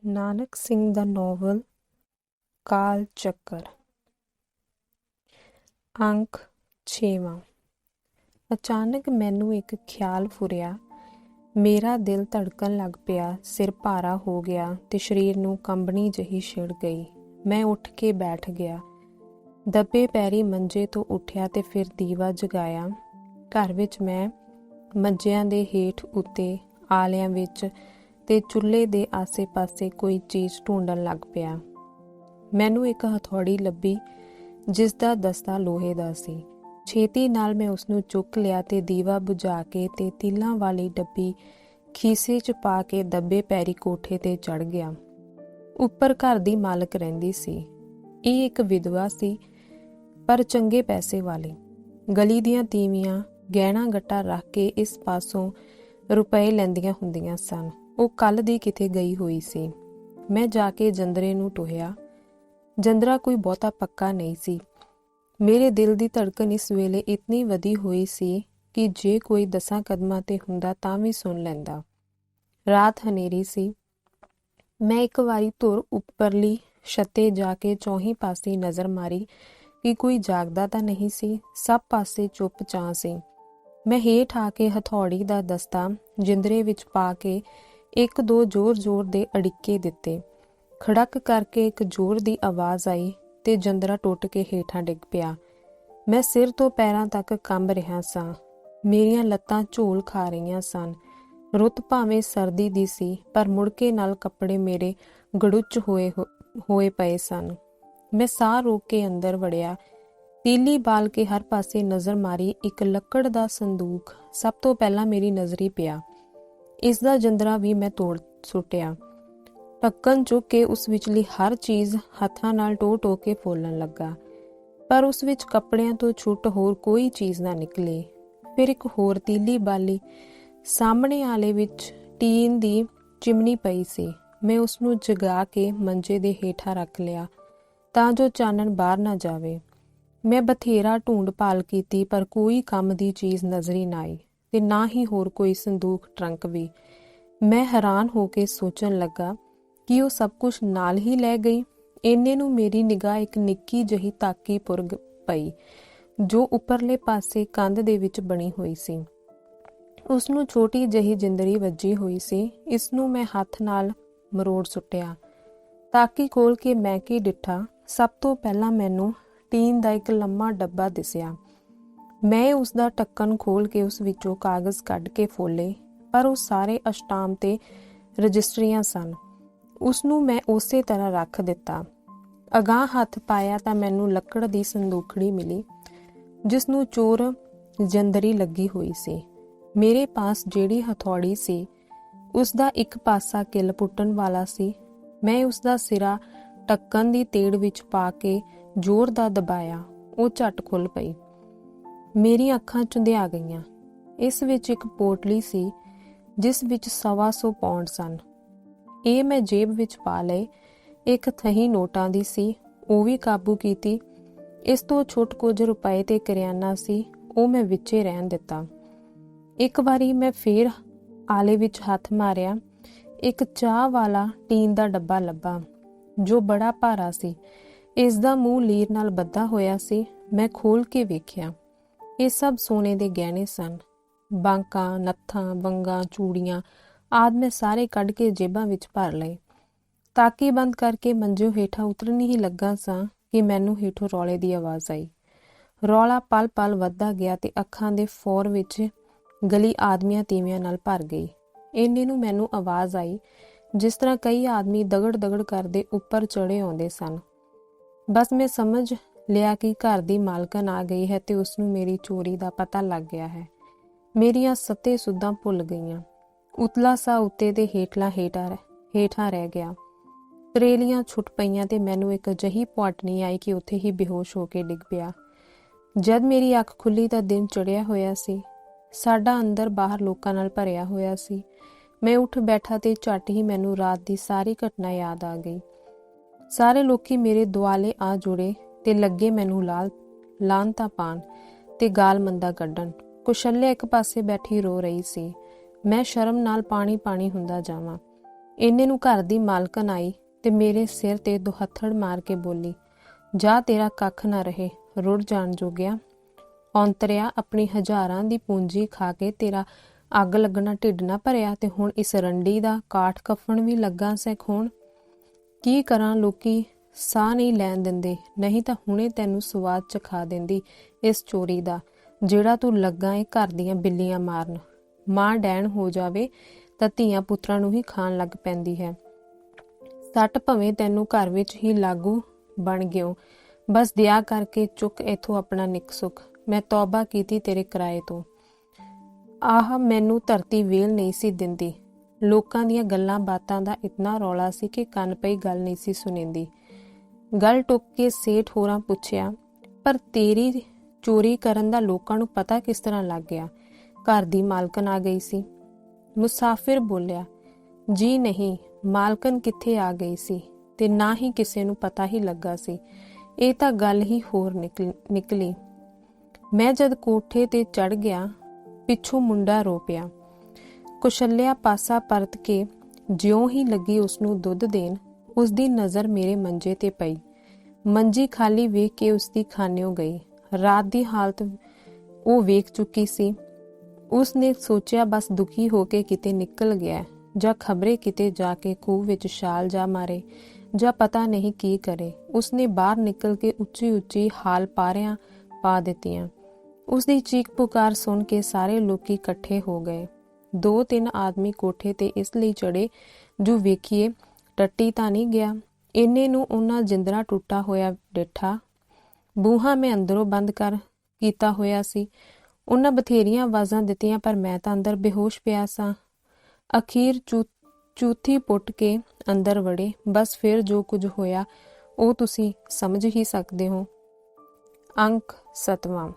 ਨਾਨਕ ਸਿੰਘ ਦਾ novel ਕਾਲ ਚੱਕਰ। ਅੰਕ 6ਵਾਂ। ਅਚਾਨਕ ਮੈਨੂੰ ਇੱਕ ਖਿਆਲ ਫੁਰਿਆ। ਮੇਰਾ ਦਿਲ ਧੜਕਣ ਲੱਗ ਪਿਆ, ਸਿਰ ਭਾਰਾ ਹੋ ਗਿਆ ਤੇ ਸਰੀਰ ਨੂੰ ਕੰਬਣੀ ਜਿਹੀ ਛਿੜ ਗਈ। ਮੈਂ ਉੱਠ ਕੇ ਬੈਠ ਗਿਆ, ਦੱਬੇ ਪੈਰੀ ਮੰਜੇ ਤੋਂ ਉੱਠਿਆ ਤੇ ਫਿਰ ਦੀਵਾ ਜਗਾਇਆ। ਘਰ ਵਿੱਚ ਮੈਂ ਮੰਜਿਆਂ ਦੇ ਹੇਠ ਉੱਤੇ, ਆਲਿਆਂ ਵਿੱਚ ਤੇ ਚੁੱਲ੍ਹੇ ਦੇ ਆਸੇ-ਪਾਸੇ ਕੋਈ ਚੀਜ਼ ਢੂੰਡਣ ਲੱਗ ਪਿਆ। ਮੈਨੂੰ ਇੱਕ ਹਥੌੜੀ ਲੱਭੀ ਜਿਸ ਦਾ ਦਸਤਾ ਲੋਹੇ ਦਾ ਸੀ। ਛੇਤੀ ਨਾਲ ਮੈਂ ਉਸਨੂੰ ਚੁੱਕ ਲਿਆ ਤੇ ਦੀਵਾ ਬੁਝਾ ਕੇ ਤੇ ਤੀਲਾਂ ਵਾਲੀ ਡੱਬੀ ਖੀਸੇ 'ਚ ਪਾ ਕੇ ਦੱਬੇ ਪੈਰੀ ਕੋਠੇ ਤੇ ਚੜ੍ਹ ਗਿਆ। ਉੱਪਰ ਘਰ ਦੀ ਮਾਲਕ ਰਹਿੰਦੀ ਸੀ। ਇਹ ਇੱਕ ਵਿਧਵਾ ਸੀ, ਪਰ ਚੰਗੇ ਪੈਸੇ ਵਾਲੀ। ਗਲੀ ਦੀਆਂ ਤੀਵੀਆਂ ਗਹਿਣਾ ਗੱਟਾ ਰੱਖ ਕੇ ਇਸ ਪਾਸੋਂ ਰੁਪਏ ਲੈਂਦੀਆਂ ਹੁੰਦੀਆਂ ਸਨ। ਉਹ ਕੱਲ੍ਹ ਦੀ ਕਿਤੇ ਗਈ ਹੋਈ ਸੀ। ਮੈਂ ਜਾ ਕੇ ਜੰਦਰੇ ਨੂੰ ਟੋਹਿਆ। ਜੰਦਰਾ ਕੋਈ ਬਹੁਤਾ ਪੱਕਾ ਨਹੀਂ ਸੀ। ਮੇਰੇ ਦਿਲ ਦੀ ਧੜਕਣ ਇਸ ਵੇਲੇ ਇਤਨੀ ਵਧੀ ਹੋਈ ਸੀ ਕਿ ਜੇ ਕੋਈ 10 ਕਦਮਾਂ ਤੇ ਹੁੰਦਾ ਤਾਂ ਵੀ ਸੁਣ ਲੈਂਦਾ। ਰਾਤ ਹਨੇਰੀ ਸੀ। ਮੈਂ ਇੱਕ ਵਾਰੀ ਧੁਰ ਉੱਪਰਲੀ ਛੱਤੇ ਜਾ ਕੇ ਚੌਹੀਂ ਪਾਸੇ ਨਜ਼ਰ ਮਾਰੀ ਕਿ ਕੋਈ ਜਾਗਦਾ ਤਾਂ ਨਹੀਂ ਸੀ। ਸਭ ਪਾਸੇ ਚੁੱਪ ਚਾਂ ਸੀ। ਮੈਂ ਹੇਠ ਆ ਕੇ ਹਥੌੜੀ ਦਾ ਦਸਤਾ ਜਿੰਦਰੇ ਵਿੱਚ ਪਾ ਕੇ 1-2 ਜ਼ੋਰ-ਜ਼ੋਰ ਦੇ ਅੜਿੱਕੇ ਦਿੱਤੇ। ਖੜਕ ਕਰਕੇ ਇੱਕ ਜ਼ੋਰ ਦੀ ਆਵਾਜ਼ ਆਈ ਤੇ ਜੰਦਰਾ ਟੁੱਟ ਕੇ ਹੇਠਾਂ ਡਿੱਗ ਪਿਆ। ਮੈਂ ਸਿਰ ਤੋਂ ਪੈਰਾਂ ਤੱਕ ਕੰਬ ਰਿਹਾ ਸਾਂ। ਮੇਰੀਆਂ ਲੱਤਾਂ ਝੋਲ ਖਾ ਰਹੀਆਂ ਸਨ। ਰੁੱਤ ਭਾਵੇਂ ਸਰਦੀ ਦੀ ਸੀ, ਪਰ ਮੁੜਕੇ ਨਾਲ ਕੱਪੜੇ ਮੇਰੇ ਗੜੁੱਚ ਹੋਏ ਪਏ ਸਨ। ਮੈਂ ਸਾਹ ਰੋਕ ਕੇ ਅੰਦਰ ਵੜਿਆ। ਤੀਲੀ ਬਾਲ ਕੇ ਹਰ ਪਾਸੇ ਨਜ਼ਰ ਮਾਰੀ। ਇੱਕ ਲੱਕੜ ਦਾ ਸੰਦੂਕ ਸਭ ਤੋਂ ਪਹਿਲਾਂ ਮੇਰੀ ਨਜ਼ਰੀ ਪਿਆ। ਇਸ ਦਾ ਜੰਦਰਾ ਵੀ ਮੈਂ ਤੋੜ ਸੁੱਟਿਆ। ਢੱਕਣ ਚੁੱਕ ਕੇ ਉਸ ਵਿਚਲੀ ਹਰ ਚੀਜ਼ ਹੱਥਾਂ ਨਾਲ ਟੋ ਕੇ ਫੋਲਣ ਲੱਗਾ, ਪਰ ਉਸ ਵਿੱਚ ਕੱਪੜਿਆਂ ਤੋਂ ਛੁੱਟ ਹੋਰ ਕੋਈ ਚੀਜ਼ ਨਾ ਨਿਕਲੀ। ਫਿਰ ਇੱਕ ਹੋਰ ਤੀਲੀ ਬਾਲੀ। ਸਾਹਮਣੇ ਆਲੇ ਵਿੱਚ ਟੀਨ ਦੀ ਚਿਮਨੀ ਪਈ ਸੀ। ਮੈਂ ਉਸਨੂੰ ਜਗਾ ਕੇ ਮੰਜੇ ਦੇ ਹੇਠਾਂ ਰੱਖ ਲਿਆ ਤਾਂ ਜੋ ਚਾਨਣ ਬਾਹਰ ਨਾ ਜਾਵੇ। ਮੈਂ ਬਥੇਰਾ ਢੂੰਡ ਭਾਲ ਕੀਤੀ, ਪਰ ਕੋਈ ਕੰਮ ਦੀ ਚੀਜ਼ ਨਜ਼ਰੀ ਨਾ ਆਈ ਤੇ ਨਾ ਹੀ ਹੋਰ ਕੋਈ ਸੰਦੂਕ ਟਰੰਕ ਵੀ। ਮੈਂ ਹੈਰਾਨ ਹੋ ਕੇ ਸੋਚਣ ਲੱਗਾ ਕਿ ਉਹ ਸਭ ਕੁਝ ਨਾਲ ਹੀ ਲੈ ਗਈ। ਇੰਨੇ ਨੂੰ ਮੇਰੀ ਨਿਗਾਹ ਇੱਕ ਨਿੱਕੀ ਜਿਹੀ ਤਾਕੀ ਪੁਰ ਪਈ ਜੋ ਉੱਪਰਲੇ ਪਾਸੇ ਕੰਧ ਦੇ ਵਿੱਚ ਬਣੀ ਹੋਈ ਸੀ। ਉਸਨੂੰ ਛੋਟੀ ਜਿਹੀ ਜਿੰਦਰੀ ਵੱਜੀ ਹੋਈ ਸੀ। ਇਸਨੂੰ ਮੈਂ ਹੱਥ ਨਾਲ ਮਰੋੜ ਸੁੱਟਿਆ। ਤਾਕੀ ਖੋਲ ਕੇ ਮੈਂ ਕੀ ਡਿੱਠਾ। ਸਭ ਤੋਂ ਪਹਿਲਾਂ ਮੈਨੂੰ ਟੀਨ ਦਾ ਇੱਕ ਲੰਮਾ ਡੱਬਾ ਦਿਸਿਆ। ਮੈਂ ਉਸ ਦਾ ਢੱਕਣ ਖੋਲ ਕੇ ਉਸ ਵਿੱਚੋਂ ਕਾਗਜ਼ ਕੱਢ ਕੇ ਫੋਲੇ, ਪਰ ਉਹ ਸਾਰੇ ਅਸ਼ਟਾਮ ਤੇ ਰਜਿਸਟਰੀਆਂ ਸਨ। ਉਸਨੂੰ ਮੈਂ ਉਸੇ ਤਰ੍ਹਾਂ ਰੱਖ ਦਿੱਤਾ। ਅਗਾਂਹ ਹੱਥ ਪਾਇਆ ਤਾਂ ਮੈਨੂੰ ਲੱਕੜ ਦੀ ਸੰਦੂਖੜੀ ਮਿਲੀ ਜਿਸ ਨੂੰ ਚੋਰ ਜੰਦਰੀ ਲੱਗੀ ਹੋਈ ਸੀ। ਮੇਰੇ ਪਾਸ ਜਿਹੜੀ ਹਥੌੜੀ ਸੀ ਉਸ ਦਾ ਇੱਕ ਪਾਸਾ ਕਿੱਲ ਪੁੱਟਣ ਵਾਲਾ ਸੀ। ਮੈਂ ਉਸ ਦਾ ਸਿਰਾ ਢੱਕਣ ਦੀ ਤੇੜ ਵਿੱਚ ਪਾ ਕੇ ਜ਼ੋਰ ਦਾ ਦਬਾਇਆ। ਉਹ ਝੱਟ ਖੁੱਲ ਪਈ। ਮੇਰੀਆਂ ਅੱਖਾਂ ਚੁੰਧਿਆ ਗਈਆਂ। ਇਸ ਵਿੱਚ ਇੱਕ ਪੋਟਲੀ ਸੀ ਜਿਸ ਵਿੱਚ 125 ਪੌਂਡ ਸਨ। ਇਹ ਮੈਂ ਜੇਬ ਵਿੱਚ ਪਾ ਲਏ। ਇੱਕ ਥਹੀ ਨੋਟਾਂ ਦੀ ਸੀ, ਉਹ ਵੀ ਕਾਬੂ ਕੀਤੀ। ਇਸ ਤੋਂ ਛੁੱਟ ਕੁਝ ਰੁਪਏ ਤੇ ਕਰਿਆਨਾ ਸੀ, ਉਹ ਮੈਂ ਵਿੱਚੇ ਰਹਿਣ ਦਿੱਤਾ। ਇੱਕ ਵਾਰੀ ਮੈਂ ਫੇਰ ਆਲੇ ਵਿੱਚ ਹੱਥ ਮਾਰਿਆ। ਇੱਕ ਚਾਹ ਵਾਲਾ ਟੀਨ ਦਾ ਡੱਬਾ ਲੱਭਾ ਜੋ ਬੜਾ ਭਾਰਾ ਸੀ। ਇਸ ਦਾ ਮੂੰਹ ਲੀਰ ਨਾਲ ਬੱਧਾ ਹੋਇਆ ਸੀ। ਮੈਂ ਖੋਲ ਕੇ ਵੇਖਿਆ। ਇਹ ਸਭ ਸੋਨੇ ਦੇ ਗਹਿਣੇ ਸਨ। ਬਾਂਕਾਂ, ਨੱਥਾਂ, ਵੰਗਾਂ, ਚੂੜੀਆਂ ਆਦਿ ਮੈਂ ਸਾਰੇ ਕੱਢ ਕੇ ਜੇਬਾਂ ਵਿੱਚ ਭਰ ਲਏ। ਤਾਕੀ ਬੰਦ ਕਰਕੇ ਮੰਜਿਓ ਹੇਠਾਂ ਉਤਰਨ ਹੀ ਲੱਗਾ ਸਾਂ ਕਿ ਮੈਨੂੰ ਹੇਠੋਂ ਰੌਲੇ ਦੀ ਆਵਾਜ਼ ਆਈ। ਰੌਲਾ ਪਲ-ਪਲ ਵੱਧਦਾ ਗਿਆ ਤੇ ਅੱਖਾਂ ਦੇ ਫੌਰ ਵਿੱਚ ਗਲੀ ਆਦਮੀਆਂ ਤੀਵੀਆਂ ਨਾਲ ਭਰ ਗਈ। ਇੰਨੇ ਨੂੰ ਮੈਨੂੰ ਆਵਾਜ਼ ਆਈ ਜਿਸ ਤਰ੍ਹਾਂ ਕਈ ਆਦਮੀ ਦਗੜ-ਦਗੜ ਕਰਦੇ ਉੱਪਰ ਚੜ੍ਹੇ ਆਉਂਦੇ ਸਨ। ਬਸ ਮੈਂ ਸਮਝ ਲਿਆ ਕਿ ਘਰ ਦੀ ਮਾਲਕਣ ਆ ਗਈ ਹੈ ਤੇ ਉਸਨੂੰ ਮੇਰੀ ਚੋਰੀ ਦਾ ਪਤਾ ਲੱਗ ਗਿਆ ਹੈ। ਮੇਰੀਆਂ ਸੱਤੇ ਸੁੱਧਾਂ ਭੁੱਲ ਗਈਆਂ। ਉਤਲਾ ਸਾਹ ਉੱਤੇ ਤੇ ਹੇਠਾਂ ਰਹਿ ਗਿਆ। ਤਰੇਲੀਆਂ ਛੁੱਟ ਪਈਆਂ ਤੇ ਮੈਨੂੰ ਇੱਕ ਅਜਿਹੀ ਪੁਆਟਣੀ ਆਈ ਕਿ ਉੱਥੇ ਹੀ ਬੇਹੋਸ਼ ਹੋ ਕੇ ਡਿੱਗ ਪਿਆ। ਜਦ ਮੇਰੀ ਅੱਖ ਖੁੱਲੀ ਤਾਂ ਦਿਨ ਚੜ੍ਹਿਆ ਹੋਇਆ ਸੀ। ਸਾਡਾ ਅੰਦਰ ਬਾਹਰ ਲੋਕਾਂ ਨਾਲ ਭਰਿਆ ਹੋਇਆ ਸੀ। ਮੈਂ ਉੱਠ ਬੈਠਾ ਤੇ ਝੱਟ ਹੀ ਮੈਨੂੰ ਰਾਤ ਦੀ ਸਾਰੀ ਘਟਨਾ ਯਾਦ ਆ ਗਈ। ਸਾਰੇ ਲੋਕੀ ਮੇਰੇ ਦੁਆਲੇ ਆ ਜੁੜੇ ਤੇ ਲੱਗੇ ਮੈਨੂੰ ਲਾਹਨਤਾਂ ਪਾਣ ਤੇ ਗਾਲ ਮੰਦਾ ਕੱਢਣ। ਕੁਸ਼ਲਿਆ ਇੱਕ ਪਾਸੇ ਬੈਠੀ ਰੋ ਰਹੀ ਸੀ। ਮੈਂ ਸ਼ਰਮ ਨਾਲ ਪਾਣੀ ਹੁੰਦਾ ਜਾਵਾਂ। ਇੰਨੇ ਨੂੰ ਘਰ ਦੀ ਮਾਲਕਣ ਆਈ ਤੇ ਮੇਰੇ ਸਿਰ ਤੇ ਦੁਹੱਥੜ ਮਾਰ ਕੇ ਬੋਲੀ, ਜਾ ਤੇਰਾ ਕੱਖ ਨਾ ਰਹੇ, ਰੁੜ ਜਾਣ ਜੋਗਿਆ। ਔਂਤਰਿਆ, ਆਪਣੀ ਹਜ਼ਾਰਾਂ ਦੀ ਪੂੰਜੀ ਖਾ ਕੇ ਤੇਰਾ ਅੱਗ ਲੱਗਣਾ ਢਿੱਡ ਨਾ ਭਰਿਆ ਤੇ ਹੁਣ ਇਸ ਰੰਡੀ ਦਾ ਕਾਠ ਕਫਣ ਵੀ ਲੱਗਾ ਸੈ ਖੋਣ। ਕੀ ਕਰਾਂ, ਲੋਕੀ ਸਾਹ ਨਹੀਂ ਲੈਣ ਦਿੰਦੇ, ਨਹੀਂ ਤਾਂ ਹੁਣੇ ਤੈਨੂੰ ਸਵਾਦ ਚਖਾ ਦਿੰਦੀ ਇਸ ਚੋਰੀ ਦਾ, ਜਿਹੜਾ ਤੂੰ ਲੱਗਾ ਏ ਘਰ ਦੀਆਂ ਬਿੱਲੀਆਂ ਮਾਰਨ। ਮਾਂ ਡੈਣ ਹੋ ਜਾਵੇ ਤਾਂ ਧੀਆਂ ਪੁੱਤਰਾਂ ਨੂੰ ਹੀ ਖਾਣ ਲੱਗ ਪੈਂਦੀ ਹੈ। ਸੱਟ ਭਵੇਂ ਤੈਨੂੰ ਘਰ ਵਿੱਚ ਹੀ ਲਾਗੂ ਬਣ ਗਿਓ, ਬਸ ਦਿਆ ਕਰਕੇ ਚੁੱਕ ਇੱਥੋਂ ਆਪਣਾ ਨਿੱਕ ਸੁੱਖ। ਮੈਂ ਤੌਬਾ ਕੀਤੀ ਤੇਰੇ ਕਿਰਾਏ ਤੋਂ। ਆਹ ਮੈਨੂੰ ਧਰਤੀ ਵੇਲ ਨਹੀਂ ਸੀ ਦਿੰਦੀ। ਲੋਕਾਂ ਦੀਆਂ ਗੱਲਾਂ ਬਾਤਾਂ ਦਾ ਇਤਨਾ ਰੌਲਾ ਸੀ ਕਿ ਕੰਨ ਪਈ ਗੱਲ ਨਹੀਂ ਸੀ ਸੁਣੀਂਦੀ। ਗੱਲ ਟੁੱਕ ਕੇ ਸੇਠ ਹੋਰਾਂ ਪੁੱਛਿਆ, ਪਰ ਤੇਰੀ ਚੋਰੀ ਕਰਨ ਦਾ ਲੋਕਾਂ ਨੂੰ ਪਤਾ ਕਿਸ ਤਰ੍ਹਾਂ ਲੱਗ ਗਿਆ? ਘਰ ਦੀ ਮਾਲਕਣ ਆ ਗਈ ਸੀ। ਮੁਸਾਫਿਰ ਬੋਲਿਆ, ਜੀ ਨਹੀਂ, ਮਾਲਕਣ ਕਿੱਥੇ ਆ ਗਈ ਸੀ ਤੇ ਨਾ ਹੀ ਕਿਸੇ ਨੂੰ ਪਤਾ ਹੀ ਲੱਗਾ ਸੀ। ਇਹ ਤਾਂ ਗੱਲ ਹੀ ਹੋਰ ਨਿਕਲੀ। ਮੈਂ ਜਦ ਕੋਠੇ ਤੇ ਚੜ ਗਿਆ, ਪਿੱਛੋਂ ਮੁੰਡਾ ਰੋ ਪਿਆ। ਕੁਸ਼ਲਿਆ ਪਾਸਾ ਪਰਤ ਕੇ ਜਿਉਂ ਹੀ ਲੱਗੀ ਉਸਨੂੰ ਦੁੱਧ ਦੇਣ, ਉਸਦੀ ਨਜ਼ਰ ਮੇਰੇ ਮੰਜੇ ਤੇ ਪਈ। ਮੰਜੀ ਖਾਲੀ ਵੇਖ ਕੇ ਉਸਦੀ ਖਾਨਿਓ ਗਈ। ਰਾਤ ਦੀ ਹਾਲਤ ਉਹ ਵੇਖ ਚੁੱਕੀ ਸੀ। ਉਸਨੇ ਸੋਚਿਆ ਬਸ ਦੁਖੀ ਹੋ ਕੇ ਕਿਤੇ ਨਿਕਲ ਗਿਆ, ਜਾਂ ਖਬਰੇ ਕਿਤੇ ਜਾ ਕੇ ਖੂਹ ਵਿੱਚ ਛਾਲ ਜਾ ਮਾਰੇ, ਜਾਂ ਪਤਾ ਨਹੀਂ ਕੀ ਕਰੇ। ਉਸਨੇ ਬਾਹਰ ਨਿਕਲ ਕੇ ਉੱਚੀ ਉੱਚੀ ਹਾਲ ਪਾਰਿਆਂ ਪਾ ਦਿੱਤੀਆਂ। ਉਸਦੀ ਚੀਕ ਪੁਕਾਰ ਸੁਣ ਕੇ ਸਾਰੇ ਲੋਕੀ ਇਕੱਠੇ ਹੋ ਗਏ। 2-3 ਆਦਮੀ ਕੋਠੇ ਤੇ ਇਸ ਲਈ ਚੜੇ ਜੋ ਵੇਖੀਏ ਟੱਟੀ ਤਾਂ ਨਹੀਂ ਗਿਆ। ਇੰਨੇ ਨੂੰ ਉਹਨਾਂ ਜਿੰਦਰਾ ਟੁੱਟਾ ਹੋਇਆ ਡਿੱਠਾ। ਬੂਹਾ ਮੈਂ ਅੰਦਰੋਂ ਬੰਦ ਕੀਤਾ ਹੋਇਆ ਸੀ। ਉਹਨਾਂ ਬਥੇਰੀਆਂ ਆਵਾਜ਼ਾਂ ਦਿੱਤੀਆਂ, ਪਰ ਮੈਂ ਤਾਂ ਅੰਦਰ ਬੇਹੋਸ਼ ਪਿਆ ਸਾਂ। ਅਖੀਰ ਚੂਥੀ ਪੁੱਟ ਕੇ ਅੰਦਰ ਵੜੇ। ਬਸ ਫਿਰ ਜੋ ਕੁਝ ਹੋਇਆ ਉਹ ਤੁਸੀਂ ਸਮਝ ਹੀ ਸਕਦੇ ਹੋ। ਅੰਕ 7ਵਾਂ।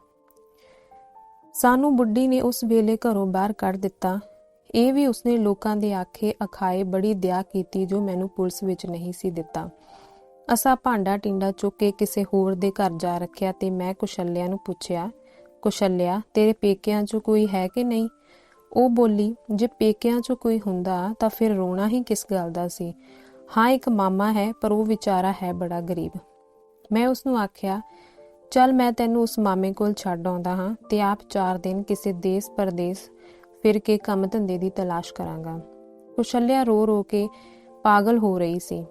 ਸਾਨੂੰ ਬੁੱਢੀ ਨੇ ਉਸ ਵੇਲੇ ਘਰੋਂ ਬਾਹਰ ਕੱਢ ਦਿੱਤਾ। ਇਹ ਵੀ ਉਸਨੇ ਲੋਕਾਂ ਦੇ ਆਖੇ ਅਖਾਏ ਬੜੀ ਦਇਆ ਕੀਤੀ ਜੋ ਮੈਨੂੰ ਪੁਲਿਸ ਵਿੱਚ ਨਹੀਂ ਸੀ ਦਿੱਤਾ। ਅਸਾਂ ਭਾਂਡਾ ਟਿੰਡਾ ਚੁੱਕ ਕੇ ਕਿਸੇ ਹੋਰ ਦੇ ਘਰ ਜਾ ਰੱਖਿਆ ਤੇ ਮੈਂ ਕੁਸ਼ਲਿਆ ਨੂੰ ਪੁੱਛਿਆ, ਕੁਸ਼ਲਿਆ, ਤੇਰੇ ਪੇਕਿਆਂ 'ਚ ਕੋਈ ਹੈ ਕਿ ਨਹੀਂ? ਉਹ ਬੋਲੀ, ਜੇ ਪੇਕਿਆਂ 'ਚ ਕੋਈ ਹੁੰਦਾ ਤਾਂ ਫਿਰ ਰੋਣਾ ਹੀ ਕਿਸ ਗੱਲ ਦਾ ਸੀ। ਹਾਂ, ਇੱਕ ਮਾਮਾ ਹੈ, ਪਰ ਉਹ ਵਿਚਾਰਾ ਹੈ ਬੜਾ ਗਰੀਬ। ਮੈਂ ਉਸਨੂੰ ਆਖਿਆ, ਚੱਲ ਮੈਂ ਤੈਨੂੰ ਉਸ ਮਾਮੇ ਕੋਲ ਛੱਡ ਆਉਂਦਾ ਹਾਂ ਤੇ ਆਪ 4 ਦਿਨ ਕਿਸੇ ਦੇਸ ਪਰਦੇਸ ਫਿਰ ਕੇ ਕੰਮ ਧੰਦੇ ਦੀ ਤਲਾਸ਼ ਕਰਾਂਗਾ। ਕੁਸ਼ਲਿਆ ਰੋ ਰੋ ਕੇ ਪਾਗਲ ਹੋ ਰਹੀ ਸੀ।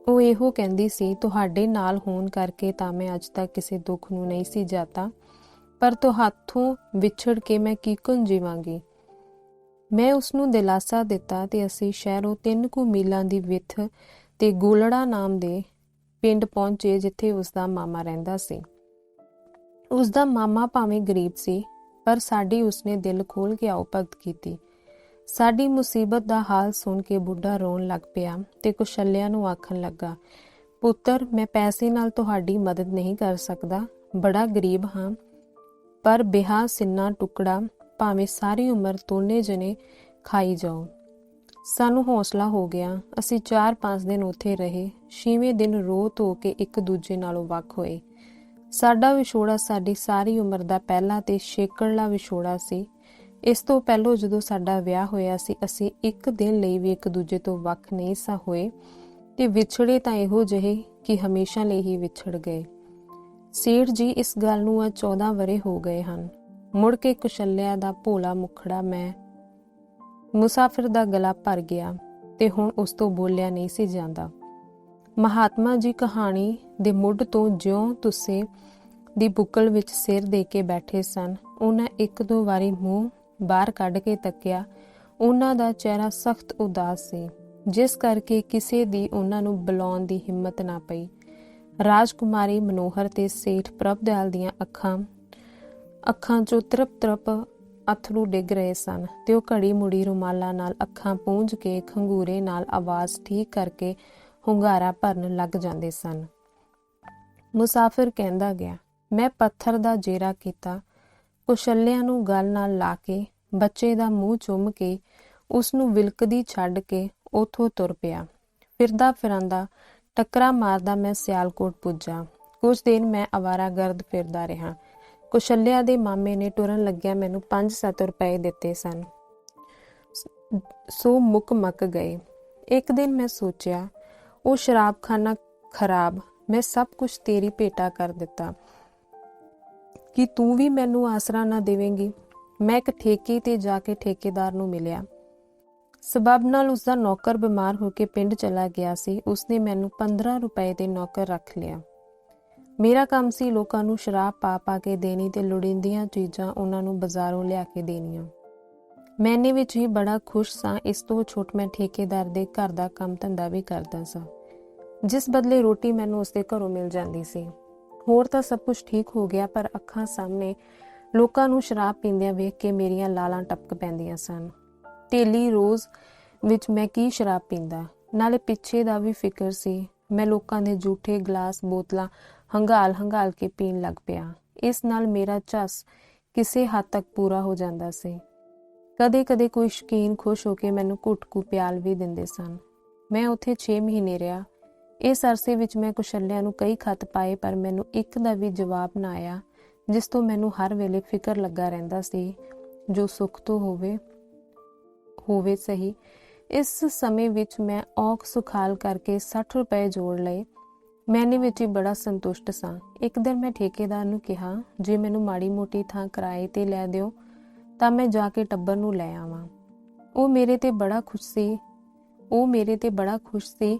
ਉਹ ਇਹੋ ਕਹਿੰਦੀ ਸੀ, ਤੁਹਾਡੇ ਨਾਲ ਹੋਣ ਕਰਕੇ ਤਾਂ ਮੈਂ ਅੱਜ ਤੱਕ ਕਿਸੇ ਦੁੱਖ ਨੂੰ ਨਹੀਂ ਸੀ ਜਾਤਾ, ਪਰ ਤੁਹਾਥੋਂ ਵਿਛੜ ਕੇ ਮੈਂ ਕੀਕਣ ਜੀਵਾਂਗੀ। ਮੈਂ ਉਸਨੂੰ ਦਿਲਾਸਾ ਦਿੱਤਾ ਤੇ ਅਸੀਂ ਸ਼ਹਿਰੋਂ 3 ਕੁ ਮੀਲਾਂ ਦੀ ਵਿੱਥ ਤੇ ਗੋਲੜਾ ਨਾਮ ਦੇ ਪਿੰਡ ਪਹੁੰਚੇ, ਜਿੱਥੇ ਉਸਦਾ ਮਾਮਾ ਰਹਿੰਦਾ ਸੀ। ਉਸਦਾ ਮਾਮਾ ਭਾਵੇਂ ਗਰੀਬ ਸੀ, ਪਰ ਸਾਡੀ ਉਸਨੇ ਦਿਲ ਖੋਲ ਕੇ ਆਓ ਭਗਤ ਕੀਤੀ। ਸਾਡੀ ਮੁਸੀਬਤ ਦਾ ਹਾਲ ਸੁਣ ਕੇ ਬੁੱਢਾ ਰੋਣ ਲੱਗ ਪਿਆ ਤੇ ਕੁਸ਼ਲਿਆ ਨੂੰ ਆਖਣ ਲੱਗਾ, ਪੁੱਤਰ, ਮੈਂ ਪੈਸੇ ਨਾਲ ਤੁਹਾਡੀ ਮਦਦ ਨਹੀਂ ਕਰ ਸਕਦਾ, ਬੜਾ ਗਰੀਬ ਹਾਂ, ਪਰ ਬਿਹਾ ਸਿੰਨਾ ਟੁਕੜਾ ਭਾਵੇਂ ਸਾਰੀ ਉਮਰ ਦੋਨੇ ਜਣੇ ਖਾਈ ਜਾਓ। ਸਾਨੂੰ ਹੌਸਲਾ ਹੋ ਗਿਆ। ਅਸੀਂ 4-5 ਦਿਨ ਉੱਥੇ ਰਹੇ। 6ਵੇਂ ਦਿਨ ਰੋ ਧੋ ਕੇ ਇੱਕ ਦੂਜੇ ਨਾਲੋਂ ਵੱਖ ਹੋਏ। ਸਾਡਾ ਵਿਛੋੜਾ ਸਾਡੀ ਸਾਰੀ ਉਮਰ ਦਾ ਪਹਿਲਾ ਤੇ ਛੇਕੜਲਾ ਵਿਛੋੜਾ ਸੀ। ਇਸ ਤੋਂ ਪਹਿਲੋਂ ਜਦੋਂ ਸਾਡਾ ਵਿਆਹ ਹੋਇਆ ਸੀ, ਅਸੀਂ ਇੱਕ ਦਿਨ ਲਈ ਵੀ ਇੱਕ ਦੂਜੇ ਤੋਂ ਵੱਖ ਨਹੀਂ ਸਾਂ ਹੋਏ ਤੇ ਵਿਛੜੇ ਤਾਂ ਇਹੋ ਜਿਹੇ ਕਿ ਹਮੇਸ਼ਾ ਲਈ ਹੀ ਵਿਛੜ ਗਏ। ਸੇਠ ਜੀ, ਇਸ ਗੱਲ ਨੂੰ 14 ਵਰ੍ਹੇ ਹੋ ਗਏ ਹਨ। ਮੁੜ ਕੇ ਕੁਸ਼ਲਿਆ ਦਾ ਭੋਲਾ ਮੁਖੜਾ ਮੈਂ ਮੁਸਾਫਿਰ ਦਾ ਗਲਾ ਭਰ ਗਿਆ ਤੇ ਹੁਣ ਉਸ ਤੋਂ ਬੋਲਿਆ ਨਹੀਂ ਸੀ ਜਾਂਦਾ। ਮਹਾਤਮਾ ਜੀ ਕਹਾਣੀ ਦੇ ਮੁੱਢ ਤੋਂ ਜਿਉਂ ਤੁਸੇ ਦੀ ਬੁੱਕਲ ਵਿੱਚ ਸਿਰ ਦੇ ਕੇ ਬੈਠੇ ਸਨ। ਉਹਨਾਂ 1-2 ਵਾਰੀ ਮੂੰਹ ਬਾਹਰ ਕੱਢ ਕੇ ਤੱਕਿਆ। ਉਹਨਾਂ ਦਾ ਚਿਹਰਾ ਸਖਤ ਉਦਾਸ ਸੀ, ਜਿਸ ਕਰਕੇ ਕਿਸੇ ਦੀ ਉਹਨਾਂ ਨੂੰ ਬੁਲਾਉਣ ਦੀ ਹਿੰਮਤ ਨਾ ਪਈ। ਰਾਜਕੁਮਾਰੀ ਮਨੋਹਰ ਤੇ ਸੇਠ ਪ੍ਰਭਦਿਆਲ ਦੀਆਂ ਅੱਖਾਂ 'ਚੋਂ ਤਰਪ ਅਥਰੂ ਡਿੱਗ ਰਹੇ ਸਨ ਤੇ ਉਹ ਘੜੀ ਮੁੜੀ ਰੁਮਾਲਾਂ ਨਾਲ ਅੱਖਾਂ ਪੂੰਝ ਕੇ ਖੰਗੂਰੇ ਨਾਲ ਆਵਾਜ਼ ਠੀਕ ਕਰਕੇ ਹੁੰਗਾਰਾ ਭਰਨ ਲੱਗ ਜਾਂਦੇ ਸਨ। ਮੁਸਾਫਿਰ ਕਹਿੰਦਾ ਗਿਆ, ਮੈਂ ਪੱਥਰ ਦਾ ਜੇਰਾ ਕੀਤਾ। ਕੁਸ਼ਲਿਆ ਨੂੰ ਗਲ ਨਾਲ ਲਾ ਕੇ ਬੱਚੇ ਦਾ ਮੂੰਹ ਚੁੰਮ ਕੇ ਉਸਨੂੰ ਵਿਲਕਦੀ ਛੱਡ ਕੇ ਉੱਥੋਂ ਤੁਰ ਪਿਆ। ਫਿਰਦਾ ਫਿਰਾਂਦਾ ਟੱਕਰਾ ਮਾਰਦਾ ਮੈਂ ਸਿਆਲਕੋਟ ਪੁੱਜਾ। ਕੁਝ ਦਿਨ ਮੈਂ ਅਵਾਰਾਗਰਦ ਫਿਰਦਾ ਰਿਹਾ। ਕੁਸ਼ਲਿਆ ਦੇ ਮਾਮੇ ਨੇ ਟੁਰਨ ਲੱਗਿਆ ਮੈਨੂੰ 5-7 ਰੁਪਏ ਦਿੱਤੇ ਸਨ, ਸੋ ਮੁੱਕ ਗਏ। ਇੱਕ ਦਿਨ ਮੈਂ ਸੋਚਿਆ, ਉਹ ਸ਼ਰਾਬਖਾਨਾ ਖਰਾਬ, ਮੈਂ ਸਭ ਕੁਝ ਤੇਰੀ ਭੇਟਾ ਕਰ ਦਿੱਤਾ ਕਿ ਤੂੰ ਵੀ ਮੈਨੂੰ ਆਸਰਾ ਨਾ ਦੇਵੇਂਗੀ। ਮੈਂ ਇੱਕ ਠੇਕੇ ਤੇ ਜਾ ਕੇ ਠੇਕੇਦਾਰ ਨੂੰ ਮਿਲਿਆ। ਸਬਬ ਨਾਲ ਉਸਦਾ ਨੌਕਰ ਬਿਮਾਰ ਹੋ ਕੇ ਪਿੰਡ ਚਲਾ ਗਿਆ ਸੀ। ਉਸਨੇ ਮੈਨੂੰ 15 ਰੁਪਏ ਦੇ ਨੌਕਰ ਰੱਖ ਲਿਆ। ਮੇਰਾ ਕੰਮ ਸੀ ਲੋਕਾਂ ਨੂੰ ਸ਼ਰਾਬ ਪਾ ਪਾ ਕੇ ਦੇਣੀ ਤੇ ਲੋੜੀਂਦੀਆਂ ਚੀਜ਼ਾਂ ਉਹਨਾਂ ਨੂੰ ਬਾਜ਼ਾਰੋਂ ਲਿਆ ਕੇ ਦੇਣੀਆਂ। ਮੈਂ ਇੰਨੇ ਵਿੱਚ ਹੀ ਬੜਾ ਖੁਸ਼ ਸਾਂ। ਇਸ ਤੋਂ ਛੁੱਟ ਮੈਂ ਠੇਕੇਦਾਰ ਦੇ ਘਰ ਦਾ ਕੰਮ ਧੰਦਾ ਵੀ ਕਰਦਾ ਸਾਂ, ਜਿਸ ਬਦਲੇ ਰੋਟੀ ਮੈਨੂੰ ਉਸਦੇ ਘਰੋਂ ਮਿਲ ਜਾਂਦੀ ਸੀ। ਹੋਰ ਤਾਂ ਸਭ ਕੁਝ ਠੀਕ ਹੋ ਗਿਆ, ਪਰ ਅੱਖਾਂ ਸਾਹਮਣੇ ਲੋਕਾਂ ਨੂੰ ਸ਼ਰਾਬ ਪੀਂਦਿਆਂ ਵੇਖ ਕੇ ਮੇਰੀਆਂ ਲਾਲਾਂ ਟਪਕ ਪੈਂਦੀਆਂ ਸਨ। ਢੇਲੀ ਰੋਜ਼ ਵਿੱਚ ਮੈਂ ਕੀ ਸ਼ਰਾਬ ਪੀਂਦਾ, ਨਾਲੇ ਪਿੱਛੇ ਦਾ ਵੀ ਫਿਕਰ ਸੀ। ਮੈਂ ਲੋਕਾਂ ਦੇ ਜੂਠੇ ਗਲਾਸ ਬੋਤਲਾਂ ਹੰਗਾਲ ਕੇ ਪੀਣ ਲੱਗ ਪਿਆ। ਇਸ ਨਾਲ ਮੇਰਾ ਝੱਸ ਕਿਸੇ ਹੱਦ ਤੱਕ ਪੂਰਾ ਹੋ ਜਾਂਦਾ ਸੀ। ਕਦੇ ਕਦੇ ਕੋਈ ਸ਼ੌਕੀਨ ਖੁਸ਼ ਹੋ ਕੇ ਮੈਨੂੰ ਘੁੱਟ ਕੁ ਪਿਆਲ ਵੀ ਦਿੰਦੇ ਸਨ। ਮੈਂ ਉੱਥੇ 6 ਮਹੀਨੇ ਰਿਹਾ। ਇਸ ਅਰਸੇ ਵਿੱਚ ਮੈਂ ਕੁਸ਼ਲਿਆਂ ਨੂੰ ਕਈ ਖੱਤ ਪਾਏ, ਪਰ ਮੈਨੂੰ ਇੱਕ ਦਾ ਵੀ ਜਵਾਬ ਨਾ ਆਇਆ, ਜਿਸ ਤੋਂ ਮੈਨੂੰ ਹਰ ਵੇਲੇ ਫਿਕਰ ਲੱਗਾ ਰਹਿੰਦਾ ਸੀ। ਜੋ ਸੁੱਖ ਤੋਂ ਹੋਵੇ ਸਹੀ। ਇਸ ਸਮੇਂ ਵਿੱਚ ਮੈਂ ਔਖ ਸੁਖਾਲ ਕਰਕੇ 60 ਰੁਪਏ ਜੋੜ ਲਏ। ਮੈਂ ਇਹਨੇ ਵਿੱਚ ਹੀ ਬੜਾ ਸੰਤੁਸ਼ਟ ਸਾਂ। ਇੱਕ ਦਿਨ ਮੈਂ ਠੇਕੇਦਾਰ ਨੂੰ ਕਿਹਾ, ਜੇ ਮੈਨੂੰ ਮਾੜੀ ਮੋਟੀ ਥਾਂ ਕਿਰਾਏ ਤੇ ਲੈ ਦਿਓ ਤਾਂ ਮੈਂ ਜਾ ਕੇ ਟੱਬਰ ਨੂੰ ਲੈ ਆਵਾਂ। ਉਹ ਮੇਰੇ ਤੇ ਬੜਾ ਖੁਸ਼ ਸੀ।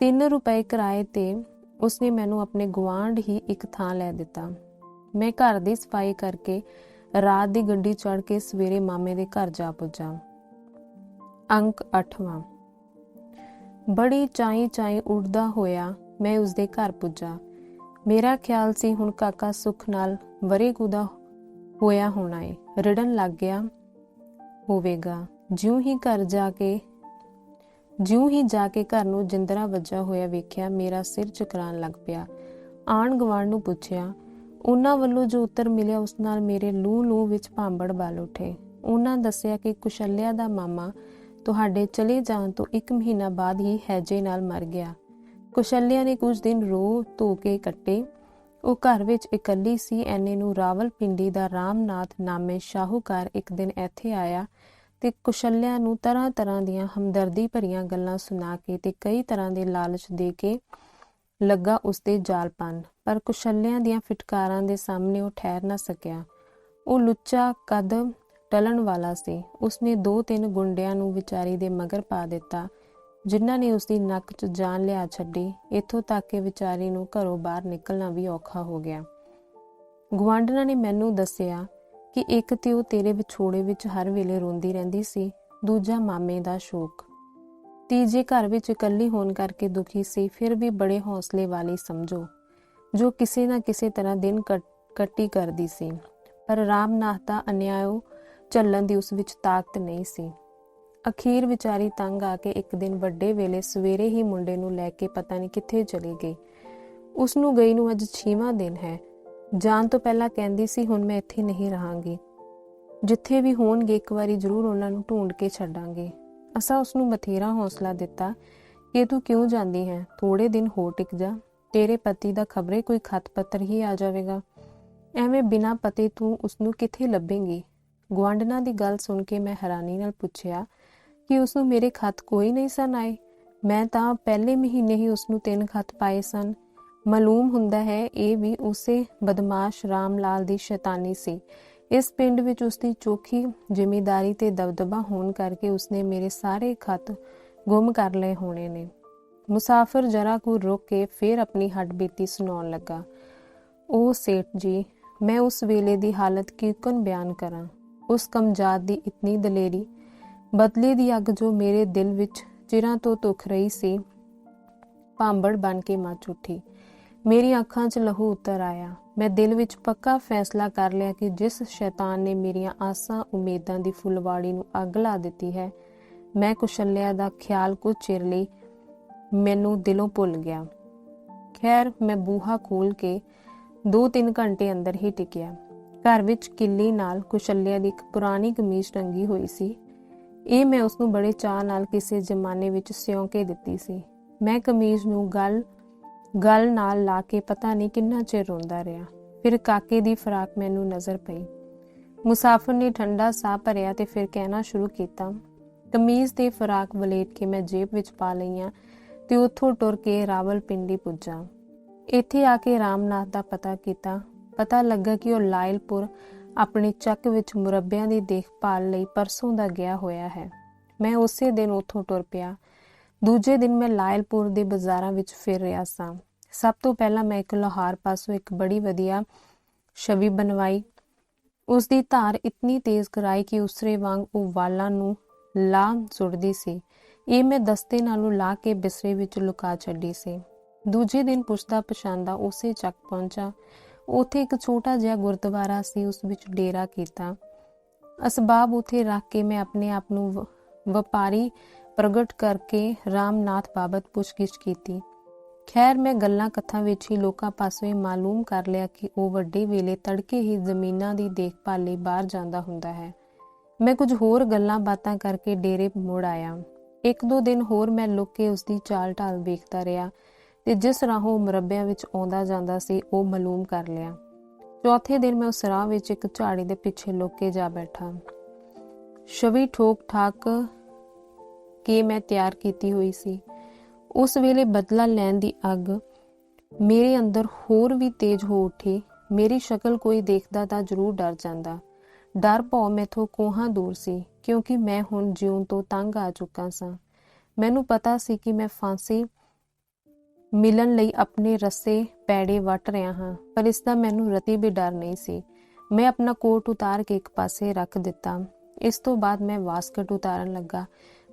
3 ਰੁਪਏ ਕਿਰਾਏ ਤੇ ਉਸਨੇ ਮੈਨੂੰ ਆਪਣੇ ਗੁਆਂਢ ਹੀ ਇੱਕ ਥਾਂ ਲੈ ਦਿੱਤਾ। ਮੈਂ ਘਰ ਦੀ ਸਫਾਈ ਕਰਕੇ ਰਾਤ ਦੀ ਗੱਡੀ ਚੜ੍ਹ ਕੇ ਸਵੇਰੇ ਮਾਮੇ ਦੇ ਘਰ ਜਾ ਪੁੱਜਾ। ਅੰਕ 8ਵਾਂ। ਬੜੀ ਚਾਈ ਉੱਡਦਾ ਹੋਇਆ ਮੈਂ ਉਸਦੇ ਘਰ ਪੁੱਜਾ। ਮੇਰਾ ਖਿਆਲ ਸੀ ਹੁਣ ਕਾਕਾ ਸੁੱਖ ਨਾਲ ਵਰੇ ਕੁਦਾ ਹੋਇਆ ਹੋਣਾ ਏ, ਰਿੜਨ ਲੱਗ ਗਿਆ ਹੋਵੇਗਾ। ਜਿਉਂ ਹੀ ਜਾ ਕੇ ਘਰ ਨੂੰ ਜਿੰਦਰਾ ਵੱਜਾ ਹੋਇਆ ਵੇਖਿਆ, ਮੇਰਾ ਸਿਰ ਚਕਰਾਉਣ ਲੱਗ ਪਿਆ। ਆਂਢ ਗੁਆਂਢ ਨੂੰ ਪੁੱਛਿਆ। ਉਹਨਾਂ ਵੱਲੋਂ ਜੋ ਉੱਤਰ ਮਿਲਿਆ ਉਸ ਨਾਲ ਮੇਰੇ ਲੂੰ ਵਿੱਚ ਭਾਂਬੜ ਬਲ ਉੱਠੇ। ਉਹਨਾਂ ਦੱਸਿਆ ਕਿ ਕੁਸ਼ਲਿਆ ਦਾ ਮਾਮਾ ਤੁਹਾਡੇ ਚਲੇ ਜਾਣ ਤੋਂ 1 ਮਹੀਨਾ ਬਾਅਦ ਹੀ ਹੈਜੇ ਨਾਲ ਮਰ ਗਿਆ। ਕੁਸ਼ਲਿਆ ਨੇ ਕੁਝ ਦਿਨ ਰੋ ਧੋ ਕੇ ਕੱਟੇ। ਉਹ ਘਰ ਵਿੱਚ ਇਕੱਲੀ ਸੀ। ਐਨੇ ਨੂੰ ਰਾਵਲਪਿੰਡੀ ਦਾ ਰਾਮਨਾਥ ਨਾਮੇ ਸ਼ਾਹੂਕਾਰ ਇੱਕ ਦਿਨ ਇੱਥੇ ਆਇਆ ਤੇ ਕੁਸ਼ਲਿਆ ਨੂੰ ਤਰ੍ਹਾਂ ਦੀਆਂ ਹਮਦਰਦੀ ਭਰੀਆਂ ਗੱਲਾਂ ਸੁਣਾ ਕੇ ਤੇ ਕਈ ਤਰ੍ਹਾਂ ਦੇ ਲਾਲਚ ਦੇ ਕੇ ਲੱਗਾ ਉਸਦੇ ਜਾਲਪਨ। ਪਰ ਕੁਸ਼ਲਿਆ ਦੀਆਂ ਫਿਟਕਾਰਾਂ ਦੇ ਸਾਹਮਣੇ ਉਹ ਠਹਿਰ ਨਾ ਸਕਿਆ। ਉਹ ਲੁੱਚਾ ਕੱਦ ਟਲਣ ਵਾਲਾ ਸੀ। ਉਸਨੇ 2-3 ਗੁੰਡਿਆਂ ਨੂੰ ਵਿਚਾਰੀ ਦੇ ਮਗਰ ਪਾ ਦਿੱਤਾ, ਜਿਨ੍ਹਾਂ ਨੇ ਉਸਦੀ ਨੱਕ 'ਚ ਜਾਨ ਲਿਆ ਛੱਡੀ। ਇੱਥੋਂ ਤੱਕ ਕਿ ਵਿਚਾਰੀ ਨੂੰ ਘਰੋਂ ਬਾਹਰ ਨਿਕਲਣਾ ਵੀ ਔਖਾ ਹੋ ਗਿਆ। ਗੁਆਂਢਣਾਂ ਨੇ ਮੈਨੂੰ ਦੱਸਿਆ ਕਿ ਇੱਕ ਤੇ ਉਹ ਤੇਰੇ ਵਿਛੋੜੇ ਵਿੱਚ ਹਰ ਵੇਲੇ ਰੋਂਦੀ ਰਹਿੰਦੀ ਸੀ, ਦੂਜਾ ਮਾਮੇ ਦਾ ਸ਼ੋਕ, ਤੀਜੇ ਘਰ ਵਿੱਚ ਇਕੱਲੀ ਹੋਣ ਕਰਕੇ ਦੁਖੀ ਸੀ। ਫਿਰ ਵੀ ਬੜੇ ਹੌਸਲੇ ਵਾਲੀ ਸਮਝੋ, ਜੋ ਕਿਸੇ ਨਾ ਕਿਸੇ ਤਰ੍ਹਾਂ ਦਿਨ ਕੱਟੀ ਕਰਦੀ ਸੀ। ਪਰ ਰਾਮਨਾਥ ਦਾ ਅਨਿਆਇਓ ਝੱਲਣ ਦੀ ਉਸ ਵਿੱਚ ਤਾਕਤ ਨਹੀਂ ਸੀ। ਅਖੀਰ ਵਿਚਾਰੀ ਤੰਗ ਆ ਕੇ ਇੱਕ ਦਿਨ ਵੱਡੇ ਵੇਲੇ ਸਵੇਰੇ ਹੀ ਮੁੰਡੇ ਨੂੰ ਲੈ ਕੇ ਪਤਾ ਨਹੀਂ ਕਿੱਥੇ ਚਲੀ ਗਈ। ਉਸ ਨੂੰ ਗਈ ਨੂੰ ਅੱਜ 6ਵਾਂ ਦਿਨ ਹੈ। ਜਾਣ ਤੋਂ ਪਹਿਲਾਂ ਕਹਿੰਦੀ ਸੀ, ਹੁਣ ਮੈਂ ਇੱਥੇ ਨਹੀਂ ਰਹਾਂਗੀ, ਜਿੱਥੇ ਵੀ ਹੋਣਗੇ ਇੱਕ ਵਾਰੀ ਜ਼ਰੂਰ ਉਹਨਾਂ ਨੂੰ ਢੂੰਡ ਕੇ ਛੱਡਾਂਗੇ। ਅਸਾਂ ਉਸ ਨੂੰ ਬਥੇਰਾ ਹੌਸਲਾ ਦਿੱਤਾ ਕਿ ਤੂੰ ਕਿਉਂ ਜਾਂਦੀ ਹੈ, ਥੋੜੇ ਦਿਨ ਹੋਰ ਟਿਕ ਜਾ, ਤੇਰੇ ਪਤੀ ਦਾ ਖਬਰੇ ਕੋਈ ਖਤ ਪੱਤਰ ਹੀ ਆ ਜਾਵੇਗਾ। ਐਵੇਂ ਬਿਨਾਂ ਪਤੇ ਤੂੰ ਉਸਨੂੰ ਕਿੱਥੇ ਲੱਭੇਂਗੀ। ਗੁਆਂਢਣਾਂ ਦੀ ਗੱਲ ਸੁਣ ਕੇ ਮੈਂ ਹੈਰਾਨੀ ਨਾਲ ਪੁੱਛਿਆ ਕਿ ਉਸਨੂੰ ਮੇਰੇ ਖਤ ਕੋਈ ਨਹੀਂ ਸਨ ਆਏ। ਮੈਂ ਤਾਂ ਪਹਿਲੇ ਮਹੀਨੇ ਹੀ ਉਸਨੂੰ 3 ਖਤ ਪਾਏ ਸਨ। ਮਾਲੂਮ ਹੁੰਦਾ ਹੈ ਇਹ ਵੀ ਉਸੇ ਬਦਮਾਸ਼ ਰਾਮ ਲਾਲ ਦੀ ਸ਼ੈਤਾਨੀ ਸੀ। ਇਸ ਪਿੰਡ ਵਿੱਚ ਉਸਦੀ ਚੋਖੀ ਜ਼ਿਮੀਦਾਰੀ ਤੇ ਦਬਦਬਾ ਹੋਣ ਕਰਕੇ ਉਸਨੇ ਮੇਰੇ ਸਾਰੇ ਖਤ ਗੁੰਮ ਕਰ ਲਏ ਹੋਣੇ ਨੇ। ਮੁਸਾਫਿਰ ਜਰਾ ਕੁ ਰੁਕ ਕੇ ਫਿਰ ਆਪਣੀ ਹੱਡਬੀਤੀ ਸੁਣਾਉਣ ਲੱਗਾ। ਉਹ ਸੇਠ ਜੀ, ਮੈਂ ਉਸ ਵੇਲੇ ਦੀ ਹਾਲਤ ਕਿਉਂ ਬਿਆਨ ਕਰਾਂ। ਉਸ ਕਮਜ਼ਾਤ ਦੀ ਇਤਨੀ ਦਲੇਰੀ, ਬਦਲੇ ਦੀ ਅੱਗ ਜੋ ਮੇਰੇ ਦਿਲ ਵਿੱਚ ਚਿਰਾਂ ਤੋਂ ਧੁਖ ਰਹੀ ਸੀ, ਭਾਂਬੜ ਬਣ ਕੇ ਮੱਚ ਉੱਠੀ। ਮੇਰੀ ਅੱਖਾਂ 'ਚ ਲਹੂ ਉਤਰ ਆਇਆ। ਮੈਂ ਦਿਲ ਵਿੱਚ ਪੱਕਾ ਫੈਸਲਾ ਕਰ ਲਿਆ ਕਿ ਜਿਸ ਸ਼ੈਤਾਨ ਨੇ ਮੇਰੀਆਂ ਆਸਾਂ ਉਮੀਦਾਂ ਦੀ ਫੁਲਵਾੜੀ ਨੂੰ ਅੱਗ ਲਾ ਦਿੱਤੀ ਹੈ, ਮੈਂ ਕੁਸ਼ਲਿਆ ਦਾ ਖਿਆਲ ਕੁਝ ਚਿਰ ਲਈ ਮੈਨੂੰ ਦਿਲੋਂ ਭੁੱਲ ਗਿਆ। ਖੈਰ, ਮੈਂ ਬੂਹਾ ਖੋਲ ਕੇ 2-3 ਘੰਟੇ ਅੰਦਰ ਹੀ ਟਿਕਿਆ। ਘਰ ਵਿੱਚ ਕਿੱਲੀ ਨਾਲ ਕੁਸ਼ਲਿਆ ਦੀ ਇੱਕ ਪੁਰਾਣੀ ਕਮੀਜ਼ ਟੰਗੀ ਹੋਈ ਸੀ। ਇਹ ਮੈਂ ਉਸਨੂੰ ਬੜੇ ਚਾਅ ਨਾਲ ਕਿਸੇ ਜ਼ਮਾਨੇ ਵਿੱਚ ਸਿਉਂ ਕੇ ਦਿੱਤੀ ਸੀ। ਮੈਂ ਕਮੀਜ਼ ਨੂੰ ਗਲ ਨਾਲ ਲਾ ਕੇ ਪਤਾ ਨਹੀਂ ਕਿੰਨਾ ਚਿਰ ਰੋਂਦਾ ਰਿਹਾ। ਫਿਰ ਕਾਕੇ ਦੀ ਫਰਾਕ ਮੈਨੂੰ ਨਜ਼ਰ ਪਈ। ਮੁਸਾਫਿਰ ਨੇ ਠੰਡਾ ਸਾਹ ਭਰਿਆ ਤੇ ਫਿਰ ਕਹਿਣਾ ਸ਼ੁਰੂ ਕੀਤਾ, ਕਮੀਜ਼ ਤੇ ਫਰਾਕ ਵਲੇਟ ਕੇ ਮੈਂ ਜੇਬ ਵਿੱਚ ਪਾ ਲਈਆਂ ਤੇ ਉੱਥੋਂ ਟੁਰ ਕੇ ਰਾਵਲਪਿੰਡੀ ਪੁੱਜਾ। ਇੱਥੇ ਆ ਕੇ ਰਾਮਨਾਥ ਦਾ ਪਤਾ ਲੱਗਾ ਕਿ ਉਹ ਲਾਇਲਪੁਰ ਆਪਣੇ ਚੱਕ ਵਿੱਚ ਮੁਰੱਬਿਆਂ ਦੀ ਦੇਖਭਾਲ ਲਈ ਪਰਸੋਂ ਦਾ ਗਿਆ ਹੋਇਆ ਹੈ। ਮੈਂ ਉਸੇ ਦਿਨ ਉੱਥੋਂ ਟੁਰ ਪਿਆ। ਦੂਜੇ ਦਿਨ ਮੈਂ ਲਾਇਲਪੁਰ ਦੇ ਬਾਜ਼ਾਰਾਂ ਵਿੱਚ ਫਿਰ ਰਿਹਾ ਸਾਂ। ਸਭ ਤੋਂ ਪਹਿਲਾਂ ਮੈਂ ਇੱਕ ਲਾਹੌਰ ਪਾਸੋਂ ਇੱਕ ਬੜੀ ਵਧੀਆ ਛਵੀ ਬਣਵਾਈ। ਉਸ ਦੀ ਧਾਰ ਇਤਨੀ ਤੇਜ਼ ਕਰਾਈ ਕਿ ਉਸਰੇ ਵਾਂਗ ਉਹ ਵਾਲਾਂ ਨੂੰ ਲਾ ਸੁੱਟਦੀ ਸੀ। ਇਹ ਮੈਂ ਦਸਤੇ ਨਾਲੋਂ ਲਾ ਕੇ ਬਿਸਰੇ ਵਿੱਚ ਲੁਕਾ ਛੱਡੀ ਸੀ। ਦੂਜੇ ਦਿਨ ਪੁੱਛਦਾ ਪਛਾਣਦਾ ਉਸੇ ਚੱਕ ਪਹੁੰਚਾ। ਉੱਥੇ ਇੱਕ ਛੋਟਾ ਜਿਹਾ ਗੁਰਦੁਆਰਾ ਸੀ, ਉਸ ਵਿੱਚ ਡੇਰਾ ਕੀਤਾ। ਅਸਬਾਬ ਉੱਥੇ ਰੱਖ ਕੇ ਮੈਂ ਆਪਣੇ ਆਪ ਨੂੰ ਵਪਾਰੀ ਪ੍ਰਗਟ ਕਰਕੇ ਰਾਮਨਾਥ ਬਾਬਤ ਪੁੱਛਗਿੱਛ ਕੀਤੀ। ਖੈਰ, ਮੈਂ ਗੱਲਾਂ ਕਥਾ ਵਿੱਚ ਹੀ ਲੋਕਾਂ ਪਾਸੋਂ ਇਹ ਮਾਲੂਮ ਕਰ ਲਿਆ ਕਿ ਉਹ ਵੱਡੇ ਵੇਲੇ ਤੜਕੇ ਹੀ ਜ਼ਮੀਨਾਂ ਦੀ ਦੇਖਭਾਲ ਲਈ ਬਾਹਰ ਜਾਂਦਾ ਹੁੰਦਾ ਹੈ। ਮੈਂ ਕੁਝ ਹੋਰ ਗੱਲਾਂ ਬਾਤਾਂ ਕਰਕੇ ਡੇਰੇ ਮੁੜ ਆਇਆ। 1-2 ਦਿਨ ਹੋਰ ਮੈਂ ਲੁੱਕ ਕੇ ਉਸਦੀ ਚਾਲ ਢਾਲ ਵੇਖਦਾ ਰਿਹਾ ਤੇ ਜਿਸ ਰਾਹੋਂ ਮੁਰੱਬਿਆਂ ਵਿੱਚ ਆਉਂਦਾ ਜਾਂਦਾ ਸੀ ਉਹ ਮਾਲੂਮ ਕਰ ਲਿਆ। ਚੌਥੇ ਦਿਨ ਮੈਂ ਉਸ ਰਾਹ ਵਿੱਚ ਇੱਕ ਝਾੜੀ ਦੇ ਪਿੱਛੇ ਲੁੱਕ ਕੇ ਜਾ ਬੈਠਾ। ਛਵੀ ਠੋਕ ਠਾਕ ਕੇ ਮੈਂ ਤਿਆਰ ਕੀਤੀ ਹੋਈ ਸੀ। ਉਸ ਵੇਲੇ ਬਦਲਾ ਲੈਣ ਦੀ ਅੱਗ ਮੇਰੇ ਅੰਦਰ ਹੋਰ ਵੀ ਤੇਜ਼ ਹੋ ਉੱਠੀ। ਮੇਰੀ ਸ਼ਕਲ ਕੋਈ ਦੇਖਦਾ ਤਾਂ ਜ਼ਰੂਰ ਡਰ ਜਾਂਦਾ। ਡਰ ਭੌ ਮੈਥੋਂ ਕੋਹਾਂ ਦੂਰ ਸੀ, ਕਿਉਂਕਿ ਮੈਂ ਹੁਣ ਜਿਉਣ ਤੋਂ ਤੰਗ ਆ ਚੁੱਕਾ ਸਾਂ। ਮੈਨੂੰ ਪਤਾ ਸੀ ਕਿ ਮੈਂ ਫਾਂਸੀ ਮਿਲਣ ਲਈ ਆਪਣੇ ਰੱਸੇ ਪੈੜੇ ਵੱਟ ਰਿਹਾ ਹਾਂ, ਪਰ ਇਸ ਦਾ ਮੈਨੂੰ ਰਤੀ ਵੀ ਡਰ ਨਹੀਂ ਸੀ। ਮੈਂ ਆਪਣਾ ਕੋਟ ਉਤਾਰ ਕੇ ਇੱਕ ਪਾਸੇ ਰੱਖ ਦਿੱਤਾ। ਇਸ ਤੋਂ ਬਾਅਦ ਮੈਂ ਵਾਸਕਟ ਉਤਾਰਨ ਲੱਗਾ,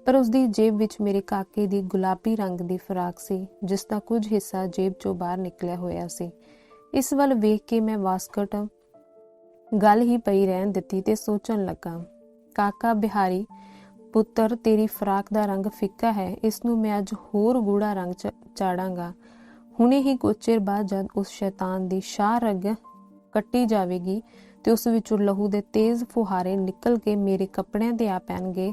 ਪਰ ਉਸਦੀ ਜੇਬ ਵਿੱਚ ਮੇਰੇ ਕਾਕੇ ਦੀ ਗੁਲਾਬੀ ਰੰਗ ਦੀ ਫਰਾਕ ਸੀ, ਜਿਸ ਦਾ ਕੁਝ ਹਿੱਸਾ ਜੇਬ ਚੋਂ ਬਾਹਰ ਨਿਕਲਿਆ ਹੋਇਆ ਸੀ। ਇਸ ਵੱਲ ਵੇਖ ਕੇ ਮੈਂ ਵਾਸਕਟ ਗੱਲ ਹੀ ਪਈ ਰਹਿਣ ਦਿੱਤੀ ਤੇ ਸੋਚਣ ਲੱਗਾ, ਕਾਕਾ ਬਿਹਾਰੀ ਪੁੱਤਰ, ਤੇਰੀ ਫਰਾਕ ਦਾ ਰੰਗ ਫਿੱਕਾ ਹੈ, ਇਸ ਨੂੰ ਮੈਂ ਅੱਜ ਹੋਰ ਗੂੜਾ ਰੰਗ ਚਾੜਾਂਗਾ। ਹੁਣੇ ਹੀ ਕੁਝ ਚਿਰ ਬਾਅਦ ਜਦ ਉਸ ਸ਼ੈਤਾਨ ਦੀ ਸ਼ਾਹ ਰਗ ਕੱਟੀ ਜਾਵੇਗੀ ਤੇ ਉਸ ਵਿੱਚੋਂ ਲਹੂ ਦੇ ਤੇਜ਼ ਫੁਹਾਰੇ ਨਿਕਲ ਕੇ ਮੇਰੇ ਕੱਪੜਿਆਂ ਤੇ ਆ ਪੈਣਗੇ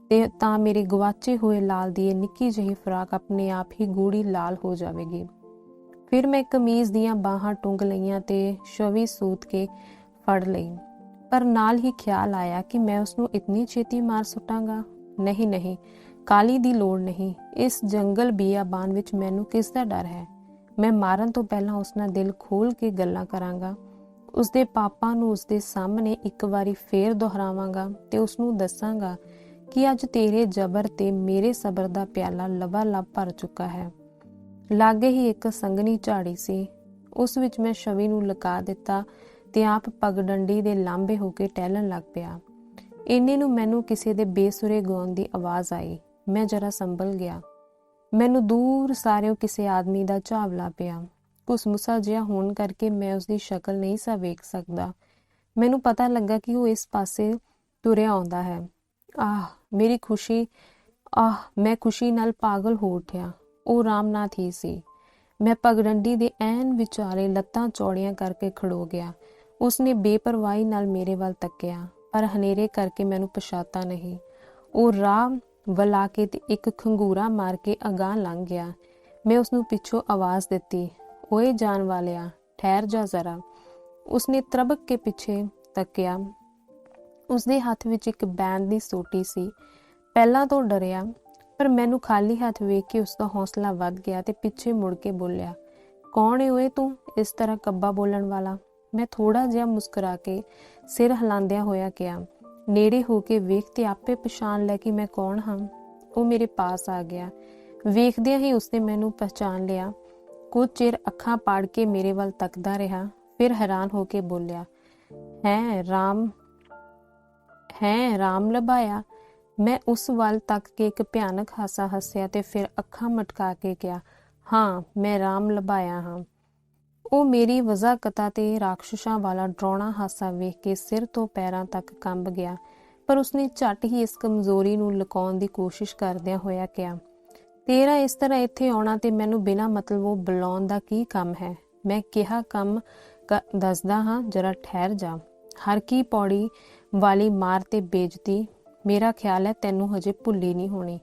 ਤੇ ਤਾਂ ਮੇਰੇ ਗਵਾਚੇ ਹੋਏ ਲਾਲ ਦੀ ਇਹ ਨਿੱਕੀ ਜਿਹੀ ਫਰਾਕ ਆਪਣੇ ਆਪ ਹੀ ਗੂੜੀ ਲਾਲ ਹੋ ਜਾਵੇਗੀ। ਫਿਰ ਮੈਂ ਕਮੀਜ਼ ਦੀਆਂ ਬਾਹਾਂ ਟੁੰਗ ਲਈਆਂ ਤੇ ਛਵੀ ਸੂਤ ਕੇ ਫੜ ਲਈ, ਪਰ ਨਾਲ ਹੀ ਖਿਆਲ ਆਇਆ ਕਿ ਮੈਂ ਉਸਨੂੰ ਇਤਨੀ ਛੇਤੀ ਮਾਰ ਸੁੱਟਾਂਗਾ। ਨਹੀਂ, ਕਾਲੀ ਦੀ ਲੋੜ ਨਹੀਂ। ਇਸ ਜੰਗਲ ਬੀਆਬਾਨ ਵਿੱਚ ਮੈਨੂੰ ਕਿਸ ਦਾ ਡਰ ਹੈ। ਮੈਂ ਮਾਰਨ ਤੋਂ ਪਹਿਲਾਂ ਉਸ ਨਾਲ ਦਿਲ ਖੋਲ ਕੇ ਗੱਲਾਂ ਕਰਾਂਗਾ। ਉਸਦੇ ਪਾਪਾਂ ਨੂੰ ਉਸਦੇ ਸਾਹਮਣੇ ਇੱਕ ਵਾਰੀ ਫੇਰ ਦੁਹਰਾਵਾਂਗਾ ਤੇ ਉਸਨੂੰ ਦੱਸਾਂਗਾ ਕਿ ਅੱਜ ਤੇਰੇ ਜ਼ਬਰ ਤੇ ਮੇਰੇ ਸਬਰ ਦਾ ਪਿਆਲਾ ਲਬਾਲਬ ਭਰ ਚੁੱਕਾ ਹੈ। ਲਾਗੇ ਹੀ ਇੱਕ ਸੰਘਣੀ ਝਾੜੀ ਸੀ, ਉਸ ਵਿੱਚ ਮੈਂ ਛਵੀ ਨੂੰ ਲੁਕਾ ਦਿੱਤਾ ਤੇ ਆਪ ਪਗਡੰਡੀ ਦੇ ਲਾਂਬੇ ਹੋ ਕੇ ਟਹਿਲਣ ਲੱਗ ਪਿਆ। ਇੰਨੇ ਨੂੰ ਮੈਨੂੰ ਕਿਸੇ ਦੇ ਬੇਸੁਰੇ ਗਾਉਣ ਦੀ ਆਵਾਜ਼ ਆਈ। ਮੈਂ ਜਰਾ ਸੰਭਲ ਗਿਆ। ਮੈਨੂੰ ਦੂਰ ਸਾਰਿਓਂ ਕਿਸੇ ਆਦਮੀ ਦਾ ਝਾਵਲਾ ਪਿਆ। ਘੁਸਮੁਸਾ ਜਿਹਾ ਹੋਣ ਕਰਕੇ ਮੈਂ ਉਸਦੀ ਸ਼ਕਲ ਨਹੀਂ ਸਾ ਵੇਖ ਸਕਦਾ। ਮੈਨੂੰ ਪਤਾ ਲੱਗਾ ਕਿ ਉਹ ਇਸ ਪਾਸੇ ਤੁਰਿਆ ਆਉਂਦਾ ਹੈ। ਮੈਂ ਖੁਸ਼ੀ ਨਾਲ ਪਾਗਲ ਹੋ ਉੱਠਿਆ। ਉਹ ਰਾਮਨਾਥ ਹੀ ਸੀ। ਮੈਂ ਪਗਡੰਡੀ ਦੇ ਐਨ ਵਿਚਾਲੇ ਲੱਤਾਂ ਚੌੜੀਆਂ ਕਰਕੇ ਖੜੋ ਗਿਆ। ਉਸਨੇ ਬੇਪਰਵਾਹੀ ਨਾਲ ਮੇਰੇ ਵੱਲ ਤੱਕਿਆ, ਪਰ ਹਨੇਰੇ ਕਰਕੇ ਮੈਨੂੰ ਪਛਾਤਾ ਨਹੀਂ। ਉਹ ਰਾਹ ਵਲਾ ਕੇ ਤੇ ਇੱਕ ਖੰਗੂਰਾ ਮਾਰ ਕੇ ਅਗਾਂਹ ਲੰਘ ਗਿਆ। ਮੈਂ ਉਸਨੂੰ ਪਿੱਛੋਂ ਆਵਾਜ਼ ਦਿੱਤੀ, ਓਏ ਜਾਨ ਵਾਲਿਆ, ਠਹਿਰ ਜਾ ਜ਼ਰਾ। ਉਸਨੇ ਤਰਬਕ ਕੇ ਪਿੱਛੇ ਤੱਕਿਆ। ਉਸਦੇ ਹੱਥ ਵਿੱਚ ਇੱਕ ਬੈਂਡ ਦੀ ਸੋਟੀ ਸੀ। ਪਹਿਲਾਂ ਤੋਂ ਡਰਿਆ, ਪਰ ਮੈਨੂੰ ਖਾਲੀ ਹੱਥ ਵੇਖ ਕੇ ਉਸਦਾ ਹੌਸਲਾ ਵੱਧ ਗਿਆ ਤੇ ਪਿੱਛੇ ਮੁੜ ਕੇ ਬੋਲਿਆ, ਕੌਣ ਏ ਓਏ ਤੂੰ, ਇਸ ਤਰ੍ਹਾਂ ਕੱਬਾ ਬੋਲਣ ਵਾਲਾ? ਮੈਂ ਥੋੜਾ ਜਿਹਾ ਮੁਸਕਰਾ ਕੇ ਸਿਰ ਹਿਲਾਉਂਦਿਆਂ ਹੋਇਆ ਕਿਹਾ, ਨੇੜੇ ਹੋ ਕੇ ਵੇਖ ਤੇ ਆਪੇ ਪਛਾਣ ਲੈ ਕਿ ਮੈਂ ਕੌਣ ਹਾਂ। ਉਹ ਮੇਰੇ ਪਾਸ ਆ ਗਿਆ। ਵੇਖਦਿਆਂ ਹੀ ਉਸਨੇ ਮੈਨੂੰ ਪਛਾਣ ਲਿਆ। ਕੁਝ ਚਿਰ ਅੱਖਾਂ ਪਾੜ ਕੇ ਮੇਰੇ ਵੱਲ ਤੱਕਦਾ ਰਿਹਾ, ਫਿਰ ਹੈਰਾਨ ਹੋ ਕੇ ਬੋਲਿਆ, ਰਾਮ ਲਭਾਇਆ। ਮੈਂ ਉਸ ਵੱਲ ਤੱਕ ਕੇ ਇੱਕ ਭਿਆਨਕ ਹਾਸਾ ਹੱਸਿਆ ਤੇ ਫਿਰ ਅੱਖਾਂ ਮਟਕਾ ਕੇ ਕਿਹਾ, ਹਾਂ, ਮੈਂ ਰਾਮ ਲਭਾਇਆ ਹਾਂ। ਉਹ ਮੇਰੀ ਵਜ਼ਾਕਤਾ ਤੇ ਰਾਖਸ਼ਾਂ ਵਾਲਾ ਡਰਾਉਣਾ ਹਾਸਾ ਵੇਖ ਕੇ ਸਿਰ ਤੋਂ ਪੈਰਾਂ ਤੱਕ ਕੰਬ ਗਿਆ, ਪਰ ਉਸਨੇ ਝੱਟ ਹੀ ਇਸ ਕਮਜ਼ੋਰੀ ਨੂੰ ਲੁਕਾਉਣ ਦੀ ਕੋਸ਼ਿਸ਼ ਕਰਦਿਆਂ ਹੋਇਆ ਕਿਹਾ, ਤੇਰਾ ਇਸ ਤਰ੍ਹਾਂ ਇੱਥੇ ਆਉਣਾ ਤੇ ਮੈਨੂੰ ਬਿਨਾਂ ਮਤਲਬ ਉਹ ਬੁਲਾਉਣ ਦਾ ਕੀ ਕੰਮ ਹੈ? ਮੈਂ ਕਿਹਾ ਕੰਮ ਦੱਸਦਾ ਹਾਂ, ਜਰਾ ਠਹਿਰ ਜਾ। ਹਰ ਕੀ ਪੌੜੀ ਵਾਲੀ ਮਾਰ ਤੇ ਬੇਇੱਜ਼ਤੀ ਮੇਰਾ ਖਿਆਲ ਹੈ ਤੈਨੂੰ ਹਜੇ ਭੁੱਲੀ ਨਹੀਂ ਹੋਣੀ,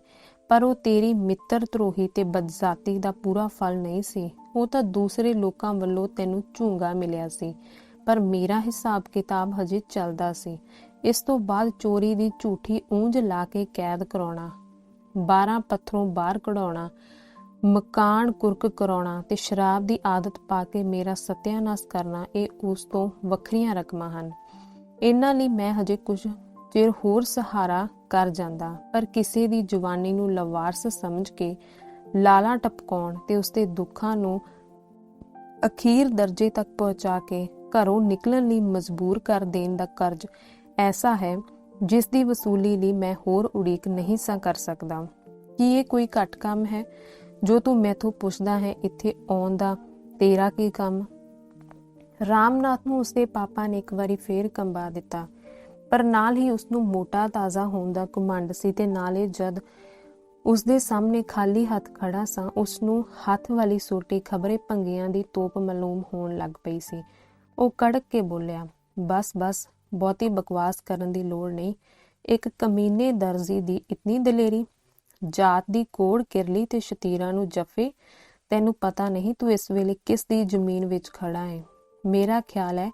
ਪਰ ਉਹ ਤੇਰੀ ਮਿੱਤਰ ਧਰੋਹੀ ਤੇ ਬਦਜ਼ਾਤੀ ਦਾ ਪੂਰਾ ਫਲ ਨਹੀਂ ਸੀ। ਉਹ ਤਾਂ ਦੂਸਰੇ ਲੋਕਾਂ ਵੱਲੋਂ ਤੈਨੂੰ ਝੂੰਗਾ ਮਿਲਿਆ ਸੀ, ਪਰ ਮੇਰਾ ਹਿਸਾਬ ਕਿਤਾਬ ਹਜੇ ਚੱਲਦਾ ਸੀ। ਇਸ ਤੋਂ ਬਾਅਦ ਚੋਰੀ ਦੀ ਝੂਠੀ ਉਂਝ ਲਾ ਕੇ ਕੈਦ ਕਰਾਉਣਾ, 12 ਪੱਥਰੋਂ ਬਾਹਰ ਕਢਾਉਣਾ, ਮਕਾਨ ਕੁਰਕ ਕਰਾਉਣਾ ਤੇ ਸ਼ਰਾਬ ਦੀ ਆਦਤ ਪਾ ਕੇ ਮੇਰਾ ਸਤਿਆਨਾਸ਼ ਕਰਨਾ, ਇਹ ਉਸ ਤੋਂ ਵੱਖਰੀਆਂ ਰਕਮਾਂ ਹਨ। ਇਹਨਾਂ ਲਈ ਮੈਂ ਹਜੇ ਕੁਝ ਚਿਰ ਹੋਰ ਸਹਾਰਾ ਕਰ ਜਾਂਦਾ, ਪਰ ਕਿਸੇ ਦੀ ਜਵਾਨੀ ਨੂੰ ਲਵਾਰਸ ਸਮਝ ਕੇ ਲਾਲਾ ਟਪਕਾਉਣ ਤੇ ਉਸਦੇ ਦੁੱਖਾਂ ਨੂੰ ਅਖੀਰ ਦਰਜੇ ਤੱਕ ਪਹੁੰਚਾ ਕੇ ਘਰੋਂ ਨਿਕਲਣ ਲਈ ਮਜਬੂਰ ਕਰ ਦੇਣ ਦਾ ਕਰਜ਼ ਐਸਾ ਹੈ ਜਿਸ ਦੀ ਵਸੂਲੀ ਲਈ ਮੈਂ ਹੋਰ ਉਡੀਕ ਨਹੀਂ ਸਾਂ ਕਰ ਸਕਦਾ। ਕੀ ਇਹ ਕੋਈ ਘੱਟ ਕੰਮ ਹੈ ਜੋ ਤੂੰ ਮੈਥੋਂ ਪੁੱਛਦਾ ਹੈ? ਇੱਥੇ ਆਉਣ ਦਾ ਤੇਰਾ ਕੀ ਕੰਮ? ਰਾਮਨਾਥ ਨੂੰ ਉਸਦੇ ਪਾਪਾ ਨੇ ਇੱਕ ਵਾਰੀ ਫੇਰ ਕੰਬਾ ਦਿੱਤਾ, ਪਰ ਨਾਲ ਹੀ ਉਸਨੂੰ ਮੋਟਾ ਤਾਜ਼ਾ ਹੋਣ ਦਾ ਘਮੰਡ ਸੀ ਤੇ ਨਾਲੇ ਜਦ ਉਸਦੇ ਸਾਹਮਣੇ ਖਾਲੀ ਹੱਥ ਖੜਾ ਸਾਂ ਉਸਨੂੰ ਹੱਥ ਵਾਲੀ ਸੋਟੀ ਖਬਰੇ ਭੰਗਿਆਂ ਦੀ ਤੋਪ ਮਾਲੂਮ ਹੋਣ ਲੱਗ ਪਈ ਸੀ। ਉਹ ਕੜਕ ਕੇ ਬੋਲਿਆ, ਬਸ ਬਸ, ਬਹੁਤੀ ਬਕਵਾਸ ਕਰਨ ਦੀ ਲੋੜ ਨਹੀਂ। ਇੱਕ ਕਮੀਨੇ ਦਰਜੀ ਦੀ ਇਤਨੀ ਦਲੇਰੀ, ਜਾਤ ਦੀ ਕੋੜ ਕਿਰਲੀ ਤੇ ਸ਼ਤੀਰਾਂ ਨੂੰ ਜਫੇ। ਤੈਨੂੰ ਪਤਾ ਨਹੀਂ ਤੂੰ ਇਸ ਵੇਲੇ ਕਿਸ ਦੀ ਜ਼ਮੀਨ ਵਿੱਚ ਖੜਾ ਹੈ। ਮੇਰਾ ਖਿਆਲ ਹੈ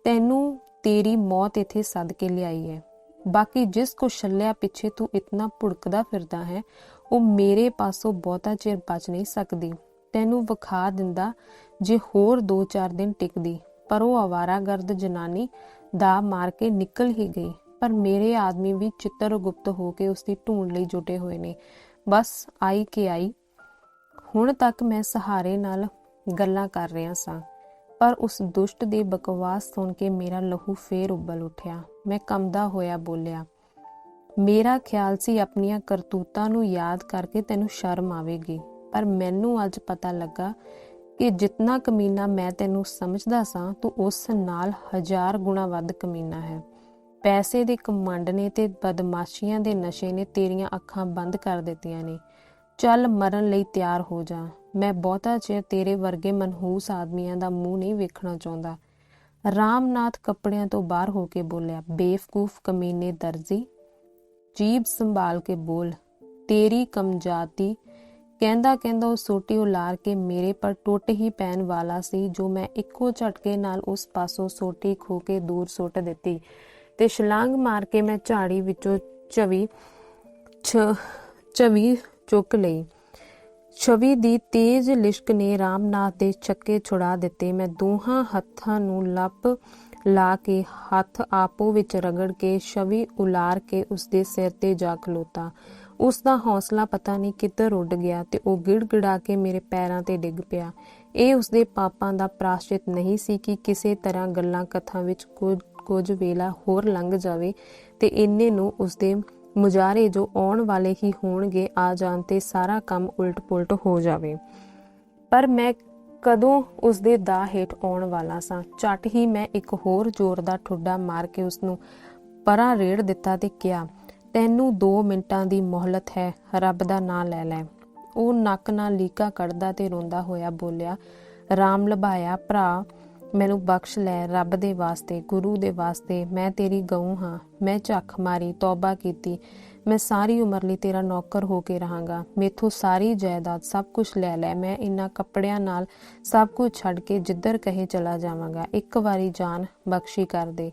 ਤੈਨੂੰ ਤੇਰੀ ਮੌਤ ਇੱਥੇ ਸੱਦ ਕੇ ਲਿਆਈ ਹੈ। ਬਾਕੀ ਜਿਸ ਕੁਸ਼ਲਿਆ ਪਿੱਛੇ ਤੂੰ ਇਤਨਾ ਭੁੜਕਦਾ ਫਿਰਦਾ ਹੈ ਉਹ ਮੇਰੇ ਪਾਸੋਂ ਬਹੁਤਾ ਚਿਰ ਬਚ ਨਹੀਂ ਸਕਦੀ। ਤੈਨੂੰ ਵਿਖਾ ਦਿੰਦਾ ਜੇ ਹੋਰ 2-4 ਦਿਨ ਟਿਕਦੀ, ਪਰ ਉਹ ਅਵਾਰਾਗਰਦ ਜਨਾਨੀ ਦਾ ਮਾਰ ਕੇ ਨਿਕਲ ਹੀ ਗਈ। ਪਰ ਮੇਰੇ ਆਦਮੀ ਵੀ ਚਿੱਤਰਗੁਪਤ ਹੋ ਕੇ ਉਸਦੀ ਢੂੰਡ ਲਈ ਜੁਟੇ ਹੋਏ ਨੇ। ਬਸ ਆਈ ਕਿ ਆਈ। ਹੁਣ ਤੱਕ ਮੈਂ ਸਹਾਰੇ ਨਾਲ ਗੱਲਾਂ ਕਰ ਰਿਹਾ ਸਾਂ, ਪਰ ਉਸ ਦੁਸ਼ਟ ਦੀ ਬਕਵਾਸ ਸੁਣ ਕੇ ਮੇਰਾ ਲਹੂ ਫੇਰ ਉਬਲ ਉੱਠਿਆ। ਮੈਂ ਕੰਬਦਾ ਹੋਇਆ ਬੋਲਿਆ, ਮੇਰਾ ਖਿਆਲ ਸੀ ਆਪਣੀਆਂ ਕਰਤੂਤਾਂ ਨੂੰ ਯਾਦ ਕਰਕੇ ਤੈਨੂੰ ਸ਼ਰਮ ਆਵੇਗੀ, ਪਰ ਮੈਨੂੰ ਅੱਜ ਪਤਾ ਲੱਗਾ ਕਿ ਜਿਤਨਾ ਕਮੀਨਾ ਮੈਂ ਤੈਨੂੰ ਸਮਝਦਾ ਸਾਂ ਤੂੰ ਉਸ ਨਾਲ 1000 ਗੁਣਾ ਵੱਧ ਕਮੀਨਾ ਹੈ। ਪੈਸੇ ਦੇ ਘਮੰਡ ਨੇ ਤੇ ਬਦਮਾਸ਼ੀਆਂ ਦੇ ਨਸ਼ੇ ਨੇ ਤੇਰੀਆਂ ਅੱਖਾਂ ਬੰਦ ਕਰ ਦਿੱਤੀਆਂ ਨੇ। ਚੱਲ ਮਰਨ ਲਈ ਤਿਆਰ ਹੋ ਜਾ। ਮੈਂ ਬਹੁਤਾ ਚਿਰ ਤੇਰੇ ਵਰਗੇ ਮਨਹੂਸ ਆਦਮੀਆਂ ਦਾ ਮੂੰਹ ਨਹੀਂ ਵੇਖਣਾ ਚਾਹੁੰਦਾ। ਰਾਮਨਾਥ ਕੱਪੜਿਆਂ ਤੋਂ ਬਾਹਰ ਹੋ ਕੇ ਬੋਲਿਆ, ਬੇਵਕੂਫ ਕਮੀਨੇ ਦਰਜੀ, ਜੀਭ ਸੰਭਾਲ ਕੇ ਬੋਲ, ਤੇਰੀ ਕਮਜਾਤੀ। ਕਹਿੰਦਾ ਉਹ ਸੋਟੀ ਉਲਾਰ ਕੇ ਮੇਰੇ ਪਰ ਟੁੱਟ ਹੀ ਪੈਣ ਵਾਲਾ ਸੀ, ਜੋ ਮੈਂ ਇੱਕੋ ਝਟਕੇ ਨਾਲ ਉਸ ਪਾਸੋਂ ਸੋਟੀ ਖੋ ਕੇ ਦੂਰ ਸੁੱਟ ਦਿੱਤੀ ਤੇ ਛਲਾਂਗ ਮਾਰ ਕੇ ਮੈਂ ਝਾੜੀ ਵਿੱਚੋਂ ਚਵੀ ਚੁੱਕ ਲਈ। ਛਵੀ ਦੀ ਤੇਜ਼ ਲਿਸ਼ਕ ਨੇ ਰਾਮਨਾਥ ਦੇ ਚੱਕੇ ਛੁਡਾ ਦਿੱਤੇ। ਮੈਂ ਦੋਹਾਂ ਹੱਥਾਂ ਨੂੰ ਲੱਪ ਲਾ ਕੇ ਹੱਥ ਆਪੋ ਵਿੱਚ ਰਗੜ ਕੇ ਛਵੀ ਉਲਾਰ ਕੇ ਉਸਦੇ ਸਿਰ ਤੇ ਜਾ ਖਲੋਤਾ। ਉਸਦਾ ਹੌਸਲਾ ਪਤਾ ਨਹੀਂ ਕਿੱਧਰ ਉੱਡ ਗਿਆ ਤੇ ਉਹ ਗਿੜਗਿੜਾ ਕੇ ਮੇਰੇ ਪੈਰਾਂ ਤੇ ਡਿੱਗ ਪਿਆ। ਇਹ ਉਸਦੇ ਪਾਪਾਂ ਦਾ ਪ੍ਰਾਸ਼ਚਿਤ ਨਹੀਂ ਸੀ ਕਿ ਕਿਸੇ ਤਰ੍ਹਾਂ ਗੱਲਾਂ ਕਥਾ ਵਿੱਚ ਕੁਝ ਵੇਲਾ ਹੋਰ ਲੰਘ ਜਾਵੇ ਤੇ ਇੰਨੇ ਨੂੰ ਉਸਦੇ ਮੁਜਾਰੇ ਜੋ ਆਉਣ ਵਾਲੇ ਹੀ ਹੋਣਗੇ ਆ ਜਾਣ ਤੇ ਸਾਰਾ ਕੰਮ ਉਲਟ ਪੁਲਟ ਹੋ ਜਾਵੇ। ਪਰ ਮੈਂ ਕਦੋਂ ਉਸਦੇ ਦਾਅ ਹੇਠ ਆਉਣ ਵਾਲਾ ਸਾਂ। ਝੱਟ ਹੀ ਮੈਂ ਇੱਕ ਹੋਰ ਜ਼ੋਰ ਦਾ ਠੁੱਡਾ ਮਾਰ ਕੇ ਉਸਨੂੰ ਪਰਾਂ ਰੇੜ ਦਿੱਤਾ ਤੇ ਕਿਹਾ, ਤੈਨੂੰ 2 ਮਿੰਟਾਂ ਦੀ ਮੋਹਲਤ ਹੈ, ਰੱਬ ਦਾ ਨਾਂ ਲੈ ਲੈ। ਉਹ ਨੱਕ ਨਾਲ ਲੀਕਾ ਕੱਢਦਾ ਤੇ ਰੋਂਦਾ ਹੋਇਆ ਬੋਲਿਆ, ਰਾਮ ਲਭਾਇਆ ਭਰਾ, ਮੈਨੂੰ ਬਖਸ਼ ਲੈ, ਰੱਬ ਦੇ ਵਾਸਤੇ, ਗੁਰੂ ਦੇ ਵਾਸਤੇ, ਮੈਂ ਤੇਰੀ ਗਊ ਹਾਂ। ਮੈਂ ਝੱਖ ਮਾਰੀ, ਤੌਬਾ ਕੀਤੀ, ਮੈਂ ਸਾਰੀ ਉਮਰ ਲਈ ਤੇਰਾ ਨੌਕਰ ਹੋ ਕੇ ਰਹਾਂਗਾ। ਮੈਥੋਂ ਸਾਰੀ ਜਾਇਦਾਦ ਸਭ ਕੁਝ ਲੈ ਲੈ, ਮੈਂ ਇਹਨਾਂ ਕੱਪੜਿਆਂ ਨਾਲ ਸਭ ਕੁਝ ਛੱਡ ਕੇ ਜਿੱਧਰ ਕਹੇ ਚਲਾ ਜਾਵਾਂਗਾ। ਇੱਕ ਵਾਰੀ ਜਾਨ ਬਖਸ਼ੀ ਕਰ ਦੇ।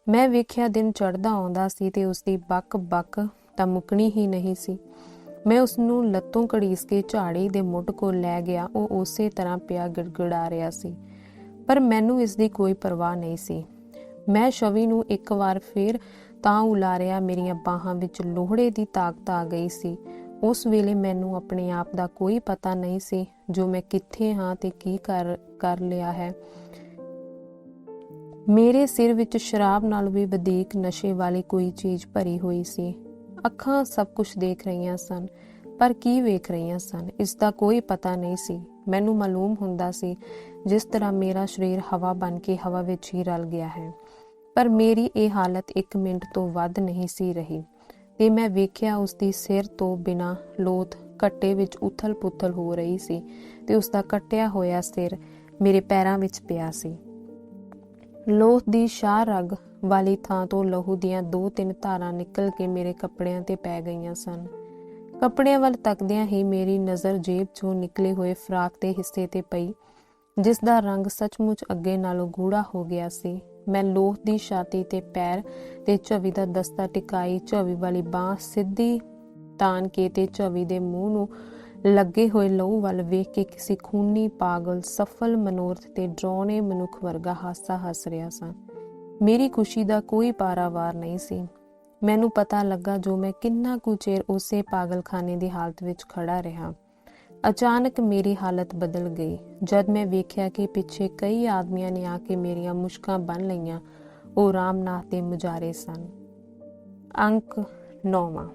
ਮੈਂ ਵੇਖਿਆ ਦਿਨ ਚੜ੍ਹਦਾ ਆਉਂਦਾ ਸੀ ਤੇ ਉਸਦੀ ਬੱਕ ਤਾਂ ਮੁੱਕਣੀ ਹੀ ਨਹੀਂ ਸੀ। ਮੈਂ ਉਸਨੂੰ ਲੱਤੋਂ ਘੜੀਸ ਕੇ ਝਾੜੀ ਦੇ ਮੁੱਢ ਕੋਲ ਲੈ ਗਿਆ। ਉਹ ਉਸੇ ਤਰ੍ਹਾਂ ਪਿਆ ਗਿੜਗਿੜਾ ਰਿਹਾ ਸੀ, ਪਰ ਮੈਨੂੰ ਇਸ ਦੀ ਕੋਈ ਪਰਵਾਹ ਨਹੀਂ ਸੀ। ਮੈਂ ਛਵੀ ਨੂੰ ਇੱਕ ਵਾਰ ਫੇਰ ਤਾਂ ਉਲਾਰਿਆ। ਮੇਰੀਆਂ ਬਾਹਾਂ ਵਿੱਚ ਲੋਹੜੇ ਦੀ ਤਾਕਤ ਆ ਗਈ ਸੀ। ਉਸ ਵੇਲੇ ਮੈਨੂੰ ਆਪਣੇ ਆਪ ਦਾ ਕੋਈ ਪਤਾ ਨਹੀਂ ਸੀ ਜੋ ਮੈਂ ਕਿੱਥੇ ਹਾਂ ਤੇ ਕੀ ਕਰ ਲਿਆ ਹੈ। ਮੇਰੇ ਸਿਰ ਵਿੱਚ ਸ਼ਰਾਬ ਨਾਲ ਵੀ ਵਧੇਕ ਨਸ਼ੇ ਵਾਲੀ ਕੋਈ ਚੀਜ਼ ਭਰੀ ਹੋਈ ਸੀ। ਅੱਖਾਂ ਸਭ ਕੁਝ ਦੇਖ ਰਹੀਆਂ ਸਨ, ਪਰ ਕੀ ਵੇਖ ਰਹੀਆਂ ਸਨ ਇਸ ਦਾ ਕੋਈ ਪਤਾ ਨਹੀਂ ਸੀ। ਮੈਨੂੰ ਮਾਲੂਮ ਹੁੰਦਾ ਸੀ ਜਿਸ ਤਰ੍ਹਾਂ ਮੇਰਾ ਸਰੀਰ ਹਵਾ ਬਣ ਕੇ ਹਵਾ ਵਿੱਚ ਹੀ ਰਲ ਗਿਆ ਹੈ, ਪਰ ਮੇਰੀ ਇਹ ਹਾਲਤ 1 ਮਿੰਟ ਤੋਂ ਵੱਧ ਨਹੀਂ ਸੀ ਰਹੀ ਤੇ ਮੈਂ ਵੇਖਿਆ ਉਸਦੀ ਸਿਰ ਤੋਂ ਬਿਨਾਂ ਲੋਥ ਕੱਟੇ ਵਿੱਚ ਉਥਲ ਪੁਥਲ ਹੋ ਰਹੀ ਸੀ ਤੇ ਉਸਦਾ ਕੱਟਿਆ ਹੋਇਆ ਸਿਰ ਮੇਰੇ ਪੈਰਾਂ ਵਿੱਚ ਪਿਆ ਸੀ। ਲੋਥ ਦੀ ਸ਼ਾਹ ਰਗ ਵਾਲੀ ਥਾਂ ਤੋਂ ਲਹੂ ਦੀਆਂ 2-3 ਧਾਰਾਂ ਨਿਕਲ ਕੇ ਮੇਰੇ ਕੱਪੜਿਆਂ ਤੇ ਪੈ ਗਈਆਂ ਸਨ। ਕੱਪੜਿਆਂ ਵੱਲ ਤੱਕਦਿਆਂ ਹੀ ਮੇਰੀ ਨਜ਼ਰ ਜੇਬ ਚੋਂ ਨਿਕਲੇ ਹੋਏ ਫਰਾਕ ਦੇ ਹਿੱਸੇ ਤੇ ਪਈ, ਜਿਸ ਦਾ ਰੰਗ ਸੱਚਮੁੱਚ ਅੱਗੇ ਨਾਲੋਂ ਗੂੜਾ ਹੋ ਗਿਆ ਸੀ। ਮੈਂ ਲੋਹ ਦੀ ਛਾਤੀ ਤੇ ਪੈਰ ਤੇ ਝਵੀ ਦਾ ਦਸਤਾ ਟਿਕਾਈ, ਝਵੀ ਵਾਲੀ ਬਾਂਹ ਸਿੱਧੀ ਤਾਣ ਕੇ ਤੇ ਝਵੀ ਦੇ ਮੂੰਹ ਨੂੰ ਲੱਗੇ ਹੋਏ ਲਹੂ ਵੱਲ ਵੇਖ ਕੇ ਕਿਸੇ ਖੂਨੀ ਪਾਗਲ ਸਫਲ ਮਨੋਰਥ ਤੇ ਡਰਾਉਣੇ ਮਨੁੱਖ ਵਰਗਾ ਹਾਸਾ ਹੱਸ ਰਿਹਾ ਸਾਂ। ਮੇਰੀ ਖੁਸ਼ੀ ਦਾ ਕੋਈ ਪਾਰਾਵਾਰ ਨਹੀਂ ਸੀ। ਮੈਨੂੰ ਪਤਾ ਲੱਗਾ ਜੋ ਮੈਂ ਕਿੰਨਾ ਕੁ ਚਿਰ ਉਸੇ ਪਾਗਲਖਾਨੇ ਦੀ ਹਾਲਤ ਵਿੱਚ ਖੜਾ ਰਿਹਾ। ਅਚਾਨਕ ਮੇਰੀ ਹਾਲਤ ਬਦਲ ਗਈ ਜਦ ਮੈਂ ਵੇਖਿਆ ਕਿ ਪਿੱਛੇ ਕਈ ਆਦਮੀਆਂ ਨੇ ਆ ਕੇ ਮੇਰੀਆਂ ਮੁਸ਼ਕਾਂ ਬੰਨ੍ਹ ਲਈਆਂ। ਉਹ ਰਾਮਨਾਥ ਦੇ ਮੁਜਾਰੇ ਸਨ। ਅੰਕ 9ਵਾਂ।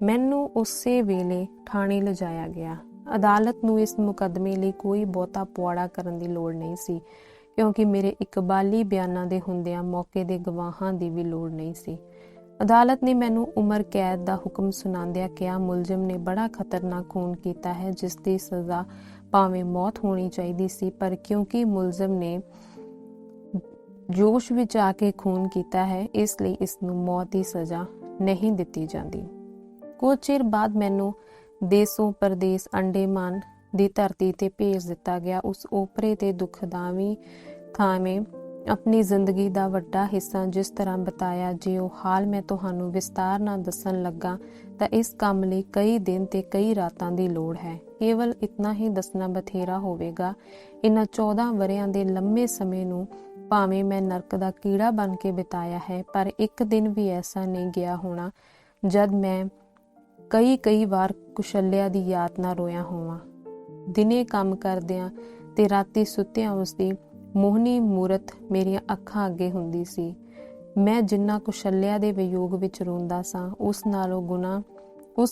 ਮੈਨੂੰ ਉਸੇ ਵੇਲੇ ਥਾਣੇ ਲਿਜਾਇਆ ਗਿਆ। ਅਦਾਲਤ ਨੂੰ ਇਸ ਮੁਕੱਦਮੇ ਲਈ ਕੋਈ ਬਹੁਤਾ ਪੁਆੜਾ ਕਰਨ ਦੀ ਲੋੜ ਨਹੀਂ ਸੀ, ਕਿਉਂਕਿ ਮੇਰੇ ਇਕਬਾਲੀ ਬਿਆਨਾਂ ਦੇ ਹੁੰਦਿਆਂ ਮੌਕੇ ਦੇ ਗਵਾਹਾਂ ਦੀ ਵੀ ਲੋੜ ਨਹੀਂ ਸੀ। ਅਦਾਲਤ ਨੇ ਮੈਨੂੰ ਉਮਰ ਕੈਦ ਦਾ ਹੁਕਮ ਸੁਣਾਉਂਦਿਆਂ ਕਿਹਾ, ਮੁਲਜ਼ਮ ਨੇ ਬੜਾ ਖਤਰਨਾਕ ਖੂਨ ਕੀਤਾ ਹੈ ਜਿਸ ਦੀ ਸਜ਼ਾ ਭਾਵੇਂ ਮੌਤ ਹੋਣੀ ਚਾਹੀਦੀ ਸੀ, ਪਰ ਕਿਉਂਕਿ ਮੁਲਜ਼ਮ ਨੇ ਜੋਸ਼ ਵਿੱਚ ਆ ਕੇ ਖੂਨ ਕੀਤਾ ਹੈ, ਇਸ ਲਈ ਇਸ ਨੂੰ ਮੌਤ ਦੀ ਸਜ਼ਾ ਨਹੀਂ ਦਿੱਤੀ ਜਾਂਦੀ। ਕੁਝ ਚਿਰ ਬਾਅਦ ਮੈਨੂੰ ਦੇਸੋਂ ਪਰਦੇਸ ਅੰਡੇਮਾਨ ਦੀ ਧਰਤੀ ਤੇ ਭੇਜ ਦਿੱਤਾ ਗਿਆ। ਉਸ ਓਪਰੇ ਤੇ ਦੁਖਦਾਵੀ ਥਾਵੇਂ ਆਪਣੀ ਜ਼ਿੰਦਗੀ ਦਾ ਵੱਡਾ ਹਿੱਸਾ ਜਿਸ ਤਰ੍ਹਾਂ ਬਿਤਾਇਆ, ਜੇ ਉਹ ਹਾਲ ਮੈਂ ਤੁਹਾਨੂੰ ਵਿਸਤਾਰ ਨਾਲ ਦੱਸਣ ਲੱਗਾ ਤਾਂ ਇਸ ਕੰਮ ਲਈ ਕਈ ਦਿਨ ਤੇ ਕਈ ਰਾਤਾਂ ਦੀ ਲੋੜ ਹੈ। ਕੇਵਲ ਇਤਨਾ ਹੀ ਦੱਸਣਾ ਬਥੇਰਾ ਹੋਵੇਗਾ। ਇਹਨਾਂ 14 ਵਰ੍ਹਿਆਂ ਦੇ ਲੰਮੇ ਸਮੇਂ ਨੂੰ ਭਾਵੇਂ ਮੈਂ ਨਰਕ ਦਾ ਕੀੜਾ ਬਣ ਕੇ ਬਿਤਾਇਆ ਹੈ, ਪਰ ਇੱਕ ਦਿਨ ਵੀ ਐਸਾ ਨਹੀਂ ਗਿਆ ਹੋਣਾ ਜਦ ਮੈਂ ਕਈ ਵਾਰ ਕੁਸ਼ਲਿਆ ਦੀ ਯਾਦ ਨਾਲ ਰੋਇਆ ਹੋਵਾਂ। ਦਿਨੇ ਕੰਮ ਕਰਦਿਆਂ ਤੇ ਰਾਤੀ ਸੁੱਤਿਆਂ ਉਸਦੀ ਮੋਹਣੀ ਮੂਰਤ ਮੇਰੀਆਂ ਅੱਖਾਂ ਅੱਗੇ ਹੁੰਦੀ ਸੀ। ਮੈਂ ਜਿੰਨਾ ਕੁਸ਼ਲਿਆ ਦੇ ਵਿਯੋਗ ਵਿੱਚ ਰੋਂਦਾ ਸਾਂ, ਉਸ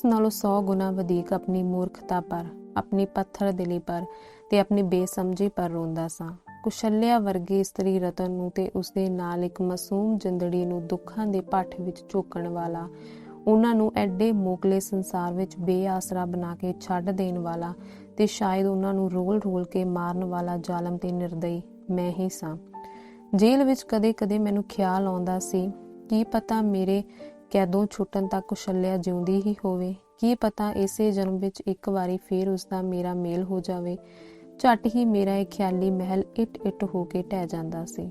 ਨਾਲੋਂ 100 ਗੁਣਾ ਵਧੇਕ ਆਪਣੀ ਮੂਰਖਤਾ ਪਰ, ਆਪਣੀ ਪੱਥਰ ਦਿਲੀ ਪਰ ਤੇ ਆਪਣੀ ਬੇਸਮਝੀ ਪਰ ਰੋਂਦਾ ਸਾਂ। ਕੁਸ਼ਲਿਆ ਵਰਗੀ ਇਸਤਰੀ ਰਤਨ ਨੂੰ ਤੇ ਉਸਦੇ ਨਾਲ ਇੱਕ ਮਾਸੂਮ ਜਿੰਦੜੀ ਨੂੰ ਦੁੱਖਾਂ ਦੇ ਭੱਠ ਵਿੱਚ ਝੋਕਣ ਵਾਲਾ, ਉਹਨਾਂ ਨੂੰ ਐਡੇ ਮੋਕਲੇ ਸੰਸਾਰ ਵਿੱਚ ਬੇਆਸਰਾ ਬਣਾ ਕੇ ਛੱਡ ਦੇਣ ਵਾਲਾ ਤੇ ਸ਼ਾਇਦ ਉਹਨਾਂ ਨੂੰ ਰੋਲ ਕੇ ਮਾਰਨ ਵਾਲਾ ਜ਼ਾਲਮ ਤੇ ਨਿਰਦਈ ਮੈਂ ਹੀ ਸਾਂ। ਜੇਲ੍ਹ ਵਿੱਚ ਕਦੇ ਮੈਨੂੰ ਖਿਆਲ ਆਉਂਦਾ ਸੀ, ਕੀ ਪਤਾ ਮੇਰੇ ਕੈਦੋਂ ਛੁੱਟਣ ਤੱਕ ਕੁਸ਼ਲਿਆ ਜਿਉਂਦੀ ਹੀ ਹੋਵੇ, ਕੀ ਪਤਾ ਇਸੇ ਜਨਮ ਵਿੱਚ ਇੱਕ ਵਾਰੀ ਫੇਰ ਉਸਦਾ ਮੇਰਾ ਮੇਲ ਹੋ ਜਾਵੇ। ਝੱਟ ਹੀ ਮੇਰਾ ਇਹ ਖਿਆਲੀ ਮਹਿਲ ਇੱਟ ਹੋ ਕੇ ਢਹਿ ਜਾਂਦਾ ਸੀ।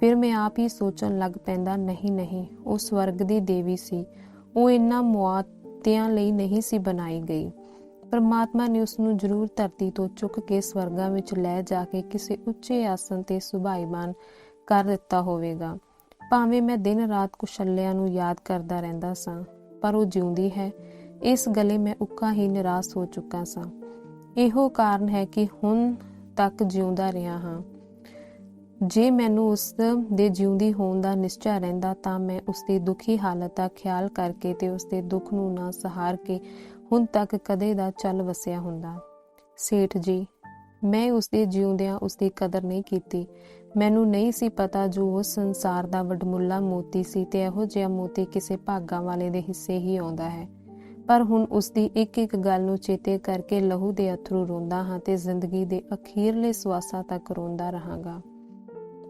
ਫਿਰ ਮੈਂ ਆਪ ਹੀ ਸੋਚਣ ਲੱਗ ਪੈਂਦਾ, ਨਹੀਂ, ਉਹ ਸਵਰਗ ਦੀ ਦੇਵੀ ਸੀ। ਉਹ ਇਹਨਾਂ ਮੁਆਤਿਆਂ ਲਈ ਨਹੀਂ ਸੀ ਬਣਾਈ ਗਈ। ਪਰਮਾਤਮਾ ਨੇ ਉਸ ਨੂੰ ਜ਼ਰੂਰ ਧਰਤੀ ਤੋਂ ਚੁੱਕ ਕੇ ਸਵਰਗਾਂ ਵਿੱਚ ਲੈ ਜਾ ਕੇ ਕਿਸੇ ਉੱਚੇ ਆਸਣ ਤੇ ਸੁਭਾਈਮਾਨ ਕਰ ਦਿੱਤਾ ਹੋਵੇਗਾ। ਭਾਵੇਂ ਮੈਂ ਦਿਨ ਰਾਤ ਕੁਸ਼ਲਿਆ ਨੂੰ ਯਾਦ ਕਰਦਾ ਰਹਿੰਦਾ ਸਾਂ, ਪਰ ਉਹ ਜਿਉਂਦੀ ਹੈ, ਇਸ ਗੱਲੇ ਮੈਂ ਉੱਕਾ ਹੀ ਨਿਰਾਸ਼ ਹੋ ਚੁੱਕਾ ਸਾਂ। ਇਹੋ ਕਾਰਨ ਹੈ ਕਿ ਹੁਣ ਤੱਕ ਜਿਉਂਦਾ ਰਿਹਾ ਹਾਂ। ਜੇ ਮੈਨੂੰ ਉਸ ਦੇ ਜਿਉਂਦੀ ਹੋਣ ਦਾ ਨਿਸ਼ਚਾ ਰਹਿੰਦਾ ਤਾਂ ਮੈਂ ਉਸਦੀ ਦੁਖੀ ਹਾਲਤ ਦਾ ਖਿਆਲ ਕਰਕੇ ਤੇ ਉਸਦੇ ਦੁੱਖ ਨੂੰ ਨਾ ਸਹਾਰ ਕੇ ਹੁਣ ਤੱਕ ਕਦੇ ਦਾ ਚੱਲ ਵਸਿਆ ਹੁੰਦਾ। ਸੇਠ ਜੀ, ਮੈਂ ਉਸਦੇ ਜਿਉਂਦਿਆਂ ਉਸਦੀ ਕਦਰ ਨਹੀਂ ਕੀਤੀ। ਮੈਨੂੰ ਨਹੀਂ ਸੀ ਪਤਾ ਜੋ ਉਸ ਸੰਸਾਰ ਦਾ ਵਡਮੁੱਲਾ ਮੋਤੀ ਸੀ ਤੇ ਇਹੋ ਜਿਹਾ ਮੋਤੀ ਕਿਸੇ ਭਾਗਾਂ ਵਾਲੇ ਦੇ ਹਿੱਸੇ ਹੀ ਆਉਂਦਾ ਹੈ। ਪਰ ਹੁਣ ਉਸਦੀ ਇੱਕ ਗੱਲ ਨੂੰ ਚੇਤੇ ਕਰਕੇ ਲਹੂ ਦੇ ਅਥਰੂ ਰੋਂਦਾ ਹਾਂ ਤੇ ਜ਼ਿੰਦਗੀ ਦੇ ਅਖੀਰਲੇ ਸਵਾਸਾਂ ਤੱਕ ਰੋਂਦਾ ਰਹਾਂਗਾ।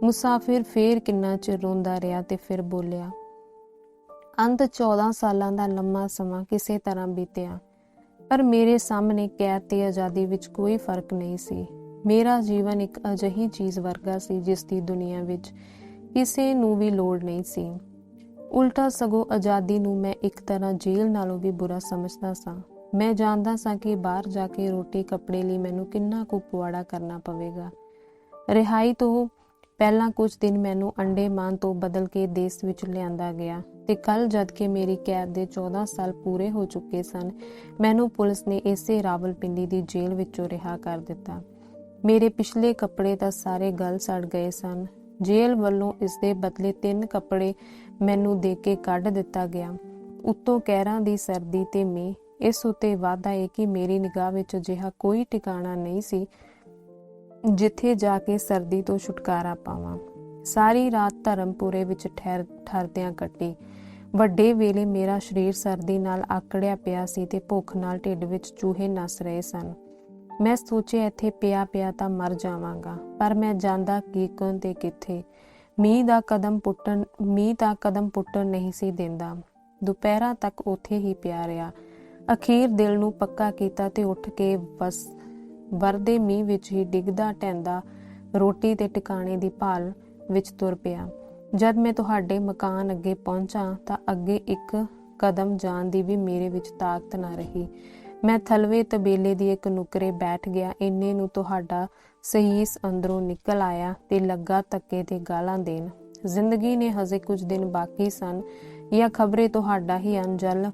ਮੁਸਾਫਿਰ ਫੇਰ ਕਿੰਨਾ ਚਿਰ ਰੋਂਦਾ ਰਿਹਾ ਤੇ ਫਿਰ ਬੋਲਿਆ। ਅੰਤ 14 ਸਾਲਾਂ ਦਾ ਲੰਮਾ ਸਮਾਂ ਕਿਸੇ ਤਰ੍ਹਾਂ ਬੀਤਿਆ, ਪਰ ਮੇਰੇ ਸਾਹਮਣੇ ਕੈਦ ਤੇ ਆਜ਼ਾਦੀ ਵਿੱਚ ਕੋਈ ਫਰਕ ਨਹੀਂ ਸੀ। ਮੇਰਾ ਜੀਵਨ ਇੱਕ ਅਜਿਹੀ ਚੀਜ਼ ਵਰਗਾ ਸੀ ਜਿਸ ਦੀ ਦੁਨੀਆ ਵਿੱਚ ਕਿਸੇ ਨੂੰ ਵੀ ਲੋੜ ਨਹੀਂ ਸੀ। ਉਲਟਾ ਸਗੋਂ ਆਜ਼ਾਦੀ ਨੂੰ ਮੈਂ ਇੱਕ ਤਰ੍ਹਾਂ ਜੇਲ੍ਹ ਨਾਲੋਂ ਵੀ ਬੁਰਾ ਸਮਝਦਾ ਸਾਂ। ਮੈਂ ਜਾਣਦਾ ਸਾਂ ਕਿ ਬਾਹਰ ਜਾ ਕੇ ਰੋਟੀ ਕੱਪੜੇ ਲਈ ਮੈਨੂੰ ਕਿੰਨਾ ਕੁ ਪੁਆੜਾ ਕਰਨਾ ਪਵੇਗਾ। ਰਿਹਾਈ ਤੋਂ ਪਹਿਲਾਂ ਕੁਝ ਦਿਨ ਮੈਨੂੰ ਅੰਡੇਮਾਨ ਤੋਂ ਬਦਲ ਕੇ ਦੇਸ਼ ਵਿੱਚ ਲਿਆਂਦਾ ਗਿਆ ਤੇ ਕੱਲ ਜਦ ਕਿ ਮੇਰੀ ਕੈਦ ਦੇ 14 ਸਾਲ ਪੂਰੇ ਹੋ ਚੁੱਕੇ ਸਨ, ਮੈਨੂੰ ਪੁਲਿਸ ਨੇ ਇਸੇ ਰਾਵਲਪਿੰਡੀ ਦੀ ਜੇਲ੍ਹ ਵਿੱਚੋਂ ਰਿਹਾ ਕਰ ਦਿੱਤਾ। ਮੇਰੇ ਪਿਛਲੇ ਕੱਪੜੇ ਤਾਂ ਸਾਰੇ ਗਲ ਸੜ ਗਏ ਸਨ। ਜੇਲ੍ਹ ਵੱਲੋਂ ਇਸ ਦੇ ਬਦਲੇ 3 ਕੱਪੜੇ ਮੈਨੂੰ ਦੇ ਕੇ ਕੱਢ ਦਿੱਤਾ ਗਿਆ। ਉੱਤੋਂ ਕਹਿਰਾਂ ਦੀ ਸਰਦੀ ਤੇ ਮੀਂਹ। ਇਸ ਉੱਤੇ ਵਾਧਾ ਇਹ ਕਿ ਮੇਰੀ ਨਿਗਾਹ ਵਿੱਚ ਅਜਿਹਾ ਕੋਈ ਟਿਕਾਣਾ ਨਹੀਂ ਸੀ ਜਿੱਥੇ ਜਾ ਕੇ ਸਰਦੀ ਤੋਂ ਛੁਟਕਾਰਾ ਪਾਵਾਂ। ਸਾਰੀ ਰਾਤ ਧਰਮਪੁਰੇ ਵਿੱਚ ਠਹਿਰਦਿਆਂ ਕੱਟੀ। ਵੱਡੇ ਵੇਲੇ ਮੇਰਾ ਸਰੀਰ ਸਰਦੀ ਨਾਲ ਆਕੜਿਆ ਪਿਆ ਸੀ ਤੇ ਭੁੱਖ ਨਾਲ ਢਿੱਡ ਵਿੱਚ ਚੂਹੇ ਨੱਸ ਰਹੇ ਸਨ। ਮੈਂ ਸੋਚਿਆ ਇੱਥੇ ਪਿਆ ਤਾਂ ਮਰ ਜਾਵਾਂਗਾ, ਪਰ ਮੈਂ ਜਾਂਦਾ ਕੀਕਣ ਤੇ ਕਿੱਥੇ। ਮੀਂਹ ਦਾ ਕਦਮ ਪੁੱਟਣ ਨਹੀਂ ਸੀ ਦਿੰਦਾ। ਦੁਪਹਿਰਾਂ ਤੱਕ ਉੱਥੇ ਹੀ ਪਿਆ ਰਿਹਾ। ਅਖੀਰ ਦਿਲ ਨੂੰ ਪੱਕਾ ਕੀਤਾ ਤੇ ਉੱਠ ਕੇ ਵਰਦੇ ਮੀਂਹ ਵਿੱਚ ਹੀ ਡਿੱਗਦਾ ਢਹਿੰਦਾ ਰੋਟੀ ਤੇ ਟਿਕਾਣੇ ਦੀ ਭਾਲ ਵਿੱਚ ਤੁਰ ਪਿਆ। ਜਦ ਮੈਂ ਤੁਹਾਡੇ ਮਕਾਨ ਅੱਗੇ ਪਹੁੰਚਾ ਤਾਂ ਅੱਗੇ ਇੱਕ ਕਦਮ ਜਾਣ ਦੀ ਵੀ ਮੇਰੇ ਵਿੱਚ ਤਾਕਤ ਨਾ ਰਹੀ। ਮੈਂ ਥਲਵੇ ਤਬੇਲੇ ਦੀ ਇੱਕ ਨੁੱਕਰੇ ਬੈਠ ਗਿਆ। ਇੰਨੇ ਨੂੰ ਤੁਹਾਡਾ ਸਹੀਸ ਅੰਦਰੋਂ ਨਿਕਲ ਆਇਆ ਤੇ ਲੱਗਾ ਧੱਕੇ ਤੇ ਗਾਲਾਂ ਦੇਣ। ਜ਼ਿੰਦਗੀ ਨੇ ਹਜੇ ਕੁਝ ਦਿਨ ਬਾਕੀ ਸਨ ਜਾਂ ਖਬਰੇ ਤੁਹਾਡਾ ਹੀ ਅੰਜਲ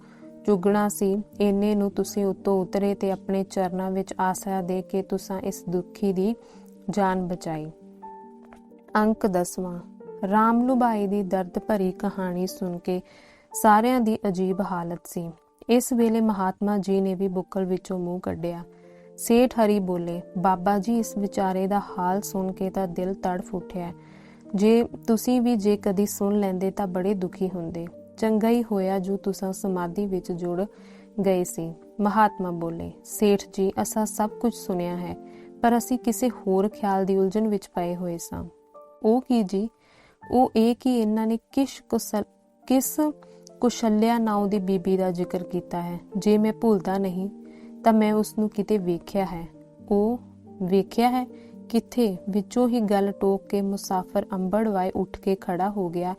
ਚੁਗਣਾ ਸੀ। ਇੰਨੇ ਨੂੰ ਤੁਸੀਂ ਉੱਤੋਂ ਉਤਰੇ ਤੇ ਆਪਣੇ ਚਰਨਾਂ ਵਿੱਚ ਆਸਰਾ ਦੇ ਕੇ ਤੁਸਾਂ ਇਸ ਦੁਖੀ ਦੀ ਜਾਨ ਬਚਾਈ। ਅੰਕ 10ਵਾਂ। ਰਾਮ ਲੁਬਾਈ ਦੀ ਦਰਦ ਭਰੀ ਕਹਾਣੀ ਸੁਣ ਕੇ ਸਾਰਿਆਂ ਦੀ ਅਜੀਬ ਹਾਲਤ ਸੀ। ਇਸ ਵੇਲੇ ਮਹਾਤਮਾ ਜੀ ਨੇ ਵੀ ਬੁੱਕਲ ਵਿੱਚੋਂ ਮੂੰਹ ਕੱਢਿਆ। ਸੇਠ ਹਰੀ ਬੋਲੇ, ਬਾਬਾ ਜੀ, ਇਸ ਵਿਚਾਰੇ ਦਾ ਹਾਲ ਸੁਣ ਕੇ ਤਾਂ ਦਿਲ ਤੜਫ ਉੱਠਿਆ। ਜੇ ਤੁਸੀਂ ਵੀ ਜੇ ਕਦੀ ਸੁਣ ਲੈਂਦੇ ਤਾਂ ਬੜੇ ਦੁਖੀ ਹੁੰਦੇ। ਚੰਗਾ ਹੀ ਹੋਇਆ ਜੋ ਤੁਸਾਂ ਸਮਾਧੀ ਵਿੱਚ ਜੁੜ ਗਏ ਸੀ। ਮਹਾਤਮਾ ਬੋਲੇ, ਸੇਠ ਜੀ, ਅਸਾਂ ਸਭ ਕੁਝ ਸੁਣਿਆ ਹੈ, ਪਰ ਅਸੀਂ ਕਿਸੇ ਹੋਰ ਖਿਆਲ ਦੀ ਉਲਝਣ ਵਿੱਚ ਪਏ ਹੋਏ ਸਾਂ। ਉਹ ਕੀ ਜੀ? ਉਹ ਇਹ ਕਿ ਇਹਨਾਂ ਨੇ ਕਿਸ ਕੁਸ਼ਲਿਆ ਨਾਉ ਦੀ ਬੀਬੀ ਦਾ ਜ਼ਿਕਰ ਕੀਤਾ ਹੈ। ਜੇ ਮੈਂ ਭੁੱਲਦਾ ਨਹੀਂ ਤਾਂ ਮੈਂ ਉਸ ਨੂੰ ਕਿਤੇ ਵੇਖਿਆ ਹੈ। ਉਹ ਵੇਖਿਆ ਹੈ? ਕਿੱਥੇ? ਵਿੱਚੋਂ ਹੀ ਗੱਲ ਟੋਕ ਕੇ ਮੁਸਾਫਰ ਅੰਬੜਵਾਏ ਉੱਠ ਕੇ ਖੜਾ ਹੋ ਗਿਆ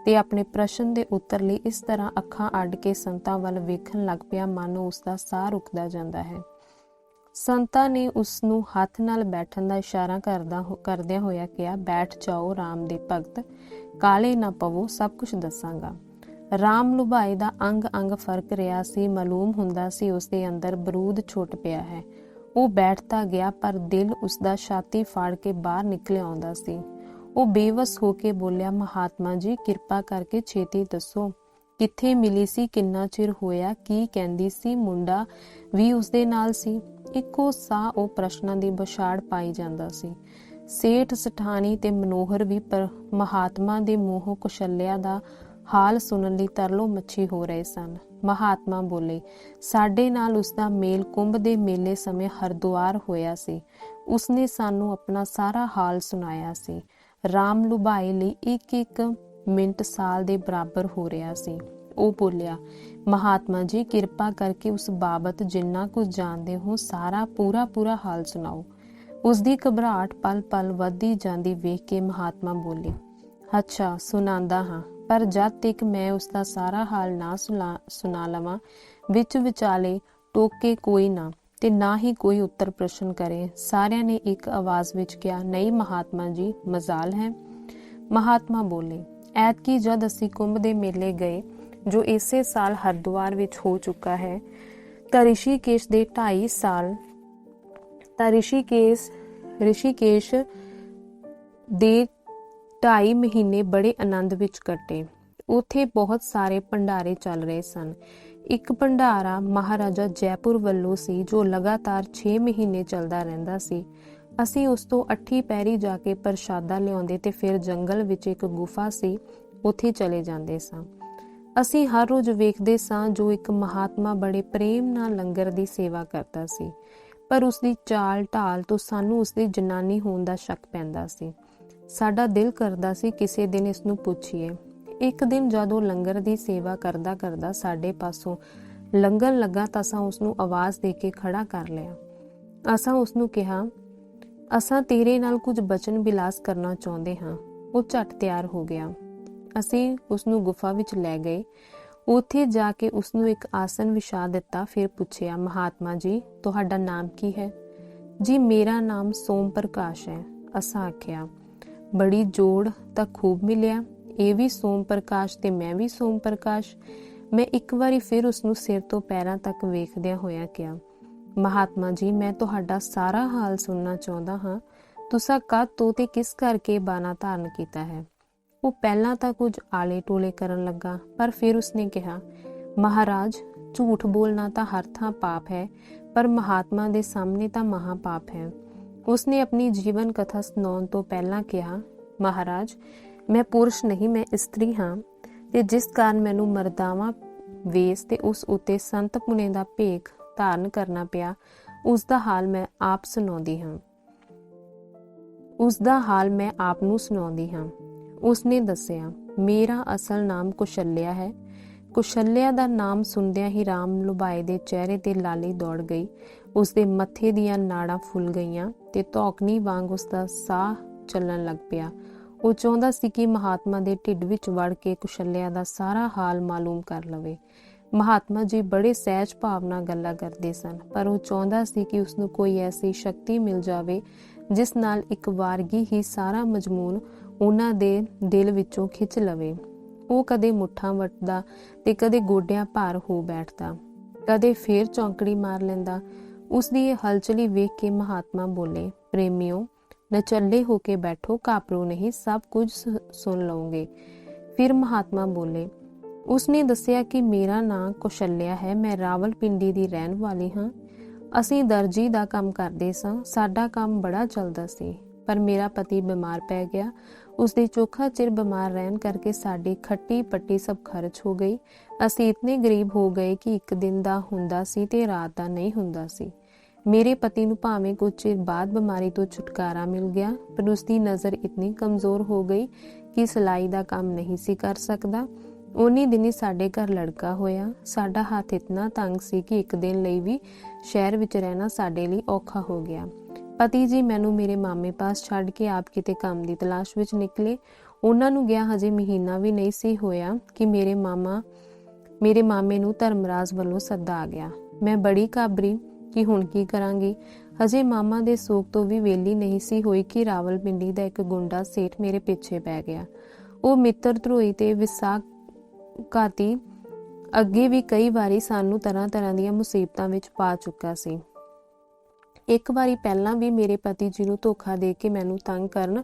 ਤੇ ਆਪਣੇ ਪ੍ਰਸ਼ਨ ਦੇ ਉੱਤਰ ਲਈ ਇਸ ਤਰ੍ਹਾਂ ਅੱਖਾਂ ਅੱਡ ਕੇ ਸੰਤਾਂ ਵੱਲ ਵੇਖਣ ਲੱਗ ਪਿਆ ਮਾਨੋ ਉਸਦਾ ਸਾਹ ਰੁਕਦਾ ਜਾਂਦਾ ਹੈ। ਸੰਤਾਂ ਨੇ ਉਸ ਨੂੰ ਹੱਥ ਨਾਲ ਬੈਠਣ ਦਾ ਇਸ਼ਾਰਾ ਕਰਦਿਆਂ ਹੋਇਆ ਕਿਹਾ, ਬੈਠ ਜਾਓ ਰਾਮ ਦੇ ਭਗਤ, ਕਾਲੇ ਨਾ ਪਵੋ, ਸਭ ਕੁਝ ਦੱਸਾਂਗਾ। ਰਾਮ ਲੁਬਾਈ ਦਾ ਅੰਗ ਅੰਗ ਫਰਕ ਰਿਹਾ ਸੀ। ਮਾਲੂਮ ਹੁੰਦਾ ਸੀ ਉਸਦੇ ਅੰਦਰ ਬਰੂਦ ਛੁੱਟ ਪਿਆ ਹੈ। ਉਹ ਬੈਠਦਾ ਗਿਆ ਪਰ ਦਿਲ ਉਸਦਾ ਛਾਤੀ ਫਾੜ ਕੇ ਬਾਹਰ ਨਿਕਲ ਆਉਂਦਾ ਸੀ। ਉਹ ਬੇਵਸ ਹੋ ਕੇ ਬੋਲਿਆ, ਮਹਾਤਮਾ ਜੀ, ਕਿਰਪਾ ਕਰਕੇ ਛੇਤੀ ਦੱਸੋ, ਕਿੱਥੇ ਮਿਲੀ ਸੀ, ਕਿੰਨਾ ਚਿਰ ਹੋਇਆ, ਕੀ ਕਹਿੰਦੀ ਸੀ, ਮੁੰਡਾ ਵੀ ਉਸਦੇ ਨਾਲ ਸੀ? ਇੱਕੋ ਸਾਹ ਉਹ ਪ੍ਰਸ਼ਨਾਂ ਦੀ ਬਛਾੜ ਪਾਈ ਜਾਂਦਾ ਸੀ। ਸੇਠ ਸਠਾਣੀ ਤੇ ਮਨੋਹਰ ਵੀ ਮਹਾਤਮਾ ਦੇ ਮੂੰਹੋਂ ਕੁਸ਼ਲਿਆ ਦਾ ਹਾਲ ਸੁਣਨ ਲਈ ਤਰਲੋ ਮੱਛੀ ਹੋ ਰਹੇ ਸਨ। ਮਹਾਤਮਾ ਬੋਲੇ, ਸਾਡੇ ਨਾਲ ਉਸਦਾ ਮੇਲ ਕੁੰਭ ਦੇ ਮੇਲੇ ਸਮੇਂ ਹਰਦੁਆਰ ਹੋਇਆ ਸੀ। ਉਸਨੇ ਸਾਨੂੰ ਆਪਣਾ ਸਾਰਾ ਹਾਲ ਸੁਣਾਇਆ ਸੀ। ਰਾਮ ਲੁਬਾਈ ਲਈ ਇੱਕ ਮਿੰਟ ਸਾਲ ਦੇ ਬਰਾਬਰ ਹੋ ਰਿਹਾ ਸੀ। ਉਹ ਬੋਲਿਆ, ਮਹਾਤਮਾ ਜੀ, ਕਿਰਪਾ ਕਰਕੇ ਉਸ ਬਾਬਤ ਜਿੰਨਾ ਕੁਝ ਜਾਣਦੇ ਹੋ ਸਾਰਾ ਪੂਰਾ ਹਾਲ ਸੁਣਾਓ। ਉਸਦੀ ਘਬਰਾਹਟ ਪਲ ਪਲ ਵੱਧਦੀ ਜਾਂਦੀ ਵੇਖ ਕੇ ਮਹਾਤਮਾ ਬੋਲੇ, ਅੱਛਾ, ਸੁਣਾਉਂਦਾ ਹਾਂ, ਪਰ ਜਦ ਤੱਕ ਮੈਂ ਉਸਦਾ ਸਾਰਾ ਹਾਲ ਨਾ ਸੁਣਾ ਲਵਾਂ, ਵਿੱਚ ਵਿਚਾਲੇ ਟੋਕੇ ਕੋਈ ਨਾ ਤੇ ਨਾ ਹੀ ਕੋਈ ਉੱਤਰ ਪ੍ਰਸ਼ਨ ਕਰੇ। ਸਾਰਿਆਂ ਨੇ ਇੱਕ ਆਵਾਜ਼ ਵਿੱਚ ਕਿਹਾ, ਨਹੀਂ ਮਹਾਤਮਾ ਜੀ, ਮਜ਼ਾਲ ਹੈ। ਮਹਾਤਮਾ ਬੋਲੇ, ਐਤਕੀ ਜਦ ਅਸੀਂ ਕੁੰਭ ਦੇ ਮੇਲੇ ਗਏ, ਜੋ ਇਸੇ ਸਾਲ ਹਰਿਦੁਆਰ ਵਿੱਚ ਹੋ ਚੁੱਕਾ ਹੈ, ਤਾਂ ਰਿਸ਼ੀਕੇਸ਼ ਦੇ 2.5 ਮਹੀਨੇ ਬੜੇ ਆਨੰਦ ਵਿੱਚ ਕੱਟੇ। ਉੱਥੇ ਬਹੁਤ ਸਾਰੇ ਭੰਡਾਰੇ ਚੱਲ ਰਹੇ ਸਨ। ਇੱਕ ਭੰਡਾਰਾ ਮਹਾਰਾਜਾ ਜੈਪੁਰ ਵੱਲੋਂ ਸੀ ਜੋ ਲਗਾਤਾਰ 6 ਮਹੀਨੇ ਚੱਲਦਾ ਰਹਿੰਦਾ ਸੀ। ਅਸੀਂ ਉਸ ਤੋਂ 8 ਪਹਿਰੀ ਜਾ ਕੇ ਪ੍ਰਸ਼ਾਦਾ ਲਿਆਉਂਦੇ ਤੇ ਫਿਰ ਜੰਗਲ ਵਿੱਚ ਇੱਕ ਗੁਫਾ ਸੀ, ਉੱਥੇ ਚਲੇ ਜਾਂਦੇ ਸਾਂ। ਅਸੀਂ ਹਰ ਰੋਜ਼ ਵੇਖਦੇ ਸਾਂ ਜੋ ਇੱਕ ਮਹਾਤਮਾ ਬੜੇ ਪ੍ਰੇਮ ਨਾਲ ਲੰਗਰ ਦੀ ਸੇਵਾ ਕਰਦਾ ਸੀ, ਪਰ ਉਸਦੀ ਚਾਲ ਢਾਲ ਤੋਂ ਸਾਨੂੰ ਉਸਦੀ ਜਨਾਨੀ ਹੋਣ ਦਾ ਸ਼ੱਕ ਪੈਂਦਾ ਸੀ। ਸਾਡਾ ਦਿਲ ਕਰਦਾ ਸੀ ਕਿਸੇ ਦਿਨ ਇਸ ਨੂੰ ਪੁੱਛੀਏ। ਇੱਕ ਦਿਨ ਜਦੋਂ ਲੰਗਰ ਦੀ ਸੇਵਾ ਕਰਦਾ ਸਾਡੇ ਪਾਸੋਂ ਲੰਘਣ ਲੱਗਾ ਤਾਂ ਅਸਾਂ ਉਸਨੂੰ ਆਵਾਜ਼ ਦੇ ਕੇ ਖੜਾ ਕਰ ਲਿਆ। ਅਸਾਂ ਉਸਨੂੰ ਕਿਹਾ, ਅਸਾਂ ਤੇਰੇ ਨਾਲ ਕੁਝ ਬਚਨ ਬਿਲਾਸ ਕਰਨਾ ਚਾਹੁੰਦੇ ਹਾਂ। ਉਹ ਝਟ ਤਿਆਰ ਹੋ ਗਿਆ। ਅਸੀਂ ਉਸਨੂੰ ਗੁਫਾ ਵਿੱਚ ਲੈ ਗਏ। ਉੱਥੇ ਜਾ ਕੇ ਉਸਨੂੰ ਇੱਕ ਆਸਨ ਵਿਛਾ ਦਿੱਤਾ। ਫਿਰ ਪੁੱਛਿਆ, ਮਹਾਤਮਾ ਜੀ, ਤੁਹਾਡਾ ਨਾਮ ਕੀ ਹੈ? ਜੀ, ਮੇਰਾ ਨਾਮ ਸੋਮ ਪ੍ਰਕਾਸ਼ ਹੈ। ਅਸਾਂ ਆਖਿਆ, ਬੜੀ ਜੋੜ ਤਾਂ ਖੂਬ ਮਿਲਿਆ। ਇਹ ਵੀ ਸੋਮ ਪ੍ਰਕਾਸ਼ ਤੇ ਮੈਂ ਵੀ ਸੋਮ ਪ੍ਰਕਾਸ਼। ਮੈਂ ਇੱਕ ਵਾਰੀ ਫਿਰ ਉਸਨੂੰ ਸਿਰ ਤੋਂ ਪੈਰਾਂ ਤੱਕ ਵੇਖਦਿਆਂ ਹੋਇਆ ਕਿਹਾ, ਮਹਾਤਮਾ ਜੀ, ਮੈਂ ਤੁਹਾਡਾ ਸਾਰਾ ਹਾਲ ਸੁਣਨਾ ਚਾਹੁੰਦਾ ਹਾਂ। ਤੁਸਾਂ ਕਦ ਤੋਂ ਤੇ ਕਿਸ ਕਰਕੇ ਬਾਣਾ ਧਾਰਨ ਕੀਤਾ ਹੈ? ਉਹ ਪਹਿਲਾਂ ਤਾਂ ਕੁਝ ਆਲੇ ਟੋਲੇ ਕਰਨ ਲੱਗਾ, ਪਰ ਫਿਰ ਉਸਨੇ ਕਿਹਾ, ਮਹਾਰਾਜ, ਝੂਠ ਬੋਲਣਾ ਤਾਂ ਹਰ ਥਾਂ ਪਾਪ ਹੈ, ਪਰ ਮਹਾਤਮਾ ਦੇ ਸਾਹਮਣੇ ਤਾਂ ਮਹਾ ਪਾਪ ਹੈ। ਉਸਨੇ ਆਪਣੀ ਜੀਵਨ ਕਥਾ ਸੁਣਾਉਣ ਤੋਂ ਪਹਿਲਾਂ ਕਿਹਾ, ਮਹਾਰਾਜ, ਮੈਂ ਪੁਰਸ਼ ਨਹੀਂ, ਮੈਂ ਇਸਤਰੀ ਹਾਂ, ਤੇ ਜਿਸ ਕਾਰਨ ਮੈਨੂੰ ਮਰਦਾਵਾਂ ਵੇਸ ਤੇ ਉਸ ਉੱਤੇ ਸੰਤ ਪੁਣੇ ਦਾ ਭੇਖ ਧਾਰਨ ਕਰਨਾ ਪਿਆ, ਉਸ ਦਾ ਹਾਲ ਮੈਂ ਆਪ ਨੂੰ ਸੁਣਾਉਂਦੀ ਹਾਂ। ਉਸਨੇ ਦੱਸਿਆ, ਮੇਰਾ ਅਸਲ ਨਾਮ ਕੁਸ਼ਲਿਆ ਹੈ। ਕੁਸ਼ਲਿਆ ਦਾ ਨਾਮ ਸੁਣਦਿਆਂ ਹੀ ਰਾਮ ਲੁਬਾਈ ਦੇ ਚਿਹਰੇ ਤੇ ਲਾਲੀ ਦੌੜ ਗਈ। ਉਸਦੇ ਮੱਥੇ ਦੀਆਂ ਨਾੜਾਂ ਫੁੱਲ ਗਈਆਂ ਤੇ ਧੌਕਣੀ ਵਾਂਗ ਉਸਦਾ ਸਾਹ ਚੱਲਣ ਲੱਗ ਪਿਆ। ਉਹ ਚਾਹੁੰਦਾ ਸੀ ਕਿ ਮਹਾਤਮਾ ਦੇ ਢਿੱਡ ਵਿੱਚ ਵੜ ਕੇ ਕੁਸ਼ਲਿਆ ਦਾ ਸਾਰਾ ਹਾਲ ਮਾਲੂਮ ਕਰ ਲਵੇ। ਮਹਾਤਮਾ ਜੀ ਬੜੇ ਸਹਿਜ ਭਾਵ ਨਾਲ ਗੱਲਾਂ ਕਰਦੇ ਸਨ, ਪਰ ਉਹ ਚਾਹੁੰਦਾ ਸੀ ਕਿ ਉਸਨੂੰ ਕੋਈ ਐਸੀ ਸ਼ਕਤੀ ਮਿਲ ਜਾਵੇ ਜਿਸ ਨਾਲ ਇੱਕ ਵਾਰਗੀ ਹੀ ਸਾਰਾ ਮਜ਼ਮੂਨ ਉਹਨਾਂ ਦੇ ਦਿਲ ਵਿੱਚੋਂ ਖਿੱਚ ਲਵੇ। ਉਹ ਕਦੇ ਮੁੱਠਾਂ ਵੱਟਦਾ ਤੇ ਕਦੇ ਗੋਡਿਆਂ ਭਾਰ ਹੋ ਬੈਠਦਾ, ਕਦੇ ਫੇਰ ਚੌਂਕੜੀ ਮਾਰ ਲੈਂਦਾ। ਉਸਦੀ ਇਹ ਹਲਚਲੀ ਵੇਖ ਕੇ ਮਹਾਤਮਾ ਬੋਲੇ, ਪ੍ਰੇਮਿਓ ਨਚੱਲੇ ਹੋ ਕੇ ਬੈਠੋ, ਘਾਬਰੋ ਨਹੀਂ, ਸਭ ਕੁਝ ਸੁਣ ਲਓਗੇ। ਫਿਰ ਮਹਾਤਮਾ ਬੋਲੇ, ਉਸਨੇ ਦੱਸਿਆ ਕਿ ਮੇਰਾ ਨਾਂ ਕੌਸ਼ਲਿਆ ਹੈ, ਮੈਂ ਰਾਵਲਪਿੰਡੀ ਦੀ ਰਹਿਣ ਵਾਲੀ ਹਾਂ। ਅਸੀਂ ਦਰਜੀ ਦਾ ਕੰਮ ਕਰਦੇ ਸਾਂ, ਸਾਡਾ ਕੰਮ ਬੜਾ ਚੱਲਦਾ ਸੀ, ਪਰ ਮੇਰਾ ਪਤੀ ਬਿਮਾਰ ਪੈ ਗਿਆ। ਉਸਦੇ ਚੋਖਾ ਚਿਰ ਬਿਮਾਰ ਰਹਿਣ ਕਰਕੇ ਸਾਡੀ ਖੱਟੀ ਪੱਟੀ ਸਭ ਖਰਚ ਹੋ ਗਈ। ਅਸੀਂ ਇਤਨੇ ਗਰੀਬ ਹੋ ਗਏ ਕਿ ਇੱਕ ਦਿਨ ਦਾ ਹੁੰਦਾ ਸੀ ਤੇ ਰਾਤ ਦਾ ਨਹੀਂ ਹੁੰਦਾ ਸੀ। ਮੇਰੇ ਪਤੀ ਨੂੰ ਭਾਵੇਂ ਕੁਝ ਚਿਰ ਬਾਅਦ ਬਿਮਾਰੀ ਤੋਂ ਛੁਟਕਾਰਾ ਮਿਲ ਗਿਆ, ਪਰ ਉਸਦੀ ਨਜ਼ਰ ਇਤਨੀ ਕਮਜ਼ੋਰ ਹੋ ਗਈ ਕਿ ਸਿਲਾਈ ਦਾ ਕੰਮ ਨਹੀਂ ਸੀ ਕਰ ਸਕਦਾ। ਉਨੀ ਦਿਨੀ ਸਾਡੇ ਘਰ ਲੜਕਾ ਹੋਇਆ। ਸਾਡਾ ਹੱਥ ਇਤਨਾ ਤੰਗ ਸੀ ਕਿ ਇੱਕ ਦਿਨ ਲਈ ਵੀ ਸ਼ਹਿਰ ਵਿੱਚ ਰਹਿਣਾ ਸਾਡੇ ਲਈ ਔਖਾ ਹੋ ਗਿਆ। ਪਤੀ ਜੀ ਮੈਨੂੰ ਮੇਰੇ ਮਾਮੇ ਪਾਸ ਛੱਡ ਕੇ ਆਪ ਕਿਤੇ ਕੰਮ ਦੀ ਤਲਾਸ਼ ਵਿੱਚ ਨਿਕਲੇ। ਉਹਨਾਂ ਨੂੰ ਗਿਆ ਹਜੇ ਮਹੀਨਾ ਵੀ ਨਹੀਂ ਸੀ ਹੋਇਆ ਕਿ ਮੇਰੇ ਮਾਮੇ ਨੂੰ ਧਰਮਰਾਜ ਵੱਲੋਂ ਸੱਦਾ ਆ ਗਿਆ। ਮੈਂ ਬੜੀ ਘਾਬਰੀ ਕਿ ਹੁਣ ਕੀ ਕਰਾਂਗੀ। ਹਜੇ ਮਾਮਾ ਦੇ ਸੋਗ ਤੋਂ ਵੀ ਵੇਲੀ ਨਹੀਂ ਸੀ ਹੋਈ ਕਿ ਰਾਵਲਪਿੰਡੀ ਦਾ ਇੱਕ ਗੁੰਡਾ ਸੇਠ ਮੇਰੇ ਪਿੱਛੇ ਪੈ ਗਿਆ। ਉਹ ਮਿੱਤਰ ਧਰੋਈ ਤੇ ਵਿਸਾਖਾਤੀ ਅੱਗੇ ਵੀ ਕਈ ਵਾਰੀ ਸਾਨੂੰ ਤਰ੍ਹਾਂ ਤਰ੍ਹਾਂ ਦੀਆਂ ਮੁਸੀਬਤਾਂ ਵਿੱਚ ਪਾ ਚੁੱਕਾ ਸੀ। ਇੱਕ ਵਾਰੀ ਪਹਿਲਾਂ ਵੀ ਮੇਰੇ ਪਤੀ ਜੀ ਨੂੰ ਧੋਖਾ ਦੇ ਕੇ ਮੈਨੂੰ ਤੰਗ ਕਰਨ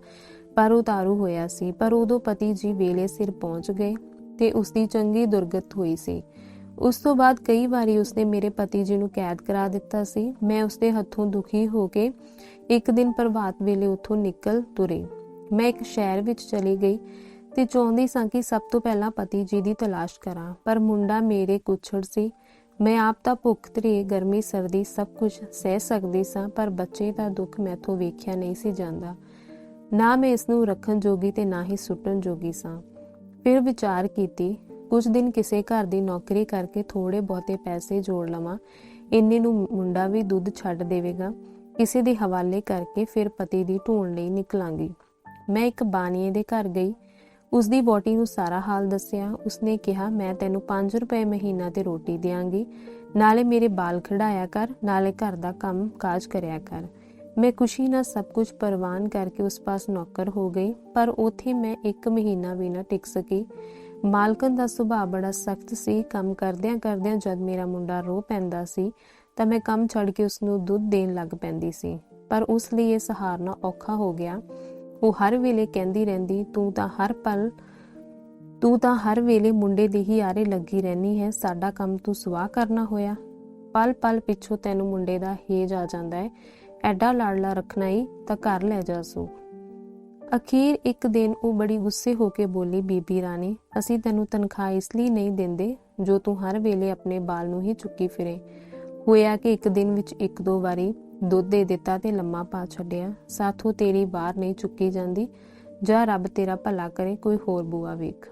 ਪਰ ਉਤਾਰੂ ਹੋਇਆ ਸੀ, ਪਰ ਉਦੋਂ ਪਤੀ ਜੀ ਵੇਲੇ ਸਿਰ ਪਹੁੰਚ ਗਏ ਤੇ ਉਸਦੀ ਚੰਗੀ ਦੁਰਗਤ ਹੋਈ ਸੀ। ਉਸ ਤੋਂ ਬਾਅਦ ਕਈ ਵਾਰੀ ਉਸਨੇ ਮੇਰੇ ਪਤੀ ਜੀ ਨੂੰ ਕੈਦ ਕਰਾ ਦਿੱਤਾ ਸੀ। ਮੈਂ ਉਸਦੇ ਹੱਥੋਂ ਦੁਖੀ ਹੋ ਕੇ ਇੱਕ ਦਿਨ ਪ੍ਰਭਾਤ ਵੇਲੇ ਉੱਥੋਂ ਨਿਕਲ ਤੁਰੀ। ਮੈਂ ਇੱਕ ਸ਼ਹਿਰ ਵਿੱਚ ਚਲੀ ਗਈ ਤੇ ਚਾਹੁੰਦੀ ਸਾਂ ਕਿ ਸਭ ਤੋਂ ਪਹਿਲਾਂ ਪਤੀ ਜੀ ਦੀ ਤਲਾਸ਼ ਕਰਾਂ, ਪਰ ਮੁੰਡਾ ਮੇਰੇ ਕੁੱਛੜ ਸੀ। ਮੈਂ ਆਪ ਤਾਂ ਭੁੱਖ ਤ੍ਰੇਹ ਗਰਮੀ ਸਰਦੀ ਸਭ ਕੁਝ ਸਹਿ ਸਕਦੀ ਸਾਂ, ਪਰ ਬੱਚੇ ਦਾ ਦੁੱਖ ਮੈਥੋਂ ਵੇਖਿਆ ਨਹੀਂ ਸੀ ਜਾਂਦਾ। ਨਾ ਮੈਂ ਇਸ ਨੂੰ ਰੱਖਣ ਜੋਗੀ ਤੇ ਨਾ ਹੀ ਸੁੱਟਣ ਜੋਗੀ ਸਾਂ। ਫਿਰ ਵਿਚਾਰ ਕੀਤੀ, ਕੁਝ ਦਿਨ ਕਿਸੇ ਘਰ ਦੀ ਨੌਕਰੀ ਕਰਕੇ ਥੋੜੇ ਬਹੁਤੇ ਪੈਸੇ ਜੋੜ ਲਵਾਂ, ਇੰਨੇ ਨੂੰ ਮੁੰਡਾ ਵੀ ਦੁੱਧ ਛੱਡ ਦੇਵੇਗਾ। ਕਿਸੇ ਦੇ ਹਵਾਲੇ ਕਰਕੇ ਫਿਰ ਪਤੀ ਦੀ ਢੂੰਡ ਲਈ ਨਿਕਲਾਂਗੀ। ਮੈਂ ਇੱਕ ਬਾਨੀਏ ਦੇ ਘਰ ਗਈ। ਉਸਦੀ ਵਹੁਟੀ ਨੂੰ ਸਾਰਾ ਹਾਲ ਦੱਸਿਆ। ਉਸਨੇ ਕਿਹਾ, ਮੈਂ ਤੈਨੂੰ 5 ਰੁਪਏ ਮਹੀਨਾ ਤੇ ਰੋਟੀ ਦਿਆਂਗੀ, ਨਾਲੇ ਮੇਰੇ ਬਾਲ ਖੜਾਇਆ ਕਰ, ਨਾਲੇ ਘਰ ਦਾ ਕੰਮ ਕਾਜ ਕਰਿਆ ਕਰ। ਮੈਂ ਖੁਸ਼ੀ ਨਾਲ ਸਭ ਕੁਝ ਪ੍ਰਵਾਨ ਕਰਕੇ ਉਸ ਪਾਸ ਨੌਕਰ ਹੋ ਗਈ, ਪਰ ਉੱਥੇ ਮੈਂ 1 ਮਹੀਨਾ ਵੀ ਨਾ ਟਿਕ ਸਕੀ। ਮਾਲਕਨ ਦਾ ਸੁਭਾਅ ਬੜਾ ਸਖਤ ਸੀ। ਕੰਮ ਕਰਦਿਆਂ ਕਰਦਿਆਂ ਜਦ ਮੇਰਾ ਮੁੰਡਾ ਰੋ ਪੈਂਦਾ ਸੀ ਤਾਂ ਮੈਂ ਕੰਮ ਛੱਡ ਕੇ ਉਸਨੂੰ ਦੁੱਧ ਦੇਣ ਲੱਗ ਪੈਂਦੀ ਸੀ, ਪਰ ਉਸ ਲਈ ਇਹ ਸਹਾਰਨਾ ਔਖਾ ਹੋ ਗਿਆ। ਉਹ ਹਰ ਵੇਲੇ ਕਹਿੰਦੀ ਰਹਿੰਦੀ, ਤੂੰ ਤਾਂ ਹਰ ਵੇਲੇ ਮੁੰਡੇ ਦੇ ਹੀ ਆਰੇ ਲੱਗੀ ਰਹਿਨੀ ਹੈ, ਸਾਡਾ ਕੰਮ ਤੂੰ ਸਵਾਹ ਕਰਨਾ ਹੋਇਆ। ਪਲ ਪਲ ਪਿੱਛੋਂ ਤੈਨੂੰ ਮੁੰਡੇ ਦਾ ਹੇਜ ਆ ਜਾਂਦਾ ਹੈ, ਐਡਾ ਲਾਡਲਾ ਰੱਖਣਾ ਹੀ ਤਾਂ ਘਰ ਲੈ ਜਾ ਸੂ। ਅਖੀਰ ਇੱਕ ਦਿਨ ਉਹ ਬੜੀ ਗੁੱਸੇ ਹੋ ਕੇ ਬੋਲੀ, ਬੀਬੀ ਰਾਣੀ, ਅਸੀਂ ਤੈਨੂੰ ਤਨਖਾਹ ਇਸ ਲਈ ਨਹੀਂ ਦਿੰਦੇ ਜੋ ਤੂੰ ਹਰ ਵੇਲੇ ਆਪਣੇ ਬਾਲ ਨੂੰ ਹੀ ਚੁੱਕੀ ਫਿਰੇ। ਹੋਇਆ ਕਿ ਇੱਕ ਦਿਨ ਵਿੱਚ 1-2 ਵਾਰੀ ਦੁੱਧ ਦੇ ਦਿੱਤਾ ਤੇ ਲੰਮਾ ਪਾ ਛੱਡਿਆ। ਸਾਥੋਂ ਤੇਰੀ ਬਾਹਰ ਨਹੀਂ ਚੁੱਕੀ ਜਾਂਦੀ, ਜਾਂ ਰੱਬ ਤੇਰਾ ਭਲਾ ਕਰੇ, ਕੋਈ ਹੋਰ ਬੂਆ ਵੇਖ।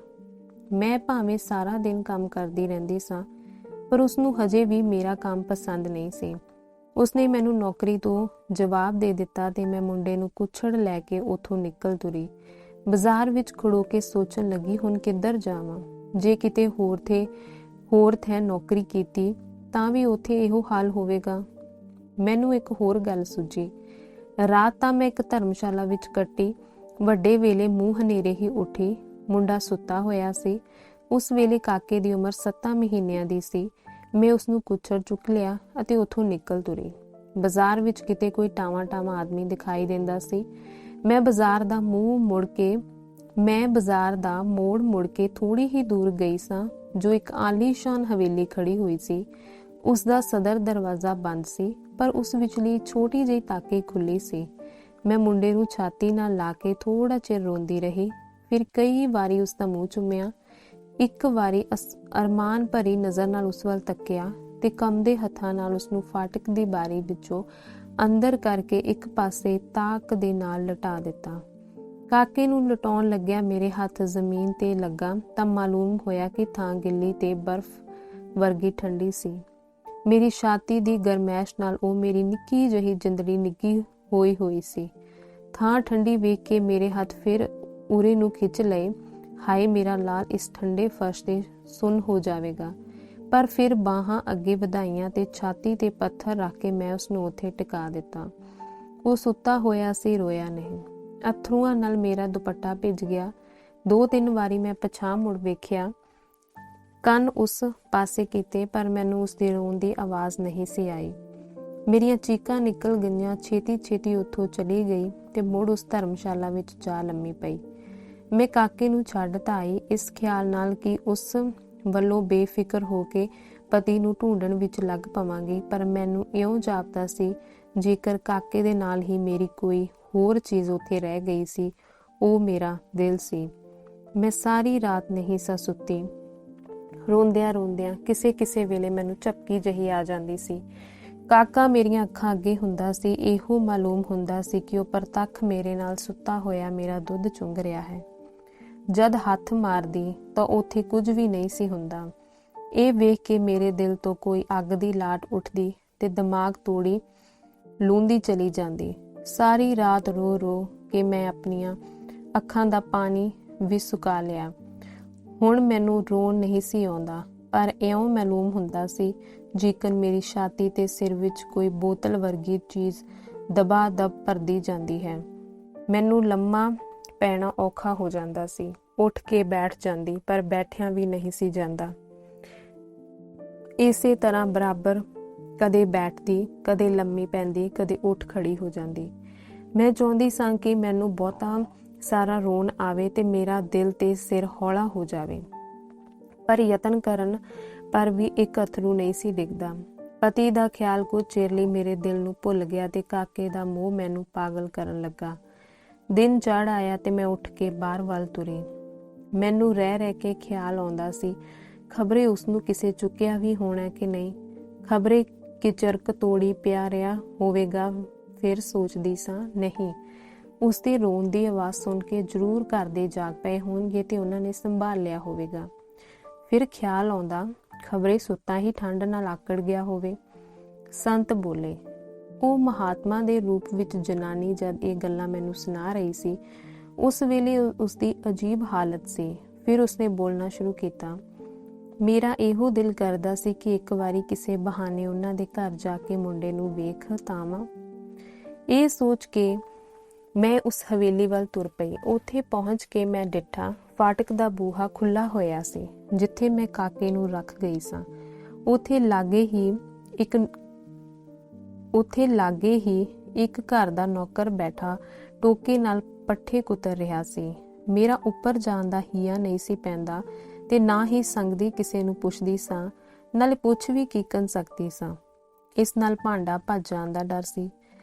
ਮੈਂ ਭਾਵੇਂ ਸਾਰਾ ਦਿਨ ਕੰਮ ਕਰਦੀ ਰਹਿੰਦੀ ਸਾਂ, ਪਰ ਉਸਨੂੰ ਹਜੇ ਵੀ ਮੇਰਾ ਕੰਮ ਪਸੰਦ ਨਹੀਂ ਸੀ। ਉਸਨੇ ਮੈਨੂੰ ਨੌਕਰੀ ਤੋਂ ਜਵਾਬ ਦੇ ਦਿੱਤਾ ਤੇ ਮੈਂ ਮੁੰਡੇ ਨੂੰ ਕੁੱਛੜ ਲੈ ਕੇ ਉੱਥੋਂ ਨਿਕਲ ਤੁਰੀ। ਬਾਜ਼ਾਰ ਵਿੱਚ ਖੜੋ ਕੇ ਸੋਚਣ ਲੱਗੀ, ਹੁਣ ਕਿੱਧਰ ਜਾਵਾਂ। ਜੇ ਕਿਤੇ ਹੋਰ ਥਾਂ ਨੌਕਰੀ ਕੀਤੀ ਤਾਂ ਵੀ ਉੱਥੇ ਇਹੋ ਹਾਲ ਹੋਵੇਗਾ। ਮੈਨੂੰ ਇੱਕ ਹੋਰ ਗੱਲ ਸੁੱਝੀ। ਰਾਤ ਤਾਂ ਮੈਂ ਇੱਕ ਧਰਮਸ਼ਾਲਾ ਵਿੱਚ ਕੱਟੀ। ਵੱਡੇ ਵੇਲੇ ਮੂੰਹ ਹਨੇਰੇ ਹੀ ਉੱਠੀ। ਮੁੰਡਾ ਸੁੱਤਾ ਹੋਇਆ ਸੀ। ਉਸ ਵੇਲੇ ਕਾਕੇ ਦੀ ਉਮਰ 7 ਮਹੀਨਿਆਂ ਦੀ ਸੀ। ਮੈਂ ਉਸਨੂੰ ਕੁੱਛੜ ਚੁੱਕ ਲਿਆ ਅਤੇ ਉੱਥੋਂ ਨਿਕਲ ਤੁਰੀ। ਬਾਜ਼ਾਰ ਵਿੱਚ ਕਿਤੇ ਕੋਈ ਟਾਵਾਂ ਆਦਮੀ ਦਿਖਾਈ ਦਿੰਦਾ ਸੀ। ਮੈਂ ਬਾਜ਼ਾਰ ਦਾ ਮੋੜ ਮੁੜ ਕੇ ਥੋੜੀ ਹੀ ਦੂਰ ਗਈ ਸਾਂ, ਜੋ ਇੱਕ ਆਲੀਸ਼ਾਨ ਹਵੇਲੀ ਖੜੀ ਹੋਈ ਸੀ। ਉਸ ਦਾ ਸਦਰ ਦਰਵਾਜ਼ਾ ਬੰਦ ਸੀ, ਪਰ ਉਸ ਵਿਚਲੀ ਛੋਟੀ ਜਿਹੀ ਤਾਕੀ ਖੁੱਲੀ ਸੀ। ਮੈਂ ਮੁੰਡੇ ਨੂੰ ਛਾਤੀ ਨਾਲ ਲਾ ਕੇ ਥੋੜਾ ਚਿਰ ਰੋਂਦੀ ਰਹੀ। ਫਿਰ ਕਈ ਵਾਰੀ ਉਸ ਦਾ ਮੂੰਹ ਚੁੰਮਿਆ। ਇੱਕ ਵਾਰੀ ਅਰਮਾਨ ਭਰੀ ਨਜ਼ਰ ਨਾਲ ਉਸ ਵੱਲ ਤੱਕਿਆ ਤੇ ਕੰਬਦੇ ਹੱਥਾਂ ਨਾਲ ਉਸਨੂੰ ਫਾਟਕ ਦੀ ਬਾਰੀ ਵਿੱਚੋਂ ਅੰਦਰ ਕਰਕੇ ਇੱਕ ਪਾਸੇ ਤਾਕ ਦੇ ਨਾਲ ਲਟਾ ਦਿੱਤਾ। ਕਾਕੇ ਨੂੰ ਲਟਾਉਣ ਲੱਗਿਆ ਮੇਰੇ ਹੱਥ ਜ਼ਮੀਨ ਤੇ ਲੱਗਾ ਤਾਂ ਮਾਲੂਮ ਹੋਇਆ ਕਿ ਥਾਂ ਗਿੱਲੀ ਤੇ ਬਰਫ਼ ਵਰਗੀ ਠੰਡੀ ਸੀ। ਮੇਰੀ ਛਾਤੀ ਦੀ ਗਰਮੈਸ਼ ਨਾਲ ਉਹ ਮੇਰੀ ਨਿੱਕੀ ਜਿਹੀ ਜਿੰਦੜੀ ਨਿੱਘੀ ਹੋਈ ਸੀ। ਥਾਂ ਠੰਡੀ ਵੇਖ ਕੇ ਮੇਰੇ ਹੱਥ ਫਿਰ ਉਰੇ ਨੂੰ ਖਿੱਚ ਲਏ। ਹਾਏ ਮੇਰਾ ਲਾਲ ਇਸ ਠੰਡੇ ਫਰਸ਼ ਤੇ ਸੁੰਨ ਹੋ ਜਾਵੇਗਾ। ਪਰ ਫਿਰ ਬਾਹਾਂ ਅੱਗੇ ਵਧਾਈਆਂ ਤੇ ਛਾਤੀ ਤੇ ਪੱਥਰ ਰੱਖ ਕੇ ਮੈਂ ਉਸਨੂੰ ਉੱਥੇ ਟਿਕਾ ਦਿੱਤਾ। ਉਹ ਸੁੱਤਾ ਹੋਇਆ ਸੀ, ਰੋਇਆ ਨਹੀਂ। ਅੱਥਰੂਆਂ ਨਾਲ ਮੇਰਾ ਦੁਪੱਟਾ ਭਿੱਜ ਗਿਆ। 2-3 ਵਾਰੀ ਮੈਂ ਪਛਾਂ ਮੁੜ ਵੇਖਿਆ, ਕੰਨ ਉਸ ਪਾਸੇ ਕੀਤੇ, ਪਰ ਮੈਨੂੰ ਉਸਦੇ ਰੋਣ ਦੀ ਆਵਾਜ਼ ਨਹੀਂ ਸੀ ਆਈ। ਮੇਰੀਆਂ ਚੀਕਾਂ ਨਿਕਲ ਗਈਆਂ। ਛੇਤੀ ਉੱਥੋਂ ਚਲੀ ਗਈ ਤੇ ਮੁੜ ਉਸ ਧਰਮਸ਼ਾਲਾ ਵਿੱਚ ਜਾ ਲੰਮੀ ਪਈ। ਮੈਂ ਕਾਕੇ ਨੂੰ ਛੱਡ ਤਾਂ ਆਈ, ਇਸ ਖਿਆਲ ਨਾਲ ਕਿ ਉਸ ਵੱਲੋਂ ਬੇਫਿਕਰ ਹੋ ਕੇ ਪਤੀ ਨੂੰ ਢੂੰਡਣ ਵਿੱਚ ਲੱਗ ਪਵਾਂਗੀ। ਪਰ ਮੈਨੂੰ ਇਉਂ ਜਾਪਦਾ ਸੀ ਜੇਕਰ ਕਾਕੇ ਦੇ ਨਾਲ ਹੀ ਮੇਰੀ ਕੋਈ ਹੋਰ ਚੀਜ਼ ਉੱਥੇ ਰਹਿ ਗਈ ਸੀ, ਉਹ ਮੇਰਾ ਦਿਲ ਸੀ। ਮੈਂ ਸਾਰੀ ਰਾਤ ਨਹੀਂ ਸਾਂ ਸੁੱਤੀ। ਰੋਂਦਿਆਂ ਕਿਸੇ ਵੇਲੇ ਮੈਨੂੰ ਝਪਕੀ ਜਿਹੀ ਆ ਜਾਂਦੀ ਸੀ। ਕਾਕਾ ਮੇਰੀਆਂ ਅੱਖਾਂ ਅੱਗੇ ਹੁੰਦਾ ਸੀ। ਇਹੋ ਮਾਲੂਮ ਹੁੰਦਾ ਸੀ ਕਿ ਉਹ ਪ੍ਰਤੱਖ ਮੇਰੇ ਨਾਲ ਸੁੱਤਾ ਹੋਇਆ ਮੇਰਾ ਦੁੱਧ ਚੁੰਘ ਰਿਹਾ ਹੈ। ਜਦ ਹੱਥ ਮਾਰਦੀ ਤਾਂ ਉੱਥੇ ਕੁਝ ਵੀ ਨਹੀਂ ਸੀ ਹੁੰਦਾ। ਇਹ ਵੇਖ ਕੇ ਮੇਰੇ ਦਿਲ ਤੋਂ ਕੋਈ ਅੱਗ ਦੀ ਲਾਟ ਉੱਠਦੀ ਤੇ ਦਿਮਾਗ ਤੋੜੀ ਲੂੰਦੀ ਚਲੀ ਜਾਂਦੀ। ਸਾਰੀ ਰਾਤ ਰੋ ਕੇ ਮੈਂ ਆਪਣੀਆਂ ਅੱਖਾਂ ਦਾ ਪਾਣੀ ਵੀ ਸੁਕਾ ਲਿਆ। ਹੁਣ ਮੈਨੂੰ ਰੋਣ ਨਹੀਂ ਸੀ ਆਉਂਦਾ, ਪਰ ਇਉਂ ਮਾਲੂਮ ਹੁੰਦਾ ਸੀ ਜੇਕਰ ਮੇਰੀ ਛਾਤੀ ਤੇ ਸਿਰ ਵਿੱਚ ਕੋਈ ਬੋਤਲ ਵਰਗੀ ਚੀਜ਼ ਦਬਾ ਦਬ ਭਰਦੀ ਜਾਂਦੀ ਹੈ। ਮੈਨੂੰ ਲੰਮਾ ਪੈਣਾ ਔਖਾ ਹੋ ਜਾਂਦਾ ਸੀ। ਉੱਠ ਕੇ ਬੈਠ ਜਾਂਦੀ, ਪਰ ਬੈਠਿਆਂ ਵੀ ਨਹੀਂ ਸੀ ਜਾਂਦਾ। ਇਸੇ ਤਰ੍ਹਾਂ ਬਰਾਬਰ ਕਦੇ ਬੈਠਦੀ, ਕਦੇ ਲੰਮੀ ਪੈਂਦੀ, ਕਦੇ ਉੱਠ ਖੜੀ ਹੋ ਜਾਂਦੀ। ਮੈਂ ਚਾਹੁੰਦੀ ਸਾਂ ਕਿ ਮੈਨੂੰ ਬਹੁਤਾ ਸਾਰਾ ਰੋਣ ਆਵੇ ਤੇ ਮੇਰਾ ਦਿਲ ਤੇ ਸਿਰ ਹੌਲਾ ਹੋ ਜਾਵੇ, ਪਰ ਯਤਨ ਕਰਨ ਪਰ ਵੀ ਇੱਕ ਅਥਰੂ ਨਹੀਂ ਸੀ ਡਿੱਗਦਾ। ਪਤੀ ਦਾ ਖਿਆਲ ਕੁਝ ਚਿਰ ਲਈ ਮੇਰੇ ਦਿਲ ਨੂੰ ਭੁੱਲ ਗਿਆ ਤੇ ਕਾਕੇ ਦਾ ਮੋਹ ਮੈਨੂੰ ਪਾਗਲ ਕਰਨ ਲੱਗਾ। ਦਿਨ ਚੜ੍ਹ ਆਇਆ ਤੇ ਮੈਂ ਉੱਠ ਕੇ ਬਾਹਰ ਵੱਲ ਤੁਰੀ। ਮੈਨੂੰ ਰਹਿ ਕੇ ਖਿਆਲ ਆਉਂਦਾ ਸੀ, ਖਬਰੇ ਉਸਨੂੰ ਕਿਸੇ ਚੁੱਕਿਆ ਵੀ ਹੋਣਾ ਕਿ ਨਹੀਂ, ਖਬਰੇ ਕਿਚਰਕ ਤੋੜੀ ਪਿਆ ਰਿਹਾ ਹੋਵੇਗਾ। ਫਿਰ ਸੋਚਦੀ ਸਾਂ, ਨਹੀਂ, ਉਸਦੇ ਰੋਣ ਦੀ ਆਵਾਜ਼ ਸੁਣ ਕੇ ਜ਼ਰੂਰ ਘਰ ਦੇ ਜਾਗ ਪਏ ਹੋਣਗੇ ਤੇ ਉਹਨਾਂ ਨੇ ਸੰਭਾਲ ਲਿਆ ਹੋਵੇਗਾ। ਫਿਰ ਖਿਆਲ ਆਉਂਦਾ, ਖਬਰੇ ਸੁੱਤਾ ਹੀ ਠੰਡ ਨਾਲ ਆਕੜ ਗਿਆ ਹੋਵੇ। ਸੰਤ ਬੋਲੇ। ਉਹ ਮਹਾਤਮਾ ਦੇ ਰੂਪ ਵਿੱਚ ਜਨਾਨੀ ਜਦ ਇਹ ਗੱਲਾਂ ਮੈਨੂੰ ਸੁਣਾ ਰਹੀ ਸੀ, ਉਸ ਵੇਲੇ ਉਸਦੀ ਅਜੀਬ ਹਾਲਤ ਸੀ। ਫਿਰ ਉਸਨੇ ਬੋਲਣਾ ਸ਼ੁਰੂ ਕੀਤਾ। ਮੇਰਾ ਇਹੋ ਦਿਲ ਕਰਦਾ ਸੀ ਕਿ ਇੱਕ ਵਾਰੀ ਕਿਸੇ ਬਹਾਨੇ ਉਹਨਾਂ ਦੇ ਘਰ ਜਾ ਕੇ ਮੁੰਡੇ ਨੂੰ ਵੇਖ ਤਾਵਾਂ। ਇਹ ਸੋਚ ਕੇ ਮੈਂ ਉਸ ਹਵੇਲੀ ਵੱਲ ਤੁਰ ਪਈ। ਉੱਥੇ ਪਹੁੰਚ ਕੇ ਮੈਂ ਡਿੱਠਾ, ਫਾਟਕ ਦਾ ਬੂਹਾ ਖੁੱਲ੍ਹਾ ਹੋਇਆ ਸੀ ਜਿੱਥੇ ਮੈਂ ਕਾਕੇ ਨੂੰ ਰੱਖ ਗਈ ਸਾਂ। ਉੱਥੇ ਲਾਗੇ ਹੀ ਇੱਕ ਘਰ ਦਾ ਨੌਕਰ ਬੈਠਾ ਟੋਕੇ ਨਾਲ ਪੱਠੇ ਕੁਤਰ ਰਿਹਾ ਸੀ। ਮੇਰਾ ਉੱਪਰ ਜਾਣ ਦਾ ਹੀਆ ਨਹੀਂ ਸੀ ਪੈਂਦਾ ਤੇ ਨਾ ਹੀ ਸੰਗਦੀ ਕਿਸੇ ਨੂੰ ਪੁੱਛਦੀ ਸਾਂ, ਨਾਲੇ ਪੁੱਛ ਵੀ ਕੀਕਣ ਸਕਦੀ ਸਾਂ। ਇਸ ਨਾਲ ਭਾਂਡਾ ਭੱਜ ਜਾਣ ਦਾ ਡਰ ਸੀ।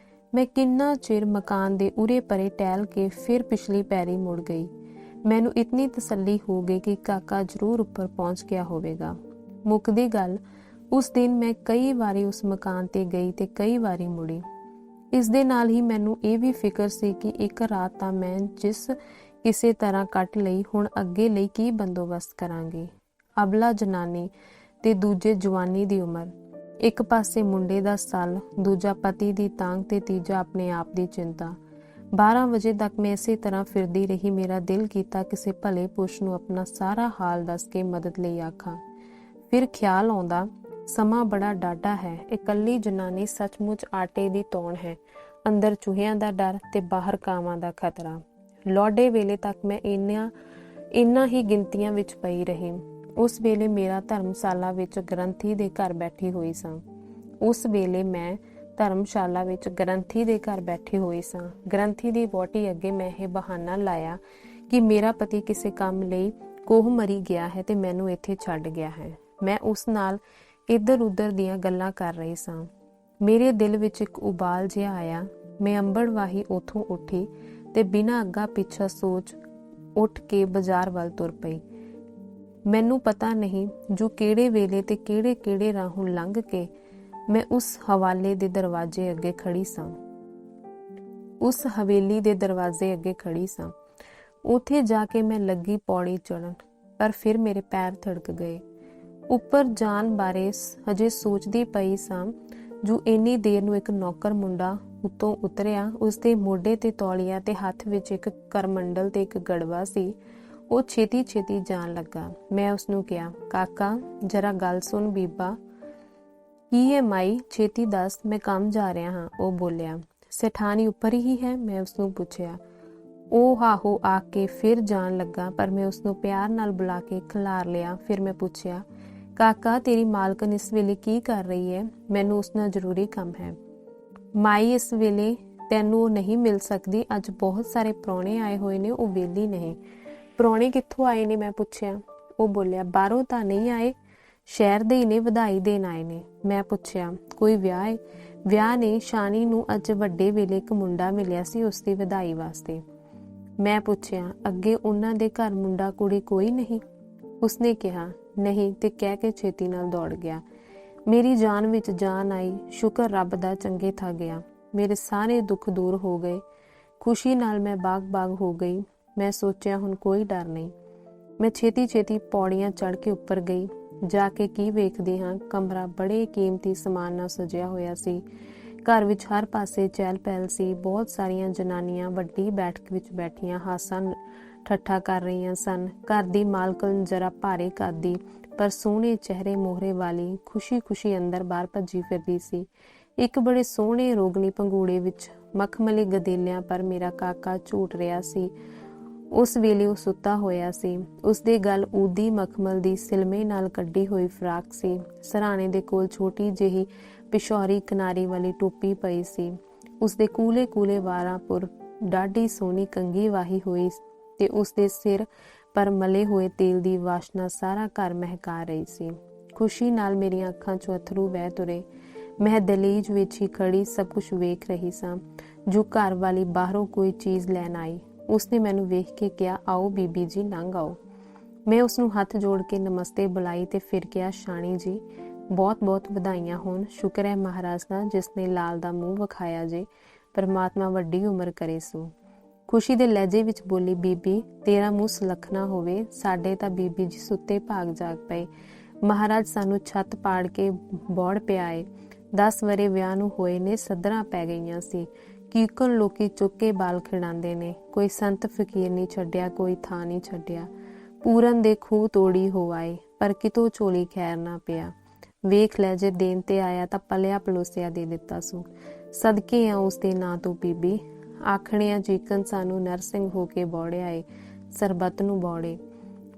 ਮੈਂ ਕਿੰਨਾ ਚਿਰ ਮਕਾਨ ਦੇ ਉਰੇ ਪਰੇ ਟਹਿਲ ਕੇ ਫਿਰ ਪਿਛਲੀ ਪੈਰੀ ਮੁੜ ਗਈ। ਮੈਨੂੰ ਇਤਨੀ ਤਸੱਲੀ ਹੋ ਗਈ ਕਿ ਕਾਕਾ ਜ਼ਰੂਰ ਉੱਪਰ ਪਹੁੰਚ ਗਿਆ ਹੋਵੇਗਾ। ਮੁੱਕਦੀ ਗੱਲ, ਉਸ ਦਿਨ ਮੈਂ ਕਈ ਵਾਰੀ ਉਸ ਮਕਾਨ ਤੇ ਗਈ ਤੇ ਕਈ ਵਾਰੀ ਮੁੜੀ। ਇਸ ਦੇ ਨਾਲ ਹੀ ਮੈਨੂੰ ਇਹ ਵੀ ਫਿਕਰ ਸੀ ਕਿ ਇੱਕ ਰਾਤ ਤਾਂ ਮੈਂ ਜਿਸ ਕਿਸੇ ਤਰ੍ਹਾਂ ਕੱਟ ਲਈ, ਹੁਣ ਅੱਗੇ ਲਈ ਕੀ ਬੰਦੋਬਸਤ ਕਰਾਂਗੀ। ਅਬਲਾ ਜਨਾਨੀ ਤੇ ਦੂਜੇ ਜਵਾਨੀ ਦੀ ਉਮਰ, ਇੱਕ ਪਾਸੇ ਮੁੰਡੇ ਦਾ ਸੱਲ, ਦੂਜਾ ਪਤੀ ਦੀ ਤਾਂਘ ਤੇ ਤੀਜਾ ਆਪਣੇ ਆਪ ਦੀ ਚਿੰਤਾ। 12 ਵਜੇ ਤੱਕ ਮੈਂ ਇਸੇ ਤਰ੍ਹਾਂ ਫਿਰਦੀ ਰਹੀ। ਮੇਰਾ ਦਿਲ ਕੀਤਾ ਕਿਸੇ ਭਲੇ ਪੁਰਸ਼ ਨੂੰ ਆਪਣਾ ਸਾਰਾ ਹਾਲ ਦੱਸ ਕੇ ਮਦਦ ਲਈ ਆਖਾਂ। ਫਿਰ ਖਿਆਲ ਆਉਂਦਾ, ਸਮਾਂ ਬੜਾ ਡਾਢਾ ਹੈ। ਇਕੱਲੀ ਜਨਾਨੀ ਸੱਚਮੁੱਚ ਆਟੇ ਦੀ ਤੌਣ ਹੈ। ਅੰਦਰ ਚੂਹਿਆਂ ਦਾ ਡਰ ਤੇ ਬਾਹਰ ਕਾਵਾਂ ਦਾ ਖਤਰਾ। ਲੌਡੇ ਵੇਲੇ ਤੱਕ ਮੈਂ ਇੰਨਾ ਹੀ ਗਿਣਤੀਆਂ ਵਿੱਚ ਪਈ ਰਹੀ। ਉਸ ਵੇਲੇ ਮੇਰਾ ਧਰਮਸ਼ਾਲਾ ਵਿੱਚ ਗ੍ਰੰਥੀ ਦੇ ਘਰ ਬੈਠੀ ਹੋਈ ਸਾਂ। ਗ੍ਰੰਥੀ ਦੀ ਵਹੁਟੀ ਅੱਗੇ ਮੈਂ ਇਹ ਬਹਾਨਾ ਲਾਇਆ ਕਿ ਮੇਰਾ ਪਤੀ ਕਿਸੇ ਕੰਮ ਲਈ ਕੋਹ ਮਰੀ ਗਿਆ ਹੈ ਤੇ ਮੈਨੂੰ ਇੱਥੇ ਛੱਡ ਗਿਆ ਹੈ। ਮੈਂ ਉਸ ਨਾਲ ਇੱਧਰ ਉੱਧਰ ਦੀਆਂ ਗੱਲਾਂ ਕਰ ਰਹੀ ਸਾਂ। ਮੇਰੇ ਦਿਲ ਵਿੱਚ ਇੱਕ ਉਬਾਲ ਜਿਹਾ ਆਇਆ। ਮੈਂ ਅੰਬੜਵਾਹੀ ਉੱਥੋਂ ਉੱਠੀ ਤੇ ਬਿਨਾਂ ਅੱਗਾ ਪਿੱਛਾ ਸੋਚ ਉੱਠ ਕੇ ਬਾਜ਼ਾਰ ਵੱਲ ਤੁਰ ਪਈ। ਮੈਨੂੰ ਪਤਾ ਨਹੀਂ ਜੋ ਕਿਹੜੇ ਵੇਲੇ ਤੇ ਕਿਹੜੇ ਰਾਹੋਂ ਲੰਘ ਕੇ ਮੈਂ ਉਸ ਹਵਾਲੇ ਦੇ ਦਰਵਾਜ਼ੇ ਅੱਗੇ ਖੜੀ ਸਾਂ। ਉਸ ਹਵੇਲੀ ਦੇ ਦਰਵਾਜ਼ੇ ਅੱਗੇ ਖੜੀ ਸਾਂ। ਉੱਥੇ ਜਾ ਕੇ ਮੈਂ ਲੱਗੀ ਪੌੜੀ ਚੜ੍ਹਨ, ਪਰ ਫਿਰ ਮੇਰੇ ਪੈਰ ਥੜਕ ਗਏ। ਉੱਪਰ ਜਾਣ ਬਾਰੇ ਹਜੇ ਸੋਚਦੀ ਪਈ ਸਾਂ ਜੋ ਇੰਨੀ ਦੇਰ ਨੂੰ ਇੱਕ ਨੌਕਰ ਮੁੰਡਾ ਉੱਤੋਂ ਉਤਰਿਆ। ਉਸਦੇ ਮੋਢੇ ਤੇ ਤੌਲੀਆ ਤੇ ਹੱਥ ਵਿੱਚ ਇੱਕ ਕਰਮੰਡਲ ਤੇ ਇੱਕ ਗੜਵਾ ਸੀ। ਉਹ ਛੇਤੀ ਛੇਤੀ ਜਾਣ ਲੱਗਾ। ਮੈਂ ਉਸਨੂੰ ਕਿਹਾ, ਕਾਕਾ ਜਰਾ ਗੱਲ ਸੁਣ। ਬੀਬਾ, ਕੀ ਹੈ ਮਾਈ, ਛੇਤੀ ਦੱਸ, ਮੈਂ ਕੰਮ ਜਾ ਰਿਹਾ ਹਾਂ। ਉਹ ਬੋਲਿਆ, ਸੈਠਾਨੀ ਉੱਪਰ ਹੀ ਹੈ? ਮੈਂ ਉਸਨੂੰ ਪੁੱਛਿਆ। ਉਹ ਆਹੋ ਆ ਕੇ ਫਿਰ ਜਾਣ ਲੱਗਾ, ਪਰ ਮੈਂ ਉਸਨੂੰ ਪਿਆਰ ਨਾਲ ਬੁਲਾ ਕੇ ਖਿਲਾਰ ਲਿਆ। ਫਿਰ ਮੈਂ ਪੁੱਛਿਆ, ਕਾਕਾ ਤੇਰੀ ਮਾਲਕਨ ਇਸ ਵੇਲੇ ਕੀ ਕਰ ਰਹੀ ਹੈ? ਮੈਨੂੰ ਉਸ ਨਾਲ ਜ਼ਰੂਰੀ ਕੰਮ ਹੈ। ਮਾਈ, ਇਸ ਵੇਲੇ ਤੈਨੂੰ ਉਹ ਨਹੀਂ ਮਿਲ ਸਕਦੀ। ਅੱਜ ਬਹੁਤ ਸਾਰੇ ਪ੍ਰਾਹੁਣੇ ਆਏ ਹੋਏ ਨੇ, ਉਹ ਵਿਹਲੀ ਨਹੀਂ। ਪ੍ਰਾਹੁਣੇ ਕਿੱਥੋਂ ਆਏ ਨੇ? ਮੈਂ ਪੁੱਛਿਆ। ਉਹ ਬੋਲਿਆ, ਬਾਹਰੋਂ ਤਾਂ ਨਹੀਂ ਆਏ, ਸ਼ਹਿਰ ਦੇ ਹੀ ਨੇ, ਵਧਾਈ ਦੇਣ ਆਏ ਨੇ। ਮੈਂ ਪੁੱਛਿਆ, ਕੋਈ ਵਿਆਹ ਹੈ? ਵਿਆਹ ਨੇ, ਸ਼ਾਨੀ ਨੂੰ ਅੱਜ ਵੱਡੇ ਵੇਲੇ ਇੱਕ ਮੁੰਡਾ ਮਿਲਿਆ ਸੀ, ਉਸਦੀ ਵਧਾਈ ਵਾਸਤੇ। ਮੈਂ ਪੁੱਛਿਆ, ਅੱਗੇ ਉਹਨਾਂ ਦੇ ਘਰ ਮੁੰਡਾ ਕੁੜੀ ਕੋਈ ਨਹੀਂ? ਉਸਨੇ ਕਿਹਾ, ਨਹੀਂ, ਤੇ ਕਹਿ ਕੇ ਛੇਤੀ ਨਾਲ ਦੌੜ ਗਿਆ। ਮੇਰੀ ਜਾਨ ਵਿੱਚ ਜਾਨ ਆਈ। ਸ਼ੁਕਰ ਰੱਬ ਦਾ, ਚੰਗੇ ਥਾ ਗਿਆ। ਮੇਰੇ ਸਾਰੇ ਦੁੱਖ ਦੂਰ ਹੋ ਗਏ। ਖੁਸ਼ੀ ਨਾਲ ਮੈਂ ਬਾਗ ਹੋ ਗਈ। ਮੈਂ ਸੋਚਿਆ, ਹੁਣ ਕੋਈ ਡਰ ਨਹੀਂ। ਮੈਂ ਛੇਤੀ ਛੇਤੀ ਪੌੜੀਆਂ ਚੜ੍ਹ ਕੇ ਉੱਪਰ ਗਈ। ਜਾ ਕੇ ਕੀ ਵੇਖਦੀ ਹਾਂ, ਕਮਰਾ ਬੜੇ ਕੀਮਤੀ ਸਮਾਨ ਨਾਲ ਸਜਿਆ ਹੋਇਆ ਸੀ। ਘਰ ਵਿੱਚ ਹਰ ਪਾਸੇ ਚਹਿਲ ਪਹਿਲ ਸੀ। ਬਹੁਤ ਸਾਰੀਆਂ ਜਨਾਨੀਆਂ ਵੱਡੀ ਬੈਠਕ ਵਿੱਚ ਬੈਠੀਆਂ ਹਾਸਾ ਠੱਠਾ ਕਰ ਰਹੀਆਂ ਸਨ। ਘਰ ਦੀ ਮਾਲਕਣ ਜਰਾ ਭਾਰੇ ਕੱਦ, ਪਰ ਸੋਹਣੇ ਚਿਹਰੇ ਮੋਹਰੇ ਵਾਲੀ ਖੁਸ਼ੀ ਅੰਦਰ ਬਾਹਰ ਭੱਜੀ ਫਿਰਦੀ ਸੀ। ਇੱਕ ਬੜੇ ਸੋਹਣੇ ਰੋਗਣੀ ਪੰਗੂੜੇ ਵਿੱਚ ਮਖਮਲੀ ਗਦੇਲਿਆਂ ਪਰ ਮੇਰਾ ਕਾਕਾ ਝੂਟ ਰਿਹਾ ਸੀ। ਉਸ ਵੇਲੇ ਉਹ ਸੁੱਤਾ ਹੋਇਆ ਸੀ। ਉਸਦੇ ਗਲ ਊਦੀ ਮਖਮਲ ਦੀ ਸਿਲਮੇ ਨਾਲ ਕੱਢੀ ਹੋਈ ਫਰਾਕ ਸੀ। ਸਰਾਣੇ ਦੇ ਕੋਲ ਛੋਟੀ ਜਿਹੀ ਪਿਸ਼ੌਰੀ ਕਿਨਾਰੀ ਵਾਲੀ ਟੋਪੀ ਪਈ ਸੀ। ਉਸਦੇ ਕੂਲੇ ਵਾਰਾਂ ਪੁਰ ਡਾਢੀ ਸੋਹਣੀ ਕੰਘੀ ਵਾਹੀ ਹੋਈ ਤੇ ਉਸਦੇ ਸਿਰ ਪਰ ਮਲੇ ਹੋਏ ਤੇਲ ਦੀ ਵਾਸ਼ਨਾ ਸਾਰਾ ਘਰ ਮਹਿਕਾ ਰਹੀ ਸੀ। ਖੁਸ਼ੀ ਨਾਲ ਮੇਰੀਆਂ ਅੱਖਾਂ 'ਚੋਂ ਅਥਰੂ ਵਹਿ ਤੁਰੇ। ਮੈਂ ਦਹਲੀਜ਼ ਵਿੱਚ ਹੀ ਖੜੀ ਸਭ ਕੁਝ ਵੇਖ ਰਹੀ ਸਾਂ। ਜੋ ਘਰ ਵਾਲੀ ਬਾਹਰੋਂ ਕੋਈ ਚੀਜ਼ ਲੈਣ ਆਈ, ਉਸਨੇ ਮੈਨੂੰ ਵੇਖ ਕੇ ਕਿਹਾ, ਆਓ ਬੀਬੀ ਜੀ, ਲੰਘ ਆਓ। ਮੈਂ ਉਸਨੂੰ ਹੱਥ ਜੋੜ ਕੇ ਨਮਸਤੇ ਬੁਲਾਈ ਤੇ ਫਿਰ ਕਿਹਾ, ਸ਼ਾਨੀ ਜੀ, ਬਹੁਤ ਬਹੁਤ ਵਧਾਈਆਂ ਹੋਣ। ਸ਼ੁਕਰ ਹੈ ਮਹਾਰਾਜ ਦਾ, ਜਿਸ ਨੇ ਲਾਲ ਦਾ ਮੂੰਹ ਵਿਖਾਇਆ ਜੇ। ਪਰਮਾਤਮਾ ਵੱਡੀ ਉਮਰ ਕਰੇ ਸੋ। ਖੁਸ਼ੀ ਦੇ ਲਹਿਜੇ ਵਿੱਚ ਬੋਲੀ, ਬੀਬੀ ਤੇਰਾ ਮੂੰਹ ਸੁਲੱਖਣਾ ਹੋਵੇ। ਸਾਡੇ ਤਾਂ ਬੀਬੀ ਜੀ ਸੁੱਤੇ ਭਾਗ ਜਾਗ ਪਏ। ਮਹਾਰਾਜ ਸਾਨੂੰ ਛੱਤ ਪਾੜ ਕੇ ਬੋੜ ਪਿਆ ਏ। 10 ਵਰੇ ਵਿਆਹ ਨੂੰ ਹੋਏ ਨੇ, ਸੱਧਰਾਂ ਪੈ ਗਈਆਂ ਸੀ। ਕੀਕਣ ਲੋਕੀ ਚੁੱਕ ਕੇ ਬਾਲ ਖਿਡਾਉਂਦੇ ਨੇ। ਕੋਈ ਸੰਤ ਫਕੀਰ ਨਹੀਂ ਛੱਡਿਆ, ਕੋਈ ਥਾਂ ਨਹੀਂ ਛੱਡਿਆ। ਪੂਰਨ ਦੇ ਖੂਹ ਤੋੜੀ ਹੋ ਆਏ, ਪਰ ਕਿਤੋਂ ਝੋਲੀ ਖੈਰ ਨਾ ਪਿਆ। ਵੇਖ ਲੈ, ਜੇ ਦੇਣ ਤੇ ਆਇਆ ਤਾਂ ਪਲਿਆ ਪਲੋਸਿਆ ਦੇ ਦਿੱਤਾ ਸੂ। ਸਦਕੇ ਆ ਉਸਦੇ ਨਾਂ ਤੋਂ ਬੀਬੀ। ਆਖਣਿਆ ਜੀਕਨ ਸਾਨੂੰ ਨਰਸਿੰਘ ਹੋ ਕੇ ਬੌੜਿਆ ਏ, ਸਰਬੱਤ ਨੂੰ ਬੌੜੇ।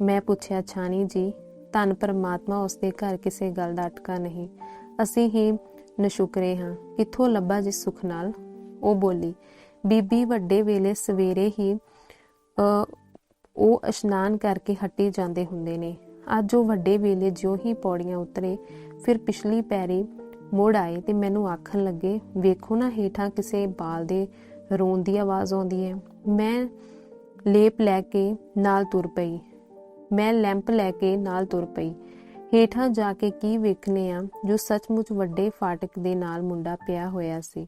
ਮੈਂ ਪੁੱਛਿਆ, ਛਾਨੀ ਜੀ, ਧੰਨ ਪਰਮਾਤਮਾ, ਉਸਦੇ ਘਰ ਕਿਸੇ ਗੱਲ ਦਾ ਅਟਕਾ ਨਹੀਂ। ਅਸੀਂ ਹੀ ਨਸ਼ੁਕਰੇ ਹਾਂ। ਕਿੱਥੋਂ ਲੱਭਾ ਜਿਸ ਸੁੱਖ ਨਾਲ? ਉਹ ਬੋਲੀ, ਬੀਬੀ ਵੱਡੇ ਵੇਲੇ ਸਵੇਰੇ ਹੀ ਉਹ ਇਸ਼ਨਾਨ ਕਰਕੇ ਹੱਟੀ ਜਾਂਦੇ ਹੁੰਦੇ ਨੇ। ਅੱਜ ਉਹ ਵੱਡੇ ਵੇਲੇ ਜਿਉਂ ਹੀ ਪੌੜੀਆਂ ਉਤਰੇ, ਫਿਰ ਪਿਛਲੀ ਪੈਰੀ ਮੁੜ ਆਏ ਤੇ ਮੈਨੂੰ ਆਖਣ ਲੱਗੇ, ਵੇਖੋ ਨਾ, ਹੇਠਾਂ ਕਿਸੇ ਬਾਲ ਦੇ ਰੋਣ ਦੀ ਆਵਾਜ਼ ਆਉਂਦੀ ਹੈ। ਮੈਂ ਲੈਂਪ ਲੈ ਕੇ ਨਾਲ ਤੁਰ ਪਈ। ਹੇਠਾਂ ਜਾ ਕੇ ਕੀ ਵੇਖਨੇ ਆ, ਜੋ ਸੱਚਮੁੱਚ ਵੱਡੇ ਫਾਟਕ ਦੇ ਨਾਲ ਮੁੰਡਾ ਪਿਆ ਹੋਇਆ ਸੀ।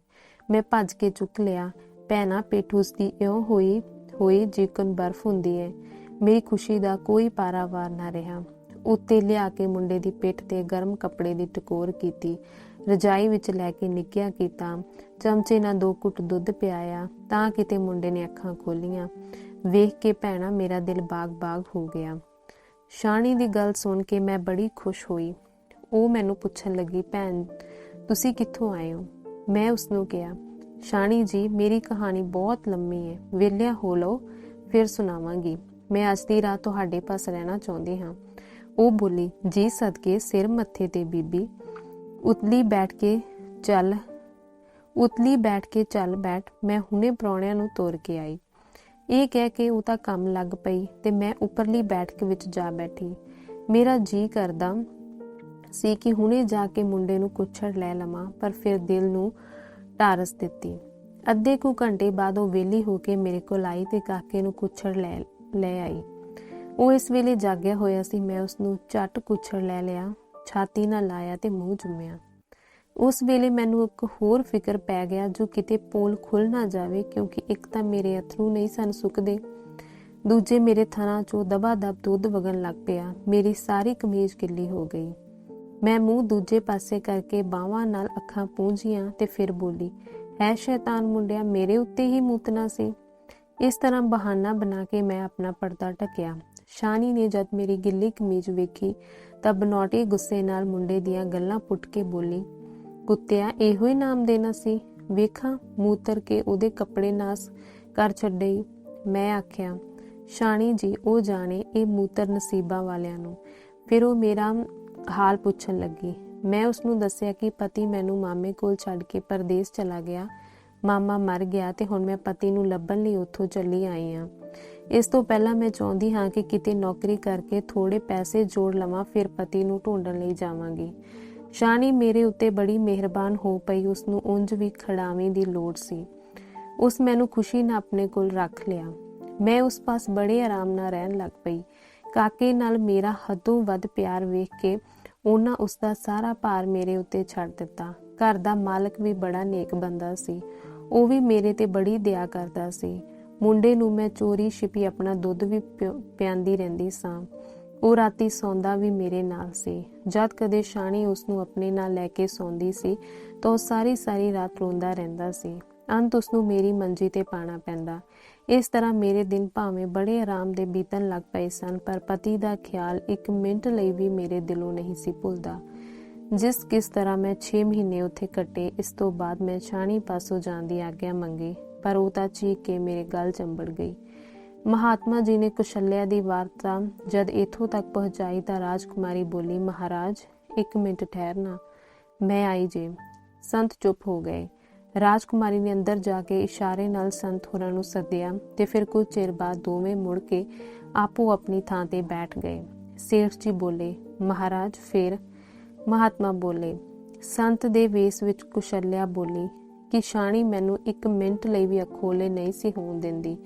ਮੈਂ ਭੱਜ ਕੇ ਚੁੱਕ ਲਿਆ। ਭੈਣਾ ਪਿੱਠ ਉਸਦੀ ਇਉਂ ਹੋਈ ਜਿਕਨ ਬਰਫ਼ ਹੁੰਦੀ ਹੈ। ਮੇਰੀ ਖੁਸ਼ੀ ਦਾ ਕੋਈ ਪਾਰਾਵਾਰ ਨਾ ਰਿਹਾ। ਉੱਤੇ ਲਿਆ ਕੇ ਮੁੰਡੇ ਦੀ ਪਿੱਠ ਤੇ ਗਰਮ ਕੱਪੜੇ ਦੀ ਟਕੋਰ ਕੀਤੀ। ਰਜਾਈ ਵਿੱਚ ਲੈ ਕੇ ਨਿੱਘਿਆ ਕੀਤਾ। ਚਮਚੇ ਨਾਲ 2 ਘੁੱਟ ਦੁੱਧ ਪਿਆਇਆ ਤਾਂ ਕਿਤੇ ਮੁੰਡੇ ਨੇ ਅੱਖਾਂ ਖੋਲੀਆਂ। ਵੇਖ ਕੇ ਭੈਣਾ ਮੇਰਾ ਦਿਲ ਬਾਗ ਹੋ ਗਿਆ। ਸ਼ਾਨੀ ਦੀ ਗੱਲ ਸੁਣ ਕੇ ਮੈਂ ਬੜੀ ਖੁਸ਼ ਹੋਈ। ਉਹ ਮੈਨੂੰ ਪੁੱਛਣ ਲੱਗੀ, ਭੈਣ ਤੁਸੀਂ ਕਿੱਥੋਂ ਆਏ ਹੋ? ਮੈਂ ਉਸਨੂੰ ਕਿਹਾ, ਸ਼ਾਨੀ ਜੀ, ਮੇਰੀ ਕਹਾਣੀ ਬਹੁਤ ਲੰਮੀ ਹੈ। ਵਿਹਲਿਆ ਹੋ ਲਓ, ਫਿਰ ਸੁਣਾਵਾਂਗੀ। ਮੈਂ ਅੱਜ ਦੀ ਰਾਤ ਤੁਹਾਡੇ ਪਾਸ ਰਹਿਣਾ ਚਾਹੁੰਦੀ ਹਾਂ। ਉਹ ਬੋਲੀ, ਜੀ ਸਦਕੇ, ਸਿਰ ਮੱਥੇ ਤੇ ਬੀਬੀ। ਉਤਲੀ ਬੈਠ ਕੇ ਚੱਲ ਬੈਠ। ਮੈਂ ਹੁਣੇ ਪ੍ਰਾਹੁਣਿਆਂ ਨੂੰ ਤੋਰ ਕੇ ਆਈ। ਇਹ ਕਹਿ ਕੇ ਉਹ ਤਾਂ ਕੰਮ ਲੱਗ ਪਈ ਤੇ ਮੈਂ ਉੱਪਰਲੀ ਬੈਠਕ ਵਿੱਚ ਜਾ ਬੈਠੀ। ਮੇਰਾ ਜੀ ਕਰਦਾ ਸੀ ਕਿ ਹੁਣੇ ਜਾ ਕੇ ਮੁੰਡੇ ਨੂੰ ਕੁੱਛੜ ਲੈ ਲਵਾਂ, ਪਰ ਫਿਰ ਦਿਲ ਨੂੰ ਢਾਰਸ ਦਿੱਤੀ। ਅੱਧੇ ਕੁ ਘੰਟੇ ਬਾਅਦ ਉਹ ਵਿਹਲੀ ਹੋ ਕੇ ਮੇਰੇ ਕੋਲ ਆਈ ਤੇ ਕਾਕੇ ਨੂੰ ਕੁੱਛੜ ਲੈ ਆਈ। ਉਹ ਇਸ ਵੇਲੇ ਜਾਗਿਆ ਹੋਇਆ ਸੀ। ਮੈਂ ਉਸਨੂੰ ਝੱਟ ਕੁੱਛੜ ਲੈ ਲਿਆ, ਛਾਤੀ ਨਾਲ ਲਾਇਆ ਤੇ ਮੂੰਹ ਚੁੰਮਿਆ। ਉਸ ਵੇਲੇ ਮੈਨੂੰ ਇੱਕ ਹੋਰ ਫਿਕਰ ਪੈ ਗਿਆ, ਜੋ ਕਿਤੇ ਪੋਲ ਖੁੱਲ ਨਾ ਜਾਵੇ, ਕਿਉਂਕਿ ਇੱਕ ਤਾਂ ਮੇਰੇ ਅਥਰੂ ਨਹੀਂ ਸਨ ਸੁੱਕਦੇ, ਦੂਜੇ ਮੇਰੇ ਥਣਾਂ ਚੋਂ ਦਬਾ ਦਬ ਦੁੱਧ ਵਗਣ ਲੱਗ ਪਿਆ। ਮੇਰੀ ਸਾਰੀ ਕਮੀਜ਼ ਗਿੱਲੀ ਹੋ ਗਈ। ਮੈਂ ਮੂੰਹ ਦੂਜੇ ਪਾਸੇ ਕਰਕੇ ਬਾਹਾਂ ਨਾਲ ਅੱਖਾਂ ਪੂੰਝੀਆਂ ਤੇ ਫਿਰ ਬੋਲੀ, ਹੈ ਸ਼ੈਤਾਨ ਮੁੰਡਿਆ, ਮੇਰੇ ਉੱਤੇ ਹੀ ਮੂਤਣਾ ਸੀ। ਇਸ ਤਰ੍ਹਾਂ ਬਹਾਨਾ ਬਣਾ ਕੇ ਮੈਂ ਆਪਣਾ ਪਰਦਾ ਢੱਕਿਆ। ਸ਼ਾਨੀ ਨੇ ਜਦ ਮੇਰੀ ਗਿੱਲੀ ਕਮੀਜ਼ ਵੇਖੀ ਤਾਂ ਬਨੌਟੀ ਗੁੱਸੇ ਨਾਲ ਮੁੰਡੇ ਦੀਆਂ ਗੱਲਾਂ ਪੁੱਟ ਕੇ ਬੋਲੀ, ਕੁੱਤਿਆ, ਇਹੋ ਹੀ ਨਾਮ ਦੇਣਾ ਸੀ? ਵੇਖਾਂ ਮੂਤਰ ਕੇ ਉਹਦੇ ਕੱਪੜੇ ਨਾਸ ਕਰ ਛੱਡੇ। ਮੈਂ ਆਖਿਆ, ਸ਼ਾਨੀ ਜੀ, ਉਹ ਜਾਣੇ ਇਹ ਮੂਤਰ ਨਸੀਬਾਂ ਵਾਲਿਆਂ ਨੂੰ। ਫਿਰ ਉਹ ਮੇਰਾ ਹਾਲ ਪੁੱਛਣ ਲੱਗੀ। ਮੈਂ ਉਸਨੂੰ ਦੱਸਿਆ ਕਿ ਪਤੀ ਮੈਨੂੰ ਮਾਮੇ ਕੋਲ ਛੱਡ ਕੇ ਪਰਦੇਸ ਚਲਾ ਗਿਆ। ਮਾਮਾ ਮਰ ਗਿਆ ਤੇ ਹੁਣ ਮੈਂ ਪਤੀ ਨੂੰ ਲੱਭਣ ਲਈ ਉੱਥੋਂ ਚੱਲੀ ਆਈ ਹਾਂ। ਇਸ ਤੋਂ ਪਹਿਲਾਂ ਮੈਂ ਚਾਹੁੰਦੀ ਹਾਂ ਕਿ ਕਿਤੇ ਨੌਕਰੀ ਕਰਕੇ ਥੋੜੇ ਪੈਸੇ ਜੋੜ ਲਵਾਂ, ਫਿਰ ਪਤੀ ਨੂੰ ਢੂੰਡਣ ਲਈ ਜਾਵਾਂਗੀ। ਸ਼ਾਨੀ ਮੇਰੇ ਉੱਤੇ ਬੜੀ ਮਿਹਰਬਾਨ ਹੋ ਪਈ। ਉਸਨੂੰ ਉਂਝ ਵੀ ਖੜਾਵੇਂ ਦੀ ਲੋੜ ਸੀ। ਉਸ ਮੈਨੂੰ ਖੁਸ਼ੀ ਨਾਲ ਆਪਣੇ ਕੋਲ ਰੱਖ ਲਿਆ। ਮੈਂ ਉਸ ਪਾਸ ਬੜੇ ਆਰਾਮ ਨਾਲ ਰਹਿਣ ਲੱਗ ਪਈ। ਕਾਕੇ ਨਾਲ ਮੇਰਾ ਹੱਦੋਂ ਵੱਧ ਪਿਆਰ ਵੇਖ ਕੇ ਉਹਨਾਂ ਉਸਦਾ ਸਾਰਾ ਭਾਰ ਮੇਰੇ ਉੱਤੇ ਛੱਡ ਦਿੱਤਾ। ਘਰ ਦਾ ਮਾਲਕ ਵੀ ਬੜਾ ਨੇਕ ਬੰਦਾ ਸੀ। ਉਹ ਵੀ ਮੇਰੇ ਤੇ ਬੜੀ ਦਇਆ ਕਰਦਾ ਸੀ। ਮੁੰਡੇ ਨੂੰ ਮੈਂ ਚੋਰੀ ਛਿਪੀ ਆਪਣਾ ਦੁੱਧ ਵੀ ਪਿਆਂਦੀ ਰਹਿੰਦੀ ਸਾਂ। ਉਹ ਰਾਤੀ ਸੌਂਦਾ ਵੀ ਮੇਰੇ ਨਾਲ ਸੀ। ਜਦ ਕਦੇ ਸ਼ਾਨੀ ਉਸਨੂੰ ਆਪਣੇ ਨਾਲ ਲੈ ਕੇ ਸੌਂਦੀ ਸੀ ਤਾਂ ਉਹ ਸਾਰੀ ਰਾਤ ਰੋਂਦਾ ਰਹਿੰਦਾ ਸੀ। ਅੰਤ ਉਸਨੂੰ ਮੇਰੀ ਮੰਜੀ ਤੇ ਪਾਣਾ ਪੈਂਦਾ। ਇਸ ਤਰ੍ਹਾਂ ਮੇਰੇ ਦਿਨ ਭਾਵੇਂ ਬੜੇ ਆਰਾਮ ਦੇ ਬੀਤਣ ਲੱਗ ਪਏ ਸਨ, ਪਰ ਪਤੀ ਦਾ ਖਿਆਲ ਇੱਕ ਮਿੰਟ ਲਈ ਵੀ ਮੇਰੇ ਦਿਲੋਂ ਨਹੀਂ ਸੀ ਭੁੱਲਦਾ। ਕਿਸ ਤਰ੍ਹਾਂ ਮੈਂ 6 ਮਹੀਨੇ ਉੱਥੇ ਕੱਟੇ। ਇਸ ਤੋਂ ਬਾਅਦ ਮੈਂ ਸ਼ਾਨੀ ਪਾਸੋਂ ਜਾਣ ਦੀ ਆਗਿਆ ਮੰਗੀ, ਪਰ ਉਹ ਤਾਂ ਚੀਕ ਕੇ ਮੇਰੇ ਗਲ ਚੰਬੜ ਗਈ। ਮਹਾਤਮਾ ਜੀ ਨੇ ਕੁਸ਼ਲਿਆ ਦੀ ਵਾਰਤਾ ਜਦ ਇੱਥੋਂ ਤੱਕ ਪਹੁੰਚਾਈ ਤਾਂ ਰਾਜਕੁਮਾਰੀ ਬੋਲੀ, ਮਹਾਰਾਜ 1 ਮਿੰਟ ਠਹਿਰਨਾ, ਮੈਂ ਆਈ ਜੇ। ਸੰਤ ਚੁੱਪ ਹੋ ਗਏ। ਰਾਜਕੁਮਾਰੀ ਨੇ ਅੰਦਰ ਜਾ ਕੇ ਇਸ਼ਾਰੇ ਨਾਲ ਸੰਤ ਹੋਰਾਂ ਨੂੰ ਸੱਦਿਆ ਤੇ ਫਿਰ ਕੁਝ ਚਿਰ ਬਾਅਦ ਦੋਵੇਂ ਮੁੜ ਕੇ ਆਪੋ ਆਪਣੀ ਥਾਂ ਤੇ ਬੈਠ ਗਏ। ਸੇਠ ਜੀ ਬੋਲੇ, ਮਹਾਰਾਜ ਫਿਰ? ਮਹਾਤਮਾ ਬੋਲੇ। ਸੰਤ ਦੇ ਵੇਸ ਵਿੱਚ ਕੁਸ਼ਲਿਆ ਬੋਲੀ ਕਿ ਸ਼ਾਨੀ ਮੈਨੂੰ 1 ਮਿੰਟ ਲਈ ਵੀ ਅਖੋਲੇ ਨਹੀਂ ਸੀ ਹੋਣ ਦਿੰਦੀ,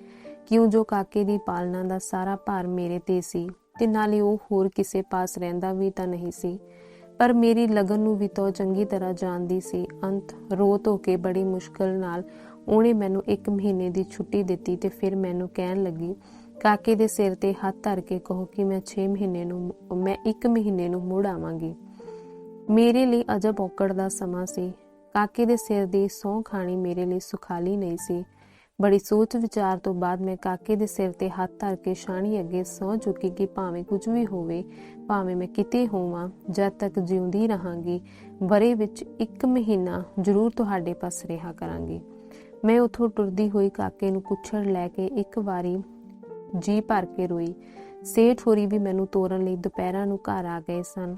ਕਿਉਂ ਜੋ ਕਾਕੇ ਦੀ ਪਾਲਣਾ ਦਾ ਸਾਰਾ ਭਾਰ ਮੇਰੇ ਤੇ ਸੀ ਤੇ ਨਾਲੇ ਉਹ ਹੋਰ ਕਿਸੇ ਪਾਸ ਰਹਿੰਦਾ ਵੀ ਤਾਂ ਨਹੀਂ ਸੀ। ਪਰ ਮੇਰੀ ਲਗਨ ਨੂੰ ਵੀ ਤਾਂ ਚੰਗੀ ਤਰ੍ਹਾਂ ਜਾਣਦੀ ਸੀ। ਅੰਤ ਰੋ ਧੋ ਕੇ ਬੜੀ ਮੁਸ਼ਕਲ ਨਾਲ ਉਹਨੇ ਮੈਨੂੰ 1 ਮਹੀਨੇ ਦੀ ਛੁੱਟੀ ਦਿੱਤੀ ਤੇ ਫਿਰ ਮੈਨੂੰ ਕਹਿਣ ਲੱਗੀ, ਕਾਕੇ ਦੇ ਸਿਰ ਤੇ ਹੱਥ ਧਰ ਕੇ ਕਹੋ ਕਿ ਮੈਂ 1 ਮਹੀਨੇ ਨੂੰ ਮੁੜ ਆਵਾਂਗੀ। ਮੇਰੇ ਲਈ ਅਜਬ ਔਕੜ ਦਾ ਸਮਾਂ ਸੀ। ਕਾਕੇ ਦੇ ਸਿਰ ਦੀ ਸਹੁੰ ਖਾਣੀ ਮੇਰੇ ਲਈ ਸੁਖਾਲੀ ਨਹੀਂ ਸੀ। ਬੜੀ ਸੋਚ ਵਿਚਾਰ ਤੋਂ ਬਾਅਦ ਮੈਂ ਕਾਕੇ ਦੇ ਸਿਰ ਤੇ ਹੱਥ ਧਰ ਕੇ ਸ਼ਾਨੀ ਅੱਗੇ ਸਹੁੰ ਚੁੱਕੀ ਕਿ ਭਾਵੇਂ ਕੁਝ ਵੀ ਹੋਵੇ, ਭਾਵੇਂ ਮੈਂ ਕਿਤੇ ਹੋਵਾਂ, ਜਦ ਤੱਕ ਜਿਉਂਦੀ ਰਹਾਂਗੀ, ਵਰੇ ਵਿੱਚ 1 ਮਹੀਨਾ ਜ਼ਰੂਰ ਤੁਹਾਡੇ ਪਾਸ ਰਿਹਾ ਕਰਾਂਗੀ। ਮੈਂ ਉੱਥੋਂ ਟੁਰਦੀ ਹੋਈ ਕਾਕੇ ਨੂੰ ਕੁੱਛੜ ਲੈ ਕੇ ਇੱਕ ਵਾਰੀ ਜੀ ਭਰ ਕੇ ਰੋਈ। ਸੇਠ ਹੋਰੀ ਵੀ ਮੈਨੂੰ ਤੋਰਨ ਲਈ ਦੁਪਹਿਰਾਂ ਨੂੰ ਘਰ ਆ ਗਏ ਸਨ।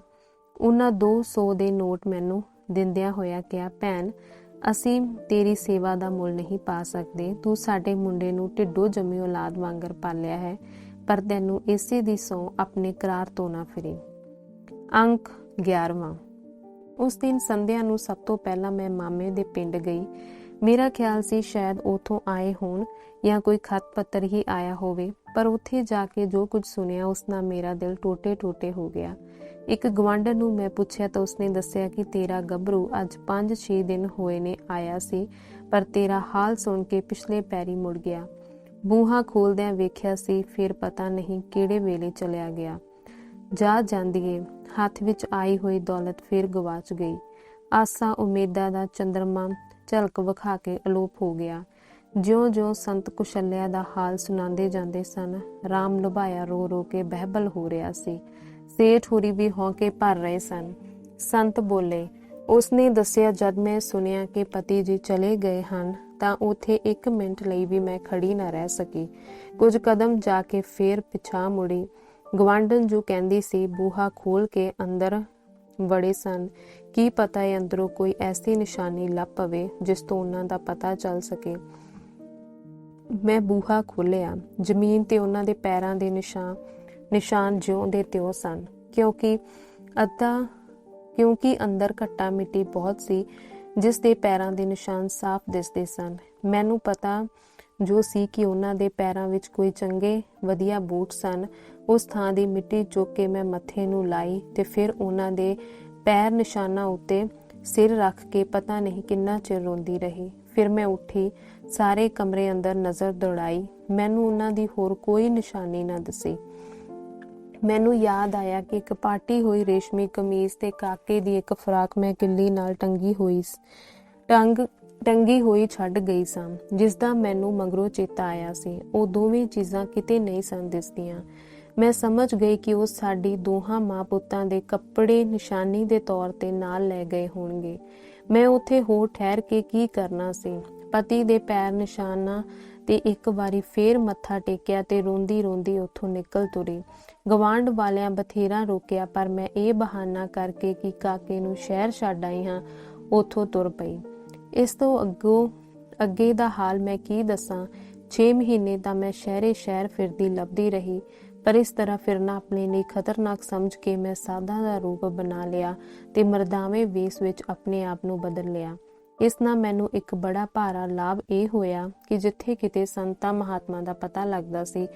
ਉਹਨਾਂ 200 ਦੇ ਨੋਟ ਮੈਨੂੰ ਦਿੰਦਿਆਂ ਹੋਇਆ ਕਿਹਾ, ਭੈਣ, ਅਸੀਂ ਤੇਰੀ ਸੇਵਾ ਦਾ ਮੁੱਲ ਨਹੀਂ ਪਾ ਸਕਦੇ। ਤੂੰ ਸਾਡੇ ਮੁੰਡੇ ਨੂੰ ਢਿੱਡੋਂ ਜੰਮੀ ਔਲਾਦ ਵਾਂਗਰ ਪਾਲਿਆ ਹੈ, ਪਰ ਤੈਨੂੰ ਇਸੇ ਦੀ ਸਹੁੰ ਆਪਣੇ ਕਰਾਰ ਤੋਂ ਨਾ ਫਿਰੇ। ਅੰਕ 11ਵਾਂ। ਉਸ ਦਿਨ ਸੰਧਿਆ ਨੂੰ ਸਭ ਤੋਂ ਪਹਿਲਾਂ ਮੈਂ ਮਾਮੇ ਦੇ ਪਿੰਡ ਗਈ। ਮੇਰਾ ਖਿਆਲ ਸੀ ਸ਼ਾਇਦ ਉੱਥੋਂ ਆਏ ਹੋਣ ਜਾਂ ਕੋਈ ਖਤ ਪੱਤਰ ਹੀ ਆਇਆ ਹੋਵੇ, ਪਰ ਉੱਥੇ ਜਾ ਕੇ ਜੋ ਕੁਝ ਸੁਣਿਆ ਉਸ ਨਾਲ ਮੇਰਾ ਦਿਲ ਟੋਟੇ ਹੋ ਗਿਆ। ਇੱਕ ਗੁਆਂਢਣ ਨੂੰ ਮੈਂ ਪੁੱਛਿਆ ਤਾਂ ਉਸਨੇ ਦੱਸਿਆ ਕਿ ਤੇਰਾ ਗੱਭਰੂ ਅੱਜ 5-6 ਦਿਨ ਹੋਏ ਨੇ ਆਇਆ ਸੀ, ਪਰ ਤੇਰਾ ਹਾਲ ਸੁਣ ਕੇ ਪਿਛਲੇ ਪੈਰੀ ਮੁੜ ਗਿਆ। ਬੂਹਾ ਖੋਲਦਿਆਂ ਵੇਖਿਆ ਸੀ, ਫਿਰ ਪਤਾ ਨਹੀਂ ਕਿਹੜੇ ਵੇਲੇ ਚਲਿਆ ਗਿਆ। ਜਾ ਜਾਂਦੀਏ, ਹੱਥ ਵਿੱਚ ਆਈ ਹੋਈ ਦੌਲਤ ਫਿਰ ਗਵਾਚ ਗਈ। ਆਸਾਂ ਉਮੀਦਾਂ ਦਾ ਚੰਦਰਮਾ ਝਲਕ ਵਿਖਾ ਕੇ ਅਲੋਪ ਹੋ ਗਿਆ। ਜਿਉਂ-ਜਿਉਂ ਸੰਤ ਕੁਸ਼ਲਿਆ ਦਾ ਹਾਲ ਸੁਣਾਉਂਦੇ ਜਾਂਦੇ ਸਨ, ਰਾਮ ਲੁਭਾਇਆ ਰੋ ਰੋ ਕੇ ਬਹਿਬਲ ਹੋ ਰਿਹਾ ਸੀ। ਸੇਠ ਹੋਰੀ ਵੀ ਹੌਂਕੇ ਭਰ ਰਹੇ ਸਨ। ਸੰਤ ਬੋਲੇ, ਉਸਨੇ ਦੱਸਿਆ, ਜਦ ਮੈਂ ਸੁਣਿਆ ਕਿ ਪਤੀ ਜੀ ਚਲੇ ਗਏ ਹਨ ਤਾਂ ਉੱਥੇ 1 ਮਿੰਟ ਲਈ ਵੀ ਮੈਂ ਖੜੀ ਨਾ ਰਹਿ ਸਕੀ। ਕੁਝ ਕਦਮ ਜਾ ਕੇ ਫੇਰ ਪਿਛਾਂਹ ਮੁੜੀ। ਗੁਆਂਢਣ ਜੋ ਕਹਿੰਦੀ ਸੀ ਬੂਹਾ ਖੋਲ ਕੇ ਅੰਦਰ ਵੜੇ ਸਨ। ਕੀ ਪਤਾ ਹੈ ਅੰਦਰੋਂ ਕੋਈ ਐਸੀ ਨਿਸ਼ਾਨੀ ਲੱਭ ਪਵੇ ਜਿਸ ਤੋਂ ਉਹਨਾਂ ਦਾ ਪਤਾ ਚੱਲ ਸਕੇ। ਮੈਂ ਬੂਹਾ ਖੋਲਿਆ। ਜ਼ਮੀਨ ਤੇ ਉਹਨਾਂ ਦੇ ਪੈਰਾਂ ਦੇ ਨਿਸ਼ਾਨ ਜਿਉਂ ਦੇ ਤਿਉਂ ਸਨ, ਕਿਉਂਕਿ ਅੰਦਰ ਘੱਟਾ ਮਿੱਟੀ ਬਹੁਤ ਸੀ, ਜਿਸ ਦੇ ਪੈਰਾਂ ਦੇ ਨਿਸ਼ਾਨ ਸਾਫ਼ ਦਿਸਦੇ ਸਨ। ਮੈਨੂੰ ਪਤਾ ਜੋ ਸੀ ਕਿ ਉਹਨਾਂ ਦੇ ਪੈਰਾਂ ਵਿੱਚ ਕੋਈ ਚੰਗੇ ਵਧੀਆ ਬੂਟ ਸਨ। ਉਸ ਥਾਂ ਦੀ ਮਿੱਟੀ ਚੁੱਕ ਕੇ ਮੈਂ ਮੱਥੇ ਨੂੰ ਲਾਈ ਤੇ ਫਿਰ ਉਹਨਾਂ ਦੇ ਪੈਰ ਨਿਸ਼ਾਨਾਂ ਉੱਤੇ ਸਿਰ ਰੱਖ ਕੇ ਪਤਾ ਨਹੀਂ ਕਿੰਨਾ ਚਿਰ ਰੋਂਦੀ ਰਹੀ। ਫਿਰ ਮੈਂ ਉੱਠੀ, ਸਾਰੇ ਕਮਰੇ ਅੰਦਰ ਨਜ਼ਰ ਦੌੜਾਈ। ਮੈਨੂੰ ਉਹਨਾਂ ਦੀ ਹੋਰ ਕੋਈ ਨਿਸ਼ਾਨੀ ਨਾ ਦਿਸੀ। ਮੈਨੂੰ ਯਾਦ ਆਇਆ ਕਿ ਇੱਕ ਪਾਟੀ ਹੋਈ ਰੇਸ਼ਮੀ ਕਮੀਜ਼ ਤੇ ਕਾਕੇ ਦੀ ਇੱਕ ਫਰਾਕ ਮੈਂ ਕਿੱਲੀ ਨਾਲ ਟੰਗ ਟੰਗੀ ਹੋਈ ਛੱਡ ਗਈ ਸਾਂ, ਜਿਸ ਦਾ ਮੈਨੂੰ ਮਗਰੋਂ ਚੇਤਾ ਆਇਆ ਸੀ। ਉਹ ਦੋਵੇਂ ਚੀਜ਼ਾਂ ਕਿਤੇ ਨਹੀਂ ਸਨ ਦਿਸਦੀਆਂ। ਮੈਂ ਸਮਝ ਗਈ ਕਿ ਉਹ ਸਾਡੀ ਦੋਹਾਂ ਮਾਂ ਪੁੱਤਾਂ ਦੇ ਕੱਪੜੇ ਨਿਸ਼ਾਨੀ ਦੇ ਤੌਰ ਤੇ ਨਾਲ ਲੈ ਗਏ ਹੋਣਗੇ। ਮੈਂ ਉੱਥੇ ਹੋ ਠਹਿਰ ਕੇ ਕੀ ਕਰਨਾ ਸੀ? ਪਤੀ ਦੇ ਪੈਰ ਨਿਸ਼ਾਨਾਂ ਤੇ ਇੱਕ ਵਾਰੀ ਫੇਰ ਮੱਥਾ ਟੇਕਿਆ ਤੇ ਰੋਂਦੀ ਰੋਂਦੀ ਉੱਥੋਂ ਨਿਕਲ ਤੁਰੀ। ਗਵਾਂਢ ਵਾਲਿਆਂ ਬਥੇਰਾ ਰੋਕਿਆ, ਪਰ ਮੈਂ ਇਹ ਬਹਾਨਾ ਕਰਕੇ ਕਿ ਕਾਕੇ ਨੂੰ ਸ਼ਹਿਰ ਛੱਡ ਆਈ ਹਾਂ, ਉੱਥੋਂ ਤੁਰ ਪਈ। ਇਸ ਤੋਂ ਅੱਗੇ ਦਾ ਹਾਲ ਮੈਂ ਕੀ ਦੱਸਾਂ। 6 ਮਹੀਨੇ ਤਾਂ ਮੈਂ ਸ਼ਹਿਰੇ ਸ਼ਹਿਰ ਫਿਰਦੀ ਲੱਭਦੀ ਰਹੀ, ਪਰ ਇਸ ਤਰ੍ਹਾਂ ਫਿਰਨਾ ਆਪਣੇ ਲਈ ਖਤਰਨਾਕ ਸਮਝ ਕੇ ਮੈਂ ਸਾਧਾਂ ਦਾ ਰੂਪ ਬਣਾ ਲਿਆ ਤੇ ਮਰਦਾਵੇਂ ਵੇਸ ਵਿੱਚ ਆਪਣੇ ਆਪ ਨੂੰ ਬਦਲ ਲਿਆ। ਇਸ ਨਾਲ ਮੈਨੂੰ ਇੱਕ ਬੜਾ ਭਾਰਾ ਲਾਭ ਇਹ ਹੋਇਆ ਕਿ ਜਿੱਥੇ ਕਿਤੇ ਸੰਤਾਂ ਮਹਾਤਮਾ ਦਾ ਪਤਾ ਲੱਗਦਾ ਸੀ,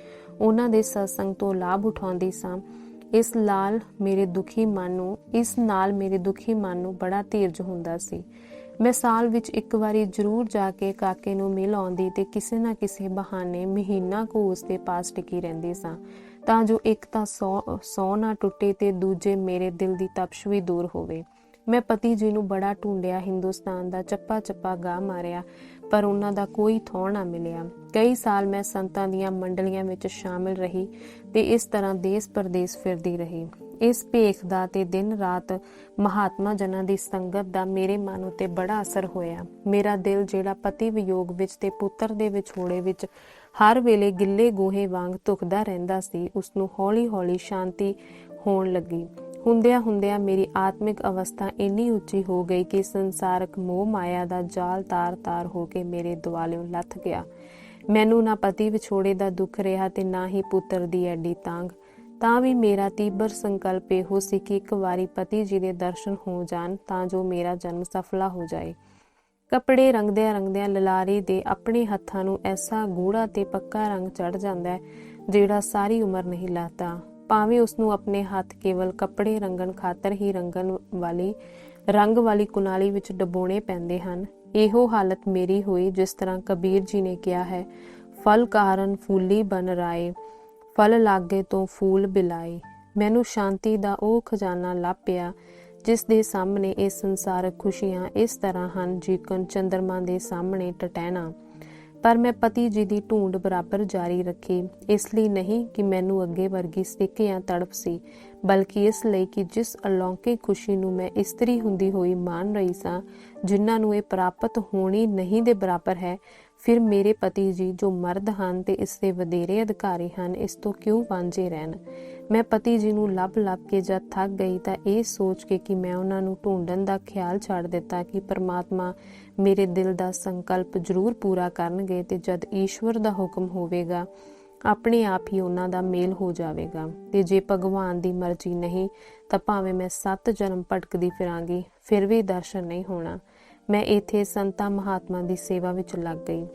ਉਹਨਾਂ ਦੇ ਸਤਸੰਗ ਤੋਂ ਲਾਭ ਉਠਾਉਂਦੀ ਸਾਂ। ਇਸ ਨਾਲ ਮੇਰੇ ਦੁਖੀ ਮਨ ਨੂੰ ਬੜਾ ਧੀਰਜ ਹੁੰਦਾ ਸੀ। ਮੈਂ ਸਾਲ ਵਿੱਚ ਇੱਕ ਵਾਰੀ ਜ਼ਰੂਰ ਜਾ ਕੇ ਕਾਕੇ ਨੂੰ ਮਿਲ ਆਉਂਦੀ ਤੇ ਕਿਸੇ ਨਾ ਕਿਸੇ ਬਹਾਨੇ ਮਹੀਨਾ ਕੁ ਉਸਦੇ ਪਾਸ ਟਿਕੀ ਰਹਿੰਦੀ ਸਾਂ, ਤਾਂ ਜੋ ਇੱਕ ਤਾਂ ਸੌ ਨਾ ਟੁੱਟੇ ਤੇ ਦੂਜੇ ਮੇਰੇ ਦਿਲ ਦੀ ਤਪਸ਼ ਵੀ ਦੂਰ ਹੋਵੇ। ਮੈਂ ਪਤੀ ਜੀ ਨੂੰ ਬੜਾ ਢੂੰਡਿਆ, ਹਿੰਦੁਸਤਾਨ ਦਾ ਚੱਪਾ ਗਾਹ ਮਾਰਿਆ, ਪਰ ਉਹਨਾਂ ਦਾ ਕੋਈ ਥੌ ਨਾ ਮਿਲਿਆ। ਕਈ ਸਾਲ ਮੈਂ ਸੰਤਾਂ ਦੀਆਂ ਮੰਡਲੀਆਂ ਵਿੱਚ ਸ਼ਾਮਿਲ ਰਹੀ ਤੇ ਇਸ ਤਰ੍ਹਾਂ ਦੇਸ ਪਰਦੇਸ ਫਿਰਦੀ ਰਹੀ। ਇਸ ਭੇਖ ਦਾ ਤੇ ਦਿਨ ਰਾਤ ਮਹਾਤਮਾ ਜਨਾਂ ਦੀ ਸੰਗਤ ਦਾ ਮੇਰੇ ਮਨ ਉੱਤੇ ਬੜਾ ਅਸਰ ਹੋਇਆ। ਮੇਰਾ ਦਿਲ, ਜਿਹੜਾ ਪਤੀ ਵਿਯੋਗ ਵਿੱਚ ਤੇ ਪੁੱਤਰ ਦੇ ਵਿਛੋੜੇ ਵਿੱਚ ਹਰ ਵੇਲੇ ਗਿੱਲੇ ਗੋਹੇ ਵਾਂਗ ਧੁਖਦਾ ਰਹਿੰਦਾ ਸੀ, ਉਸਨੂੰ ਹੌਲੀ ਹੌਲੀ ਸ਼ਾਂਤੀ ਹੋਣ ਲੱਗੀ। ਹੁੰਦਿਆਂ ਮੇਰੀ ਆਤਮਿਕ ਅਵਸਥਾ ਇੰਨੀ ਉੱਚੀ ਹੋ ਗਈ ਕਿ ਸੰਸਾਰਕ ਮੋਹ ਮਾਇਆ ਦਾ ਜਾਲ ਤਾਰ ਹੋ ਕੇ ਮੇਰੇ ਦੁਆਲਿਓਂ ਲੱਥ ਗਿਆ। ਮੈਨੂੰ ਨਾ ਪਤੀ ਵਿਛੋੜੇ ਦਾ ਦੁੱਖ ਰਿਹਾ ਤੇ ਨਾ ਹੀ ਪੁੱਤਰ ਦੀ ਐਡੀ ਤਾਂਘ। ਤਾਂ ਵੀ ਮੇਰਾ ਤੀਬਰ ਸੰਕਲਪ ਇਹੋ ਸੀ ਕਿ ਇੱਕ ਵਾਰੀ ਪਤੀ ਜੀ ਦੇ ਦਰਸ਼ਨ ਹੋ ਜਾਣ, ਤਾਂ ਜੋ ਮੇਰਾ ਜਨਮ ਸਫਲਾ ਹੋ ਜਾਏ। ਕੱਪੜੇ ਰੰਗਦਿਆਂ ਲਲਾਰੀ ਦੇ ਆਪਣੇ ਹੱਥਾਂ ਨੂੰ ਐਸਾ ਗੂੜਾ ਤੇ ਪੱਕਾ ਰੰਗ ਚੜ ਜਾਂਦਾ ਹੈ, ਜਿਹੜਾ ਸਾਰੀ ਉਮਰ ਨਹੀਂ ਲਾਹਤਾ। ਭਾਵੇਂ ਉਸਨੂੰ ਆਪਣੇ ਹੱਥ ਕੇਵਲ ਕੱਪੜੇ ਰੰਗਣ ਖਾਤਰ ਹੀ ਰੰਗ ਵਾਲੀ ਕੁਨਾਲੀ ਵਿੱਚ ਡਬੋਣੇ ਪੈਂਦੇ ਹਨ। ਇਹੋ ਹਾਲਤ ਮੇਰੀ ਹੋਈ, ਜਿਸ ਤਰ੍ਹਾਂ ਕਬੀਰ ਜੀ ਨੇ ਕਿਹਾ ਹੈ, ਫਲ ਕਾਰਨ ਫੂਲੀ ਬਨ ਰਾਏ, ਫਲ ਲਾਗੇ ਤੋਂ ਫੂਲ ਬਿਲਾਏ। ਮੈਨੂੰ ਸ਼ਾਂਤੀ ਦਾ ਉਹ ਖਜ਼ਾਨਾ ਲੱਭ ਪਿਆ, ਜਿਸ ਦੇ ਸਾਹਮਣੇ ਇਹ ਸੰਸਾਰਕ ਖੁਸ਼ੀਆਂ ਇਸ ਤਰ੍ਹਾਂ ਹਨ ਜਿਕਨ ਚੰਦਰਮਾ ਦੇ ਸਾਹਮਣੇ ਟਟਹਿਣਾ। ਪਰ ਮੈਂ ਪਤੀ ਜੀ ਦੀ ਢੂੰਡ ਬਰਾਬਰ ਜਾਰੀ ਰੱਖੀ, ਇਸ ਲਈ ਨਹੀਂ ਕਿ ਮੈਨੂੰ ਅੱਗੇ ਵਰਗੀ ਸਿੱਕ ਜਾਂ ਤੜਫ ਸੀ, ਬਲਕਿ ਇਸ ਲਈ ਕਿ ਜਿਸ ਅਲੌਕਿਕ ਖੁਸ਼ੀ ਨੂੰ ਮੈਂ ਇਸਤਰੀ ਹੁੰਦੀ ਹੋਈ ਮਾਣ ਰਹੀ ਸਾਂ, ਜਿਨ੍ਹਾਂ ਨੂੰ ਇਹ ਪ੍ਰਾਪਤ ਹੋਣੀ ਨਹੀਂ ਦੇ ਬਰਾਬਰ ਹੈ, ਫਿਰ ਮੇਰੇ ਪਤੀ ਜੀ ਜੋ ਮਰਦ ਹਨ ਤੇ ਇਸ ਦੇ ਵਧੇਰੇ ਅਧਿਕਾਰੀ ਹਨ, ਇਸ ਤੋਂ ਕਿਉਂ ਵਾਂਝੇ ਰਹਿਣ। ਮੈਂ ਪਤੀ ਜੀ ਨੂੰ ਲੱਭ ਕੇ ਜਦ ਥੱਕ ਗਈ ਤਾਂ ਇਹ ਸੋਚ ਕੇ ਕਿ ਮੈਂ ਉਹਨਾਂ ਨੂੰ ਢੂੰਡਣ ਦਾ ਖਿਆਲ ਛੱਡ ਦਿੱਤਾ ਕਿ ਪਰਮਾਤਮਾ ਮੇਰੇ ਦਿਲ ਦਾ ਸੰਕਲਪ ਜ਼ਰੂਰ ਪੂਰਾ ਕਰਨਗੇ ਤੇ ਜਦ ਈਸ਼ਵਰ ਦਾ ਹੁਕਮ ਹੋਵੇਗਾ, ਆਪਣੇ ਆਪ ਹੀ ਉਹਨਾਂ ਦਾ ਮੇਲ ਹੋ ਜਾਵੇਗਾ। ਤੇ ਜੇ ਭਗਵਾਨ ਦੀ ਮਰਜ਼ੀ ਨਹੀਂ ਤਾਂ ਭਾਵੇਂ ਮੈਂ 7 ਜਨਮ ਭਟਕਦੀ ਫਿਰਾਂਗੀ, ਫਿਰ ਵੀ ਦਰਸ਼ਨ ਨਹੀਂ ਹੋਣਾ। ਮੈਂ ਇੱਥੇ ਸੰਤਾਂ ਮਹਾਤਮਾ ਦੀ ਸੇਵਾ ਵਿੱਚ ਲੱਗ ਗਈ।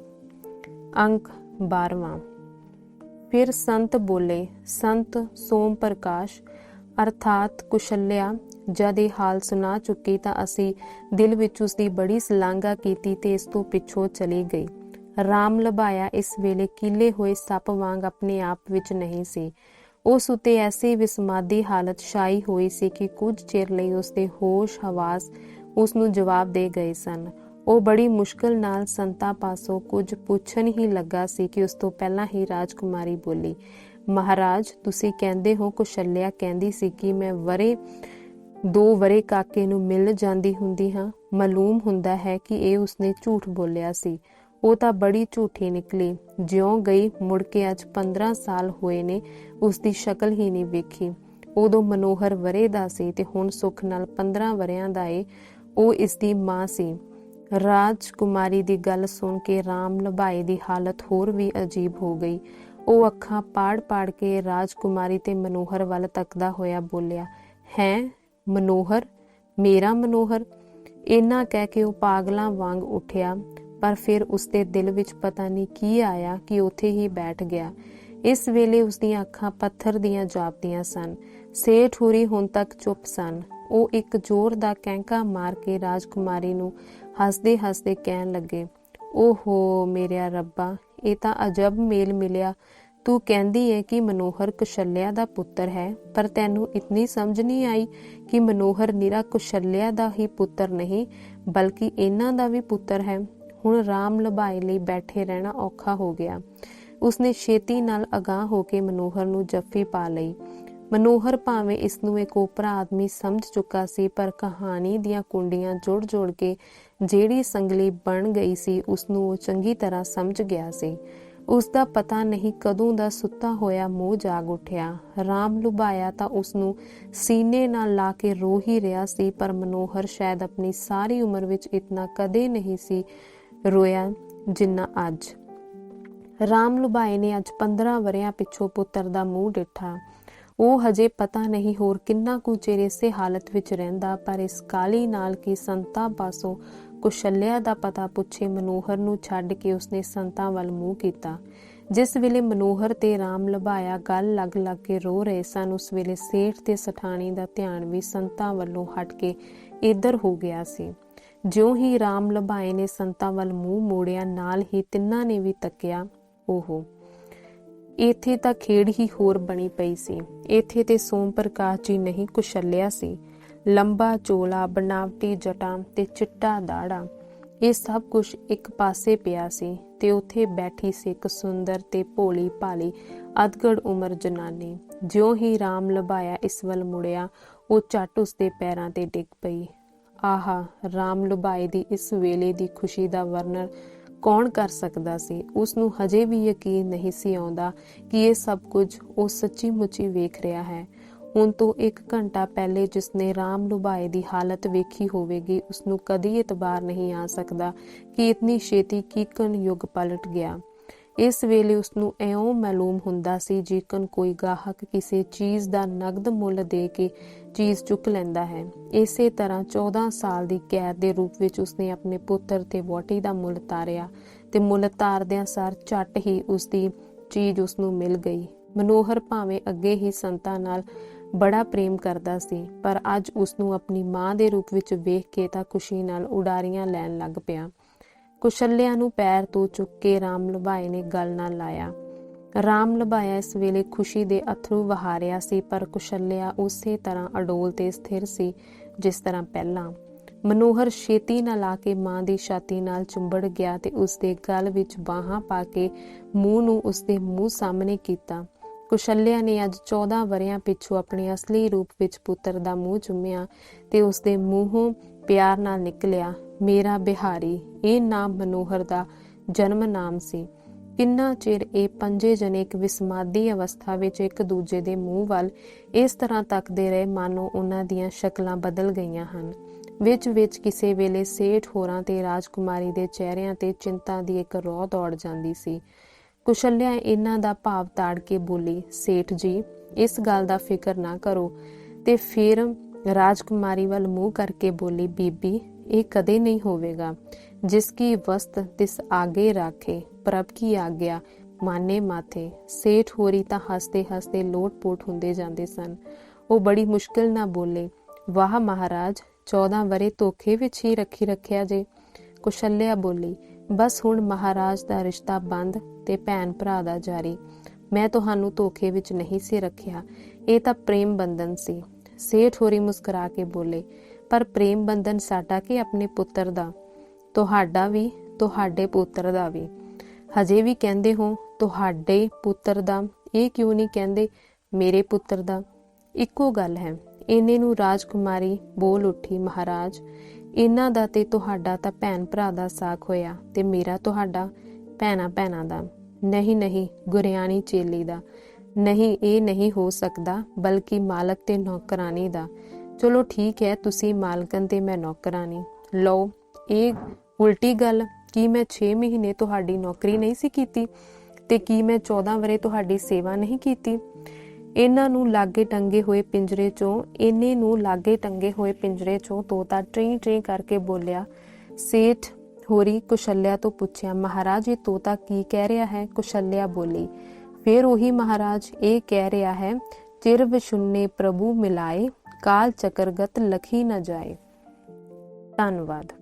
ਅੰਕ 12ਵਾਂ। ਫਿਰ ਸੰਤ ਬੋਲੇ। ਸੰਤ ਸੋਮ ਪ੍ਰਕਾਸ਼ ਅਰਥਾਤ ਕੁਸ਼ਲਿਆ ਜਦ ਇਹ ਹਾਲ ਸੁਣਾ ਚੁੱਕੀ ਤਾਂ ਅਸੀਂ ਦਿਲ ਵਿੱਚ ਉਸਦੀ ਬੜੀ ਸ਼ਲਾਘਾ ਕੀਤੀ ਤੇ ਇਸ ਤੋਂ ਪਿੱਛੋਂ ਚਲੀ ਗਈ। ਰਾਮ ਲਭਾਇਆ ਇਸ ਵੇਲੇ ਕੀਲੇ ਹੋਏ ਸੱਪ ਵਾਂਗ ਆਪਣੇ ਆਪ ਵਿੱਚ ਨਹੀਂ ਸੀ। ਉਸ ਉੱਤੇ ਐਸੀ ਵਿਸਮਾਦੀ ਹਾਲਤ ਛਾਈ ਹੋਈ ਸੀ ਕਿ ਕੁਝ ਚਿਰ ਲਈ ਉਸਦੇ ਹੋਸ਼ ਹਵਾਸ ਉਸਨੂੰ ਜਵਾਬ ਦੇ ਗਏ ਸਨ। ਉਹ ਬੜੀ ਮੁਸ਼ਕਲ ਨਾਲ ਸੰਤਾਂ ਪਾਸੋਂ ਕੁਝ ਪੁੱਛਣ ਹੀ ਲੱਗਾ ਸੀ ਕਿ ਉਸ ਤੋਂ ਪਹਿਲਾਂ ਹੀ ਰਾਜਕੁਮਾਰੀ ਬੋਲੀ, ਮਹਾਰਾਜ, ਤੁਸੀਂ ਕਹਿੰਦੇ ਹੋ ਕੁਸ਼ਲਿਆ ਕਹਿੰਦੀ ਸੀ ਕਿ ਮੈਂ 2 ਵਰੇ ਕਾਕੇ ਨੂੰ ਮਿਲ ਜਾਂਦੀ ਹੁੰਦੀ ਹਾਂ। ਮਾਲੂਮ ਹੁੰਦਾ ਹੈ ਕਿ ਇਹ ਉਸਨੇ ਝੂਠ ਬੋਲਿਆ ਸੀ। ਉਹ ਤਾਂ ਬੜੀ ਝੂਠੀ ਨਿਕਲੀ। ਜਿਉਂ ਗਈ ਮੁੜ ਕੇ ਅੱਜ 15 ਸਾਲ ਹੋਏ ਨੇ ਉਸਦੀ ਸ਼ਕਲ ਹੀ ਨਹੀਂ ਵੇਖੀ। ਉਦੋਂ ਮਨੋਹਰ ਵਰੇ ਦਾ ਸੀ ਤੇ ਹੁਣ ਸੁੱਖ ਨਾਲ 15 ਵਰਿਆਂ ਦਾ ਏ। ਉਹ ਇਸਦੀ ਮਾਂ ਸੀ। ਰਾਜਕੁਮਾਰੀ ਦੀ ਗੱਲ ਸੁਣ ਕੇ ਰਾਮ ਲਭਾਏ ਦੀ ਹਾਲਤ ਹੋਰ ਵੀ ਅਜੀਬ ਹੋ ਗਈ। ਉਹ ਅੱਖਾਂ ਪਾੜ ਕੇ ਰਾਜਕੁਮਾਰੀ ਤੇ ਮਨੋਹਰ ਵੱਲ ਤੱਕਦਾ ਹੋਇਆ ਬੋਲਿਆ, ਹੈਂ ਮਨੋਹਰ, ਮੇਰਾ ਮਨੋਹਰ। ਇੰਨਾ ਕਹਿ ਕੇ ਉਹ ਪਾਗਲਾਂ ਵਾਂਗ ਉੱਠਿਆ, ਪਰ ਫਿਰ ਉਸਦੇ ਦਿਲ ਵਿੱਚ ਪਤਾ ਨਹੀਂ ਕੀ ਆਇਆ ਕਿ ਉੱਥੇ ਹੀ ਬੈਠ ਗਿਆ। ਇਸ ਵੇਲੇ ਉਸਦੀਆਂ ਅੱਖਾਂ ਪੱਥਰ ਦੀਆਂ ਜਾਪਦੀਆਂ ਸਨ। ਸੇਠ ਹੋਰੀ ਹੁਣ ਤੱਕ ਚੁੱਪ ਸਨ। ਉਹ ਇੱਕ ਜ਼ੋਰ ਦਾ ਕੈਂਕਾ ਮਾਰ ਕੇ ਰਾਜਕੁਮਾਰੀ ਨੂੰ ਹੱਸਦੇ ਕਹਿਣ ਲੱਗੇ, ਓਹੋ ਮੇਰਿਆ ਰੱਬਾ, ਇਹ ਤਾਂ ਅਜਬ ਮੇਲ ਮਿਲਿਆ। ਤੂੰ ਕਹਿੰਦੀ ਏ ਕਿ ਮਨੋਹਰ ਕੁਸ਼ਲਿਆ ਦਾ ਪੁੱਤਰ ਹੈ, ਪਰ ਤੈਨੂੰ ਇਤਨੀ ਸਮਝ ਨਹੀਂ ਆਈ ਕਿ ਮਨੋਹਰ ਨਿਰਾ ਕੁਸ਼ਲਿਆ ਦਾ ਹੀ ਪੁੱਤਰ ਨਹੀਂ, ਬਲਕਿ ਇਹਨਾਂ ਦਾ ਵੀ ਪੁੱਤਰ ਹੈ। ਹੁਣ ਰਾਮ ਲੁਭਾਏ ਲਈ ਬੈਠੇ ਰਹਿਣਾ ਔਖਾ ਹੋ ਗਿਆ। ਉਸਨੇ ਛੇਤੀ ਨਾਲ ਅਗਾਂਹ ਹੋ ਕੇ ਮਨੋਹਰ ਨੂੰ ਜੱਫੀ ਪਾ ਲਈ। ਮਨੋਹਰ ਭਾਵੇਂ ਇਸ ਨੂੰ ਇੱਕ ਓਪਰਾ ਆਦਮੀ ਸਮਝ ਚੁੱਕਾ ਸੀ, ਪਰ ਕਹਾਣੀ ਦੀਆਂ ਕੁੰਡੀਆਂ ਜੋੜ ਕੇ ਜਿਹੜੀ ਸੰਗਲੀ ਬਣ ਗਈ ਸੀ ਉਸਨੂੰ ਉਹ ਚੰਗੀ ਤਰ੍ਹਾਂ ਸਮਝ ਗਿਆ ਸੀ। ਉਸਦਾ ਪਤਾ ਨਹੀਂ ਕਦੋਂ ਦਾ ਸੁੱਤਾ ਹੋਇਆ ਮੋਹ ਜਾਗ ਉੱਠਿਆ। ਰਾਮ ਲੁਭਾਇਆ ਤਾਂ ਉਸਨੂੰ ਸੀਨੇ ਨਾਲ ਲਾ ਕੇ ਰੋ ਹੀ ਰਿਹਾ ਸੀ, ਪਰ ਮਨੋਹਰ ਸ਼ਾਇਦ ਆਪਣੀ ਸਾਰੀ ਉਮਰ ਵਿੱਚ ਇਤਨਾ ਕਦੇ ਨਹੀਂ ਸੀ ਰੋਇਆ ਜਿੰਨਾ ਅੱਜ। ਰਾਮ ਲੁਭਾਏ ਨੇ ਅੱਜ 15 ਵਰ੍ਹਿਆਂ ਪਿੱਛੋਂ ਪੁੱਤਰ ਦਾ ਮੂੰਹ ਡਿੱਠਾ। ਉਹ ਹਜੇ ਪਤਾ ਨਹੀਂ ਹੋਰ ਕਿੰਨਾ ਕੁ ਚਿਰ ਇਸੇ ਹਾਲਤ ਵਿੱਚ ਰਹਿੰਦਾ, ਪਰ ਇਸ ਕਾਹਲੀ ਨਾਲ ਕਿ ਸੰਤਾਂ ਪਾਸੋਂ ਕੁਸ਼ਲਿਆ ਦਾ ਪਤਾ ਪੁੱਛੇ ਮਨੋਹਰ ਨੂੰ ਛੱਡ ਕੇ ਉਸਨੇ ਸੰਤਾਂ ਵੱਲ ਮੂੰਹ ਕੀਤਾ। ਜਿਸ ਵੇਲੇ ਮਨੋਹਰ ਤੇ ਰਾਮ ਲੁਭਾਇਆ ਗੱਲ ਲੱਗ ਕੇ ਰੋ ਰਹੇ ਸਨ, ਉਸ ਵੇਲੇ ਸੇਠ ਤੇ ਸਠਾਣੀ ਦਾ ਧਿਆਨ ਵੀ ਸੰਤਾਂ ਵੱਲੋਂ ਹਟ ਕੇ ਇੱਧਰ ਹੋ ਗਿਆ ਸੀ। ਜਿਉਂ ਹੀ ਰਾਮ ਲੁਭਾਏ ਨੇ ਸੰਤਾਂ ਵੱਲ ਮੂੰਹ ਮੋੜਿਆ, ਨਾਲ ਹੀ ਤਿੰਨਾਂ ਨੇ ਵੀ ਤੱਕਿਆ। ਓਹੋ, ਇੱਥੇ ਤਾਂ ਖੇਡ ਹੀ ਹੋਰ ਬਣੀ ਪਈ ਸੀ। ਇੱਥੇ ਤੇ ਸੋਮ ਪ੍ਰਕਾਸ਼ ਜੀ ਨਹੀਂ ਕੁਸ਼ਲਿਆ ਸੀ। ਲੰਬਾ ਚੋਲਾ, ਬਨਾਵਟੀ ਜਟਾਂ ਤੇ ਚਿੱਟਾ ਦਾੜਾ, ਇਹ ਸਭ ਕੁਝ ਇੱਕ ਪਾਸੇ ਪਿਆ ਸੀ ਤੇ ਉੱਥੇ ਬੈਠੀ ਸੀ ਇੱਕ ਸੁੰਦਰ ਤੇ ਭੋਲੀ ਭਾਲੀ ਅਧਗੜ ਉਮਰ ਜਨਾਨੀ। ਜਿਉਂ ਹੀ ਰਾਮ ਲੁਭਾਇਆ ਇਸ ਵੱਲ ਮੁੜਿਆ, ਉਹ ਝੱਟ ਉਸਦੇ ਪੈਰਾਂ ਤੇ ਡਿੱਗ ਪਈ। ਆਹਾ, ਰਾਮ ਲੁਭਾਏ ਦੀ ਇਸ ਵੇਲੇ ਦੀ ਖੁਸ਼ੀ ਦਾ ਵਰਣਨ ਕੌਣ ਕਰ ਸਕਦਾ ਸੀ। ਉਸਨੂੰ ਹਜੇ ਵੀ ਯਕੀਨ ਨਹੀਂ ਸੀ ਆਉਂਦਾ ਕਿ ਇਹ ਸਭ ਕੁਝ ਉਹ ਸੱਚੀ ਮੁੱਚੀ ਵੇਖ ਰਿਹਾ ਹੈ। ਹੁਣ ਤੋਂ 1 ਘੰਟਾ ਪਹਿਲੇ ਜਿਸਨੇ ਰਾਮ ਲੁਭਾਏ ਦੀ ਹਾਲਤ ਵੇਖੀ ਹੋਵੇਗੀ, ਉਸਨੂੰ ਕਦੀ ਇਤਬਾਰ ਨਹੀਂ ਆ ਸਕਦਾ ਕਿ ਇਤਨੀ ਛੇਤੀ ਕੀਕਨ ਯੁੱਗ ਪਲਟ ਗਿਆ। ਇਸ ਵੇਲੇ ਉਸਨੂੰ ਇਉਂ ਮਾਲੂਮ ਹੁੰਦਾ ਸੀ ਜਿਕਨ ਕੋਈ ਗਾਹਕ ਕਿਸੇ ਚੀਜ਼ ਦਾ ਨਗਦ ਮੁੱਲ ਦੇ ਕੇ ਚੀਜ਼ ਚੁੱਕ ਲੈਂਦਾ ਹੈ। ਇਸੇ ਤਰ੍ਹਾਂ 14 ਸਾਲ ਦੀ ਕੈਦ ਦੇ ਰੂਪ ਵਿੱਚ ਉਸਨੇ ਆਪਣੇ ਪੁੱਤਰ ਤੇ ਵਹੁਟੀ ਦਾ ਮੁੱਲ ਤਾਰਿਆ ਤੇ ਮੁੱਲ ਤਾਰਦਿਆਂ ਸਾਰ ਝੱਟ ਹੀ ਉਸਦੀ ਚੀਜ਼ ਉਸਨੂੰ ਮਿਲ ਗਈ। ਮਨੋਹਰ ਭਾਵੇਂ ਅੱਗੇ ਹੀ ਸੰਤਾਂ ਨਾਲ ਬੜਾ ਪ੍ਰੇਮ ਕਰਦਾ ਸੀ, ਪਰ ਅੱਜ ਉਸਨੂੰ ਆਪਣੀ ਮਾਂ ਦੇ ਰੂਪ ਵਿੱਚ ਵੇਖ ਕੇ ਤਾਂ ਖੁਸ਼ੀ ਨਾਲ ਉਡਾਰੀਆਂ ਲੈਣ ਲੱਗ ਪਿਆ। ਕੁਸ਼ਲਿਆ ਨੂੰ ਪੈਰ ਤੋਂ ਚੁੱਕ ਕੇ ਰਾਮ ਲੁਭਾਏ ਨੇ ਗੱਲ ਨਾਲ ਲਾਇਆ। ਰਾਮ ਲੁਭਾਇਆ ਇਸ ਵੇਲੇ ਖੁਸ਼ੀ ਦੇ ਅਥਰੂ ਵਹਾ ਰਿਹਾ ਸੀ, ਪਰ ਕੁਸ਼ਲਿਆ ਉਸੇ ਤਰ੍ਹਾਂ ਅਡੋਲ ਤੇ ਸਥਿਰ ਸੀ ਜਿਸ ਤਰ੍ਹਾਂ ਪਹਿਲਾਂ। ਮਨੋਹਰ ਛੇਤੀ ਨਾਲ ਆ ਕੇ ਮਾਂ ਦੀ ਛਾਤੀ ਨਾਲ ਚੁੰਬੜ ਗਿਆ ਤੇ ਉਸਦੇ ਗਲ ਵਿੱਚ ਬਾਹਾਂ ਪਾ ਕੇ ਮੂੰਹ ਨੂੰ ਉਸਦੇ ਮੂੰਹ ਸਾਹਮਣੇ ਕੀਤਾ। ਕੁਸ਼ਲਿਆ ਨੇ ਅੱਜ 14 ਵਰ੍ਹਿਆਂ ਪਿੱਛੋਂ ਆਪਣੇ ਅਸਲੀ ਰੂਪ ਵਿੱਚ ਪੁੱਤਰ ਦਾ ਮੂੰਹ ਚੁੰਮਿਆ ਤੇ ਉਸਦੇ ਮੂੰਹੋਂ ਪਿਆਰ ਨਾਲ ਨਿਕਲਿਆ, ਮੇਰਾ ਬਿਹਾਰੀ। ਇਹ ਨਾਮ ਮਨੋਹਰ ਦਾ ਜਨਮ ਨਾਮ ਸੀ। ਕਿੰਨਾ ਚਿਰ ਇਹ ਪੰਜੇ ਜਣੇ ਇੱਕ ਵਿਸਮਾਦੀ ਅਵਸਥਾ ਵਿੱਚ ਇੱਕ ਦੂਜੇ ਦੇ ਮੂੰਹ ਵੱਲ ਇਸ ਤਰ੍ਹਾਂ ਤੱਕਦੇ ਰਹੇ ਮਾਨੋ ਉਹਨਾਂ ਦੀਆਂ ਸ਼ਕਲਾਂ ਬਦਲ ਗਈਆਂ ਹਨ। ਵਿੱਚ ਕਿਸੇ ਵੇਲੇ ਸੇਠ ਹੋਰਾਂ ਤੇ ਰਾਜਕੁਮਾਰੀ ਦੇ ਚਿਹਰਿਆਂ ਤੇ ਚਿੰਤਾ ਦੀ ਇੱਕ ਰੌ ਦੌੜ ਜਾਂਦੀ ਸੀ। ਕੁਸ਼ਲਿਆ ਇਹਨਾਂ ਦਾ ਭਾਵ ਤਾੜ ਕੇ ਬੋਲੀ, ਸੇਠ ਜੀ, ਇਸ ਗੱਲ ਦਾ ਫਿਕਰ ਨਾ ਕਰੋ। ਤੇ ਫਿਰ ਰਾਜਕੁਮਾਰੀ ਵੱਲ ਮੂੰਹ ਕਰਕੇ ਬੋਲੀ, ਬੀਬੀ, ਇਹ ਕਦੇ ਨਹੀਂ ਹੋਵੇਗਾ। ਜਿਸ ਕੀ ਵਸਤ ਤਿਸ ਆਗੇ ਰਾਖੇ, ਪ੍ਰਭ ਕੀ ਆਗਿਆ ਮਾਨੇ ਮਾਥੇ। ਸੇਠ ਹੋਰੀ ਤਾਂ ਹੱਸਦੇ ਹੱਸਦੇ ਲੋਟ-ਪੋਟ ਹੁੰਦੇ ਜਾਂਦੇ ਸਨ। ਉਹ ਬੜੀ ਮੁਸ਼ਕਿਲ ਨਾਲ ਬੋਲੇ, ਵਾਹ ਮਹਾਰਾਜ, 14 ਵਰ੍ਹੇ ਧੋਖੇ ਵਿੱਚ ਹੀ ਰੱਖਿਆ ਜੇ। ਕੁਸ਼ਲਿਆ ਬੋਲੀ, ਬਸ ਹੁਣ ਮਹਾਰਾਜ ਦਾ ਰਿਸ਼ਤਾ ਬੰਦ ਤੇ ਭੈਣ ਭਰਾ ਦਾ ਜਾਰੀ। ਮੈਂ ਤੁਹਾਨੂੰ ਧੋਖੇ ਵਿੱਚ ਨਹੀਂ ਸੀ ਰੱਖਿਆ, ਇਹ ਤਾਂ ਪ੍ਰੇਮ ਬੰਧਨ ਸੀ। ਸੇਠ ਹੋਰੀ ਮੁਸਕਰਾ ਕੇ ਬੋਲੇ, ਪਰ ਪ੍ਰੇਮ ਬੰਧਨ ਸਾਡਾ ਕਿ ਆਪਣੇ ਪੁੱਤਰ ਦਾ? ਤੁਹਾਡਾ ਵੀ, ਤੁਹਾਡੇ ਪੁੱਤਰ ਦਾ ਵੀ। ਹਜੇ ਵੀ ਕਹਿੰਦੇ ਹੋ ਤੁਹਾਡੇ ਪੁੱਤਰ ਦਾ, ਇਹ ਕਿਉਂ ਨਹੀਂ ਕਹਿੰਦੇ ਮੇਰੇ ਪੁੱਤਰ ਦਾ? ਇੱਕੋ ਗੱਲ ਹੈ। ਇੰਨੇ ਨੂੰ ਰਾਜਕੁਮਾਰੀ ਬੋਲ ਉੱਠੀ, ਮਹਾਰਾਜ, ਇਹਨਾਂ ਦਾ ਤੇ ਤੁਹਾਡਾ ਤਾਂ ਭੈਣ ਭਰਾ ਦਾ ਸਾਕ ਹੋਇਆ ਤੇ ਮੇਰਾ ਤੁਹਾਡਾ ਭੈਣਾਂ ਦਾ। ਨਹੀਂ, ਗੁਰਿਆਣੀ ਚੇਲੀ ਦਾ। ਨਹੀਂ, ਇਹ ਨਹੀਂ ਹੋ ਸਕਦਾ, ਬਲਕਿ ਮਾਲਕ ਤੇ ਨੌਕਰਾਨੀ ਦਾ। ਚਲੋ ਠੀਕ ਹੈ, ਤੁਸੀਂ ਮਾਲਕਨ ਤੇ ਮੈਂ ਨੌਕਰਾਨੀ। ਲਓ, ਇਹ ਉਲਟੀ ਗੱਲ। ਕੀ ਮੈਂ 6 ਮਹੀਨੇ ਤੁਹਾਡੀ ਨੌਕਰੀ ਨਹੀਂ ਸੀ ਕੀਤੀ ਤੇ ਕੀ ਮੈਂ 14 ਵਰ੍ਹੇ ਤੁਹਾਡੀ ਸੇਵਾ ਨਹੀਂ ਕੀਤੀ? ਇਹਨਾਂ ਨੂੰ ਲਾਗੇ ਟੰਗੇ ਹੋਏ ਪਿੰਜਰੇ ਚੋਂ ਤੋਤਾ ਟ੍ਰੀ ਕਰਕੇ ਬੋਲਿਆ। ਸੇਠ ਹੋਰੀ ਕੁਸ਼ਲਿਆ ਤੋਂ ਪੁੱਛਿਆ, ਮਹਾਰਾਜ, ਇਹ ਤੋਤਾ ਕੀ ਕਹਿ ਰਿਹਾ ਹੈ? ਕੁਸ਼ਲਿਆ ਬੋਲੀ, ਫਿਰ ਉਹੀ ਮਹਾਰਾਜ, ਇਹ ਕਹਿ ਰਿਹਾ ਹੈ, ਚਿਰ ਵਿਸ਼ੁੰਨੇ ਪ੍ਰਭੂ ਮਿਲਾਏ, ਕਾਲ ਚਕਰਗਤ ਲਖੀ ਨਾ ਜਾਏ। ਧੰਨਵਾਦ।